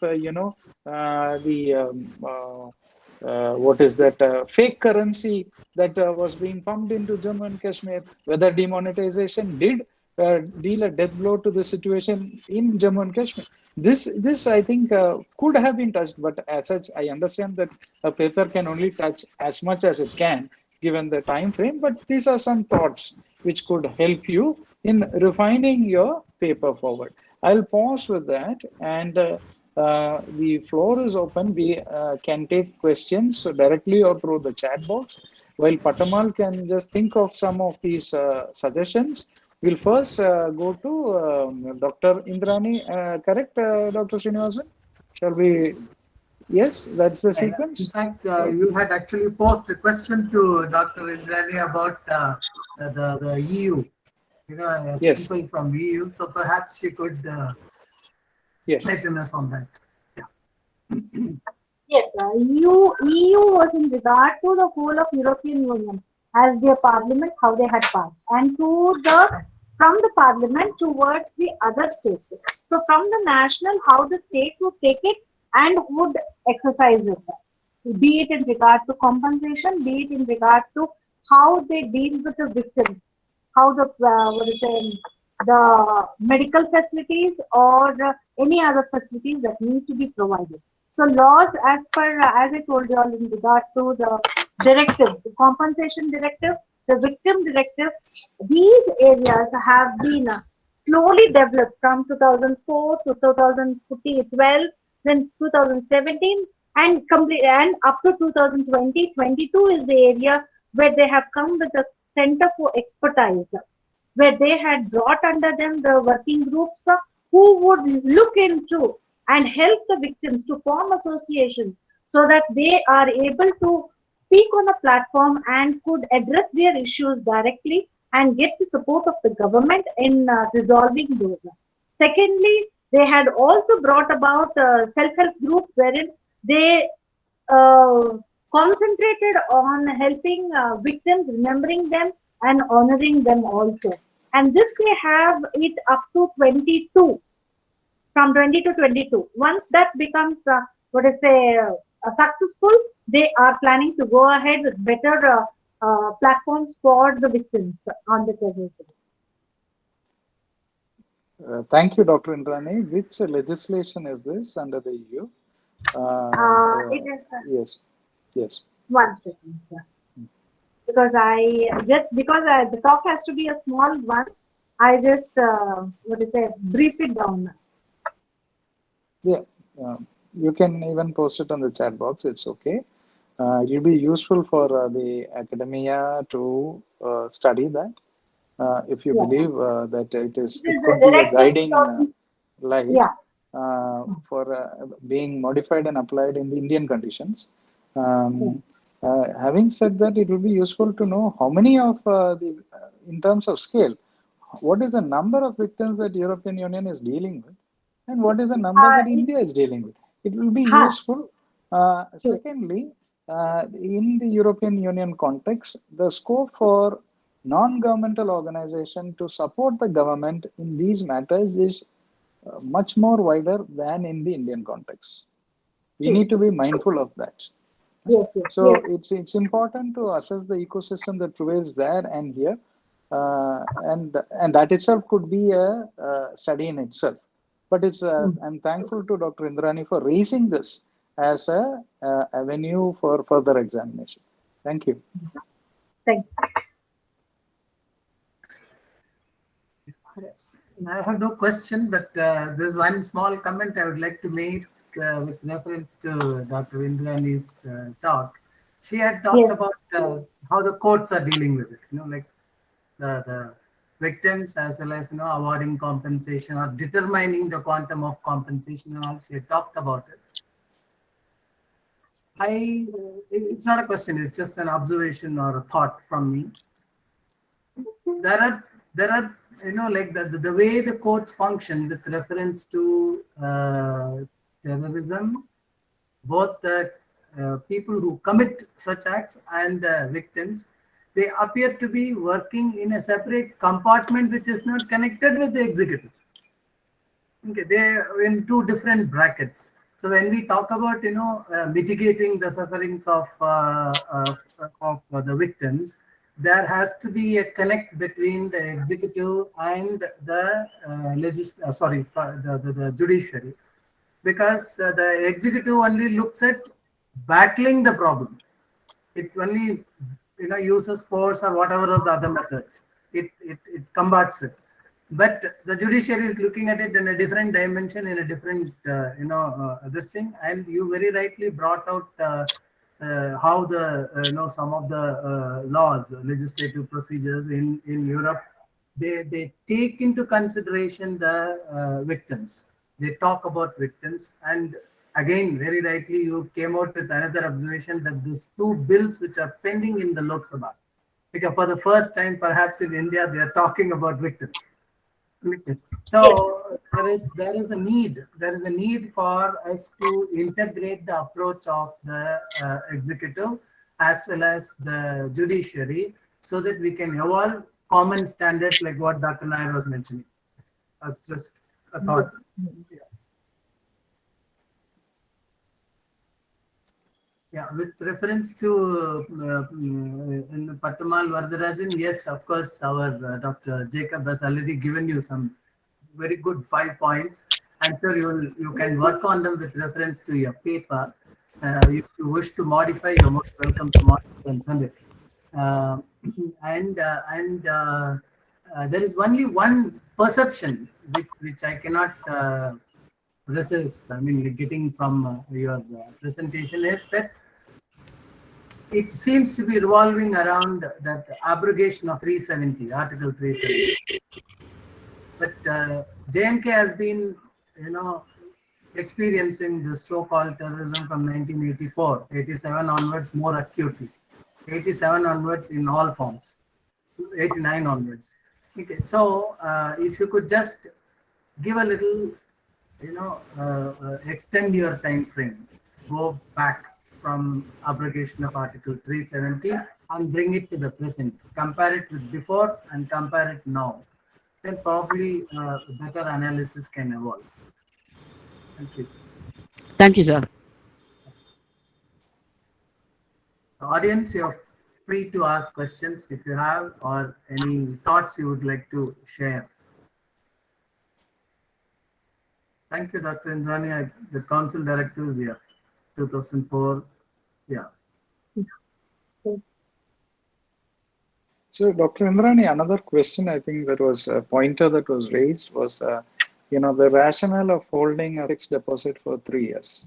what is that fake currency that was being pumped into Jammu and Kashmir. Whether demonetization did deal a death blow to the situation in Jammu and Kashmir. This I think could have been touched, but as such, I understand that a paper can only touch as much as it can given the time frame. But these are some thoughts which could help you in refining your paper forward. I'll pause with that, and the floor is open. We can take questions directly or through the chat box. While Patamal can just think of some of these suggestions, we'll first go to Dr. Indrani. Correct, Dr. Srinivasan? Shall we? Yes, that's the sequence. In fact, you had actually posed a question to Dr. Indrani about the EU. Yes. People from EU. So perhaps she could enlighten us on that. Yes, EU was in regard to the whole of European Union as their parliament, how they had passed, and from the parliament towards the other states. So from the national, how the state would take it, and would exercise it, be it in regard to compensation, be it in regard to how they deal with the victims, how the the medical facilities or any other facilities that need to be provided. So laws, as per as I told you all in regard to the directives, the compensation directive, the victim directive, these areas have been slowly developed from 2004 to 2012, then 2017, and complete and up to 2020. 22 is the area where they have come with a center for expertise, where they had brought under them the working groups who would look into and help the victims to form associations so that they are able to speak on a platform and could address their issues directly and get the support of the government in resolving those. Secondly, they had also brought about self-help groups wherein they uh, concentrated on helping victims, remembering them and honoring them also. And this they have it up to 22, from 20 to 22. Once that becomes, successful, they are planning to go ahead with better platforms for the victims on the terrorism. Thank you, Dr. Indrani. Which legislation is this under the EU? It is Yes, yes. 1 second, sir. Because the talk has to be a small one, I just brief it down. Yeah, you can even post it on the chat box. It's okay. It will be useful for the academia to study that. If you believe that it could be a guiding light for being modified and applied in the Indian conditions. Having said that, it would be useful to know how many of in terms of scale, what is the number of victims that European Union is dealing with, and what is the number that India is dealing with. It will be useful. Secondly, in the European Union context, the scope for non-governmental organization to support the government in these matters is much more wider than in the Indian context. We need to be mindful of that. So it's important to assess the ecosystem that prevails there and here, and that itself could be a study in itself. But it's I'm thankful to Dr. Indrani for raising this as a avenue for further examination. Thank you. Thank you. I have no question, but there's one small comment I would like to make with reference to Dr. Indrani's talk. She had talked about how the courts are dealing with it, like the victims as well as, awarding compensation or determining the quantum of compensation and all. She had talked about it. It's not a question, it's just an observation or a thought from me. There are like the way the courts function with reference to terrorism, both the people who commit such acts and victims, they appear to be working in a separate compartment which is not connected with the executive. Okay, they're in two different brackets. So when we talk about mitigating the sufferings of the victims, there has to be a connect between the executive and the the judiciary, because the executive only looks at battling the problem. It only uses force or whatever are the other methods. It combats it. But the judiciary is looking at it in a different dimension, in a different this thing. And you very rightly brought out how the some of the laws, legislative procedures in Europe, they take into consideration the victims. They talk about victims, and again, very rightly, you came out with another observation that these two bills which are pending in the Lok Sabha, because for the first time, perhaps in India, they are talking about victims. So there is a need for us to integrate the approach of the executive as well as the judiciary, so that we can evolve common standards like what Dr. Nair was mentioning. That's just a thought. Yeah, with reference to in Pattamal Vardarajan, yes, of course, our Dr. Jacob has already given you some very good 5 points. I'm sure you can work on them with reference to your paper. If you wish to modify, you're most welcome to modify and send it. Uh, there is only one perception which I cannot resist. I mean, getting from your presentation is that it seems to be revolving around that abrogation of 370, Article 370. But JNK has been, experiencing this so-called terrorism from 1984, 87 onwards more acutely, 87 onwards in all forms, 89 onwards. Okay, so if you could just give a little, extend your time frame, go back from abrogation of Article 370 and bring it to the present, compare it with before and compare it now, then probably better analysis can evolve. Thank you. Thank you, sir. Audience, you're free to ask questions if you have, or any thoughts you would like to share. Thank you, Dr. Indrani. The council director is here, 2004. Yeah. So, Dr. Indrani, another question I think that was a pointer that was raised was, the rationale of holding a fixed deposit for 3 years.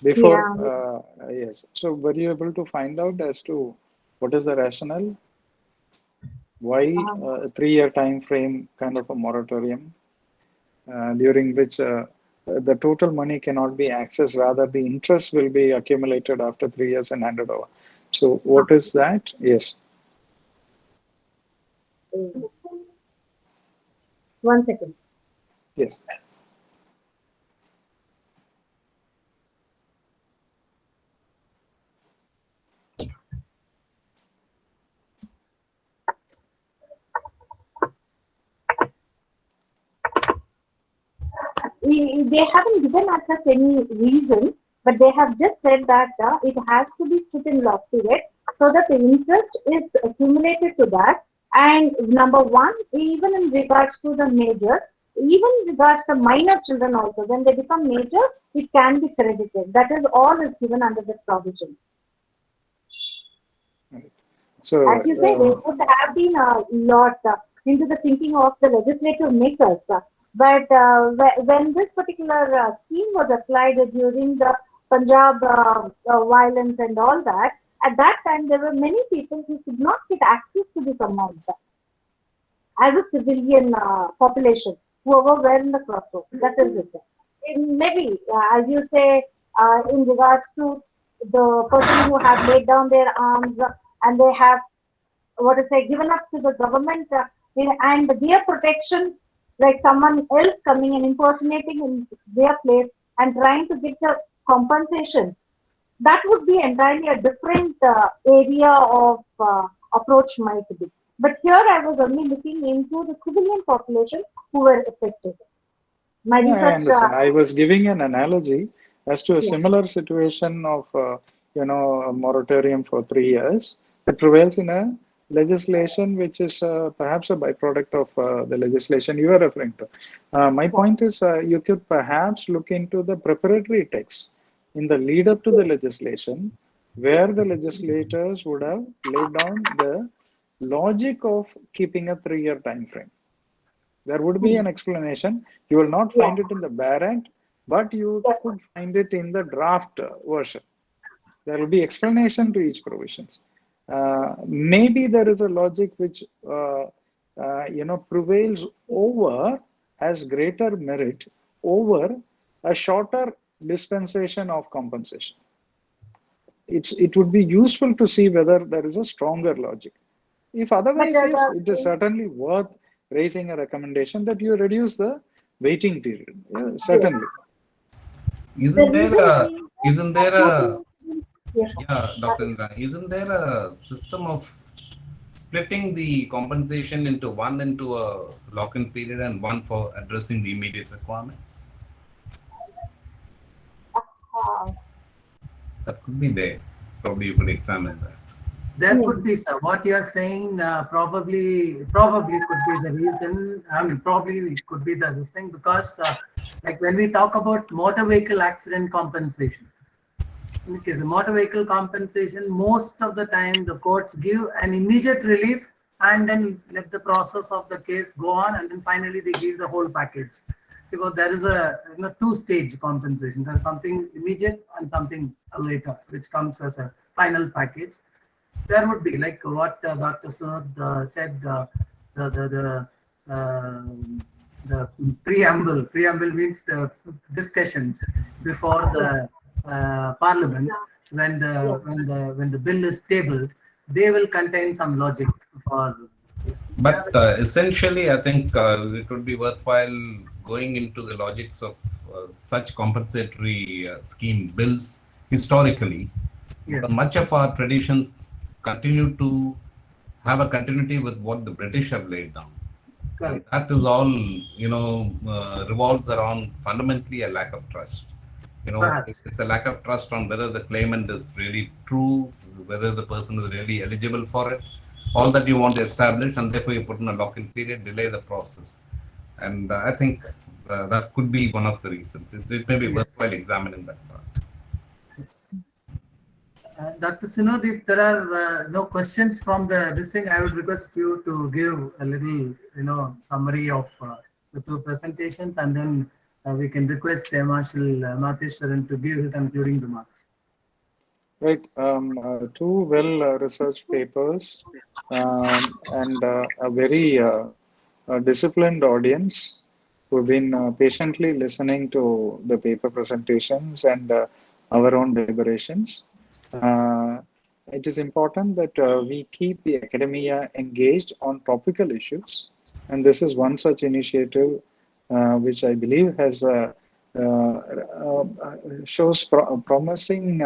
Before, yes. So, were you able to find out as to what is the rationale? Why a 3-year time frame kind of a moratorium during which the total money cannot be accessed, rather the interest will be accumulated after 3 years and handed over. So, what is that? Yes. 1 second. Yes. They haven't given us such any reason, but they have just said that it has to be put in lock period so that the interest is accumulated to that. And number one, even in regards to the major, even regards to minor children also, when they become major, it can be credited. That is all is given under the provision. So, as you say, there would have been a lot into the thinking of the legislative makers. But when this particular scheme was applied during the Punjab violence and all that, at that time there were many people who could not get access to this amount as a civilian population, whoever were in the crossroads. That is it. Maybe, as you say, in regards to the person who have laid down their arms and they have, given up to the government and their protection, like someone else coming and impersonating in their place and trying to get the compensation, that would be entirely a different area of approach might be. But here I was only looking into the civilian population who were affected. My yeah, research. I understand. I was giving an analogy as to a Yeah. similar situation of, a moratorium for 3 years that prevails in a legislation which is perhaps a byproduct of the legislation you are referring to. My point is you could perhaps look into the preparatory text in the lead up to the legislation, where the legislators would have laid down the logic of keeping a 3-year time frame. There would be an explanation. You will not find it in the bare act, but you could find it in the draft version. There will be explanation to each provisions. Maybe there is a logic which prevails over, has greater merit over a shorter dispensation of compensation. It would be useful to see whether there is a stronger logic. If otherwise, yes, it is certainly worth raising a recommendation that you reduce the waiting period. Yeah, certainly. Isn't there a Yes. Dr. Indra, isn't there a system of splitting the compensation into a lock-in period and one for addressing the immediate requirements? That could be there. probably you could examine that. There could be, sir. What you are saying probably could be the reason. I mean, probably it could be this thing because, like when we talk about motor vehicle accident compensation, in the case of motor vehicle compensation, most of the time the courts give an immediate relief and then let the process of the case go on, and then finally they give the whole package. Because there is a two-stage compensation. There is something immediate and something later, which comes as a final package. There would be, like what Dr. Sunod said, the preamble. Preamble means the discussions before the Parliament. When the bill is tabled, they will contain some logic for this. But essentially, I think it would be worthwhile going into the logics of such compensatory scheme bills historically. Yes. Much of our traditions continue to have a continuity with what the British have laid down. Correct. That is all, revolves around fundamentally a lack of trust. Perhaps. It's a lack of trust on whether the claimant is really true, whether the person is really eligible for it. All that you want to establish, and therefore you put in a lock-in period, delay the process. And I think that could be one of the reasons. It may be worthwhile examining that part. Dr. Sunod, if there are no questions from this thing, I would request you to give a little, summary of the two presentations, and then we can request Marshal Matheswaran to give his concluding remarks. Right. Two well-researched papers and a very disciplined audience who've been patiently listening to the paper presentations and our own deliberations. It is important that we keep the academia engaged on topical issues, and this is one such initiative which I believe has shows promising,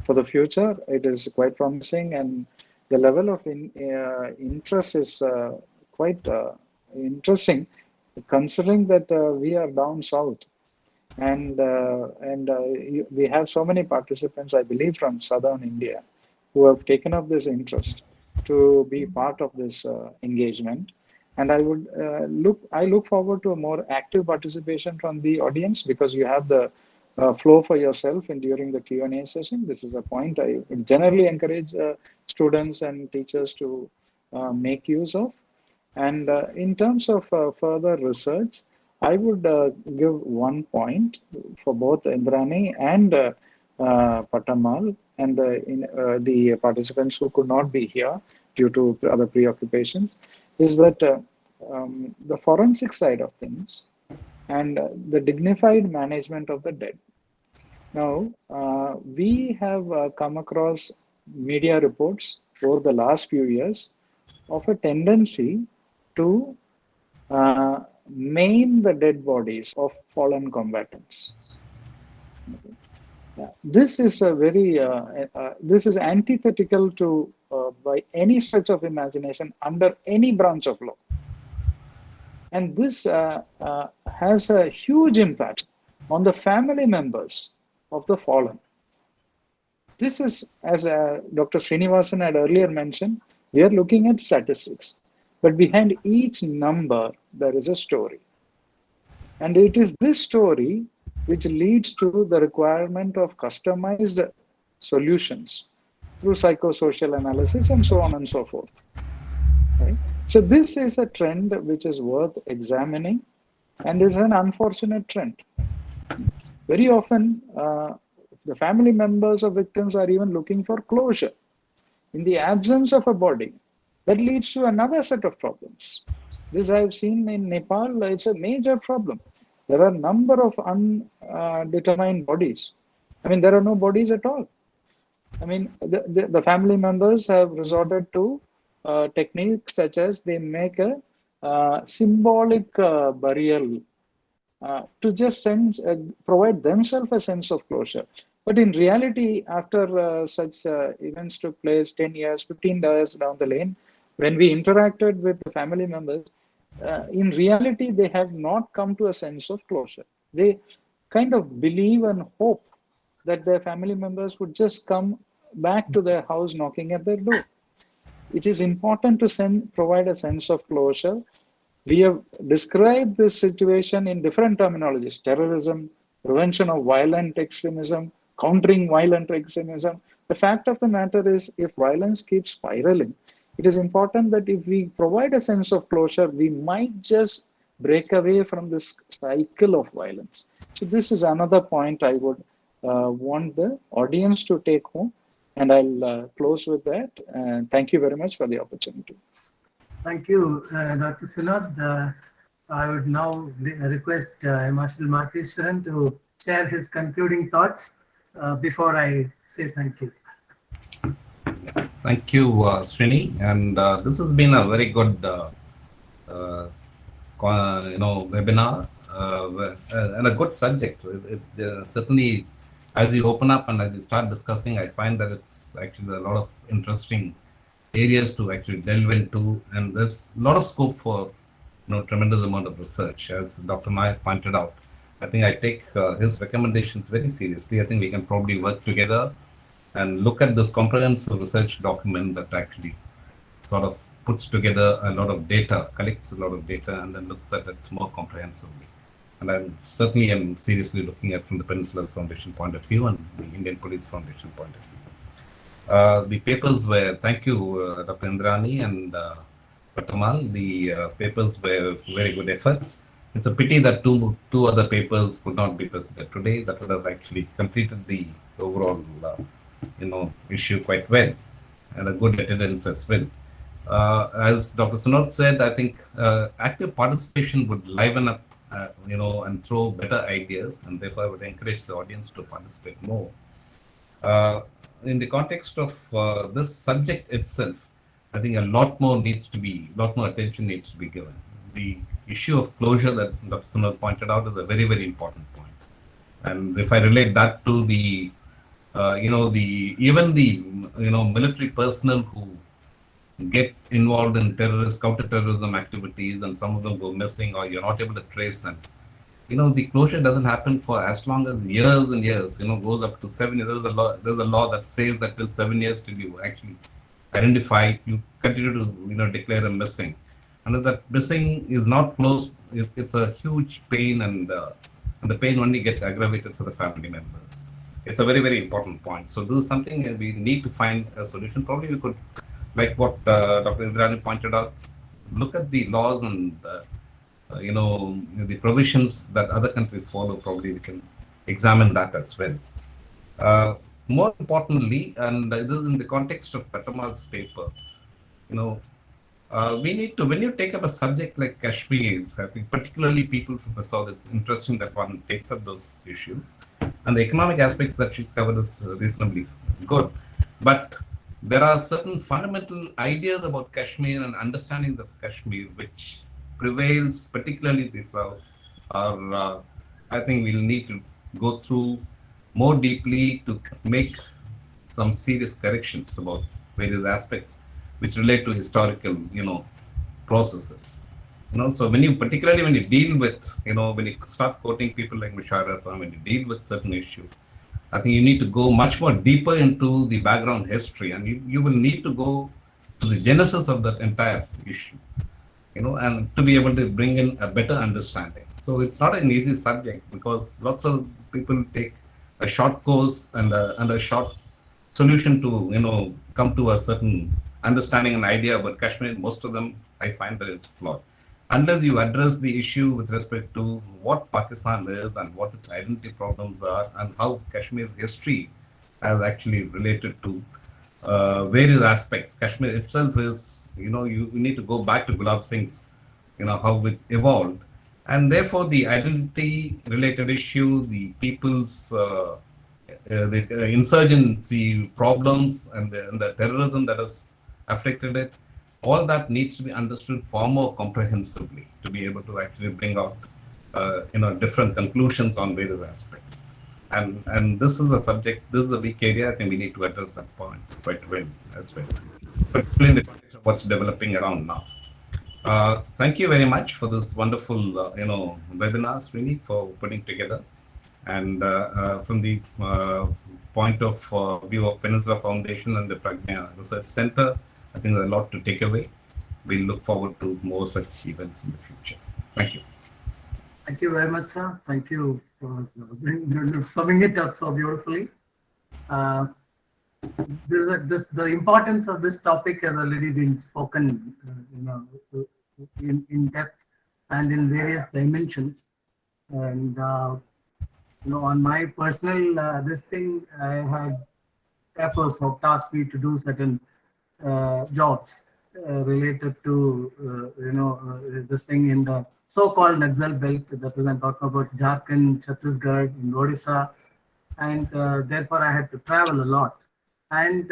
for the future. It is quite promising, and the level of interest is quite interesting, considering that we are down south. And we have so many participants, I believe, from southern India who have taken up this interest to be part of this engagement. And I would look forward to a more active participation from the audience, because you have the flow for yourself and during the Q&A session. This is a point I would generally encourage students and teachers to make use of. And in terms of further research, I would give one point for both Indrani and Patamal and the participants who could not be here due to other preoccupations, is that the forensic side of things and the dignified management of the dead. Now, we have come across media reports over the last few years of a tendency to maim the dead bodies of fallen combatants. This is a very this is antithetical to by any stretch of imagination under any branch of law, and this has a huge impact on the family members of the fallen. This is, as Dr. Srinivasan had earlier mentioned, we are looking at statistics. But behind each number, there is a story. And it is this story which leads to the requirement of customized solutions through psychosocial analysis and so on and so forth. Right? So this is a trend which is worth examining and is an unfortunate trend. Very often, the family members of victims are even looking for closure. In the absence of a body, that leads to another set of problems. This I have seen in Nepal. It's a major problem. There are a number of undetermined bodies. I mean, there are no bodies at all. I mean, the family members have resorted to techniques such as they make a symbolic burial to just provide themselves a sense of closure. But in reality, after such events took place 10 years, 15 years down the lane, when we interacted with the family members, in reality, they have not come to a sense of closure. They kind of believe and hope that their family members would just come back to their house knocking at their door. It is important to provide a sense of closure. We have described this situation in different terminologies: terrorism, prevention of violent extremism, countering violent extremism. The fact of the matter is, if violence keeps spiraling, it is important that if we provide a sense of closure, we might just break away from this cycle of violence. So this is another point I would want the audience to take home. And I'll close with that. And thank you very much for the opportunity. Thank you, Dr. Sunod. I would now request Marshal Matheswaran to share his concluding thoughts before I say thank you. Thank you, Srini. And this has been a very good, webinar and a good subject. It's certainly, as you open up and as you start discussing, I find that it's actually a lot of interesting areas to actually delve into, and there's a lot of scope for tremendous amount of research. As Dr. Nayak pointed out, I think I take his recommendations very seriously. I think we can probably work together and look at this comprehensive research document that actually sort of puts together a lot of data, collects a lot of data, and then looks at it more comprehensively. And I certainly am seriously looking at from the Peninsular Foundation point of view and the Indian Police Foundation point of view. The papers were, thank you, Dr. Indrani and Patamal. The papers were very good efforts. It's a pity that two other papers could not be presented today. That would have actually completed the overall, issue quite well, and a good attendance as well. As Dr. Sunod said, I think active participation would liven up, and throw better ideas, and therefore I would encourage the audience to participate more. In the context of this subject itself, I think a lot more attention needs to be given. The issue of closure that Dr. Sunod pointed out is a very, very important point. And if I relate that to the, military personnel who get involved in counterterrorism activities, and some of them go missing or you're not able to trace them. The closure doesn't happen for as long as years and years, goes up to 7 years. There's a law that says that till 7 years till you actually identify, you continue to, declare them missing. And if that missing is not closed, it's a huge pain, and the pain only gets aggravated for the family members. It's a very, very important point. So this is something we need to find a solution. Probably we could, like what Dr. Indrani pointed out, look at the laws and the provisions that other countries follow. Probably we can examine that as well. More importantly, and this is in the context of Patamal's paper, we need to, when you take up a subject like Kashmir, I think particularly people from the south, it's interesting that one takes up those issues. And the economic aspects that she's covered is reasonably good. But there are certain fundamental ideas about Kashmir and understandings of Kashmir which prevails, particularly the south, are I think we'll need to go through more deeply to make some serious corrections about various aspects which relate to historical, processes. So particularly when you deal with, when you start quoting people like Musharraf, when you deal with certain issues, I think you need to go much more deeper into the background history, and you will need to go to the genesis of that entire issue, and to be able to bring in a better understanding. So it's not an easy subject, because lots of people take a short course and a short solution to, come to a certain understanding and idea about Kashmir. Most of them, I find that it's flawed. Unless you address the issue with respect to what Pakistan is and what its identity problems are, and how Kashmir history has actually related to various aspects. Kashmir itself is, you need to go back to Gulab Singh's, how it evolved. And therefore the identity related issue, the people's, the insurgency problems and the terrorism that has afflicted it, all that needs to be understood far more comprehensively to be able to actually bring out, different conclusions on various aspects. And this is a subject, this is a weak area. I think we need to address that point quite well as well, particularly in the context of what's developing around now. Thank you very much for this wonderful, webinar, Srini, for putting together. And from the point of view of Peninsula Foundation and the Pragna Research Center, I think there's a lot to take away. We look forward to more such events in the future. Thank you. Thank you very much, sir. Thank you for summing it up so beautifully. The importance of this topic has already been spoken, in depth and in various dimensions. And on my personal this thing, I had efforts have tasked me to do certain jobs related to this thing in the so-called Naxal belt. That is, I'm talking about Jharkhand, Chhattisgarh, in Odisha, and therefore I had to travel a lot. And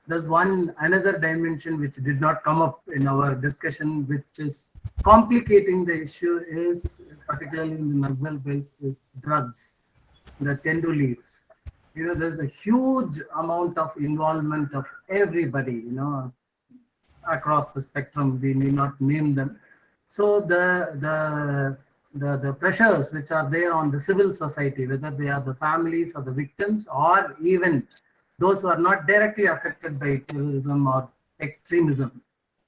there's another dimension which did not come up in our discussion, which is complicating the issue, is particularly in the Naxal belts, is drugs, the Tendu leaves. There's a huge amount of involvement of everybody, across the spectrum. We may not name them. So the pressures which are there on the civil society, whether they are the families or the victims, or even those who are not directly affected by terrorism or extremism,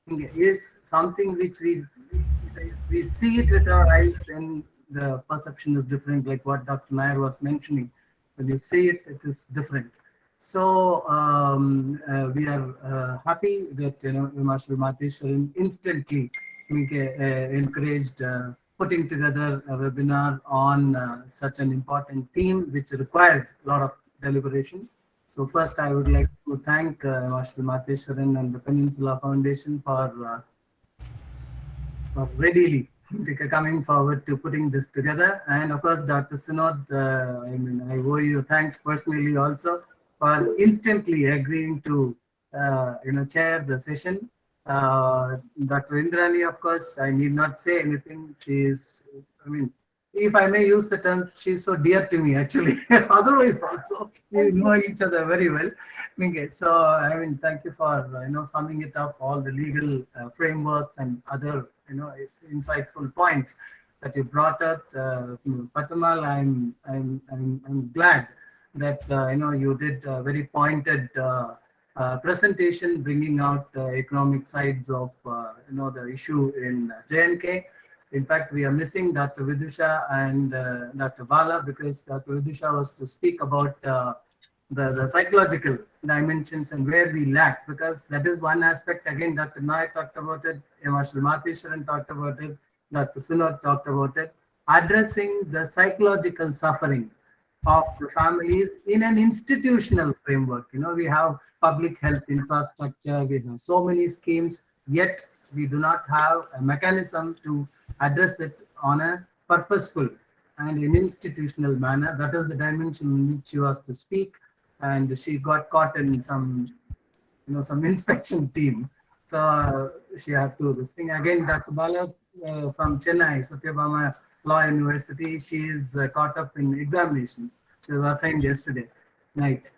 is something which we see it with our eyes, then the perception is different, like what Dr. Nair was mentioning. When you see it, it is different. So we are happy that Marshal Matheswaran instantly encouraged putting together a webinar on such an important theme, which requires a lot of deliberation. So first, I would like to thank Marshal Matheswaran and the Peninsula Foundation for readily coming forward to putting this together. And of course, Dr. Sinod, I owe you thanks personally also for instantly agreeing to chair the session. Dr. Indrani, of course, I need not say anything. She is, if I may use the term, she's so dear to me, actually. Otherwise, also, we know each other very well. Okay, so, thank you for, summing it up, all the legal frameworks and other, insightful points that you brought up. Patamal, I'm glad that, you did a very pointed presentation, bringing out economic sides of, the issue in J&K. In fact, we are missing Dr. Vidusha and Dr. Bala, because Dr. Vidusha was to speak about the psychological dimensions and where we lack, because that is one aspect. Again, Dr. Nair talked about it, Marshal Matheswaran talked about it, Dr. Sunod talked about it, addressing the psychological suffering of the families in an institutional framework. We have public health infrastructure, we have so many schemes, yet we do not have a mechanism to address it on a purposeful and an institutional manner. That is the dimension in which she was to speak, and she got caught in some inspection team. So she had to do this thing. Again, Dr. Bala from Chennai, Satyabama Law University, she is caught up in examinations. She was assigned yesterday night.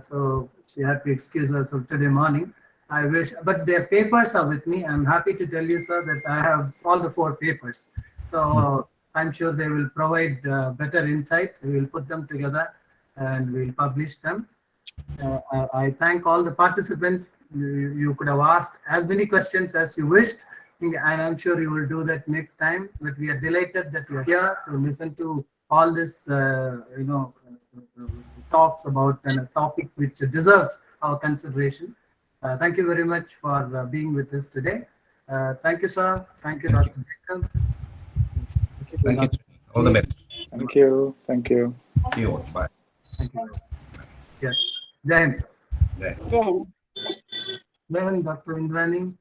So she had to excuse herself today morning. I wish, but their papers are with me. I'm happy to tell you, sir, that I have all the 4 papers. So I'm sure they will provide better insight. We will put them together and we'll publish them. I thank all the participants. You could have asked as many questions as you wished, and I'm sure you will do that next time. But we are delighted that you are here to listen to all this, talks about a topic which deserves our consideration. Thank you very much for being with us today. Thank you, sir. Thank you, Dr. Jacob. Thank you. All the best. Thank you. Thank you. See you all. Bye. Thank you. Yes. Jai Hind, sir. Jai. Jai Hind. Jai Hind, Dr. Indrani.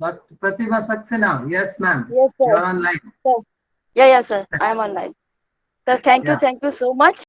Dr. Pratima Saxena. Yes, ma'am. Yes, You sir. are online. Sir. Yeah, sir. I am online. Sir, thank Yeah. you so much.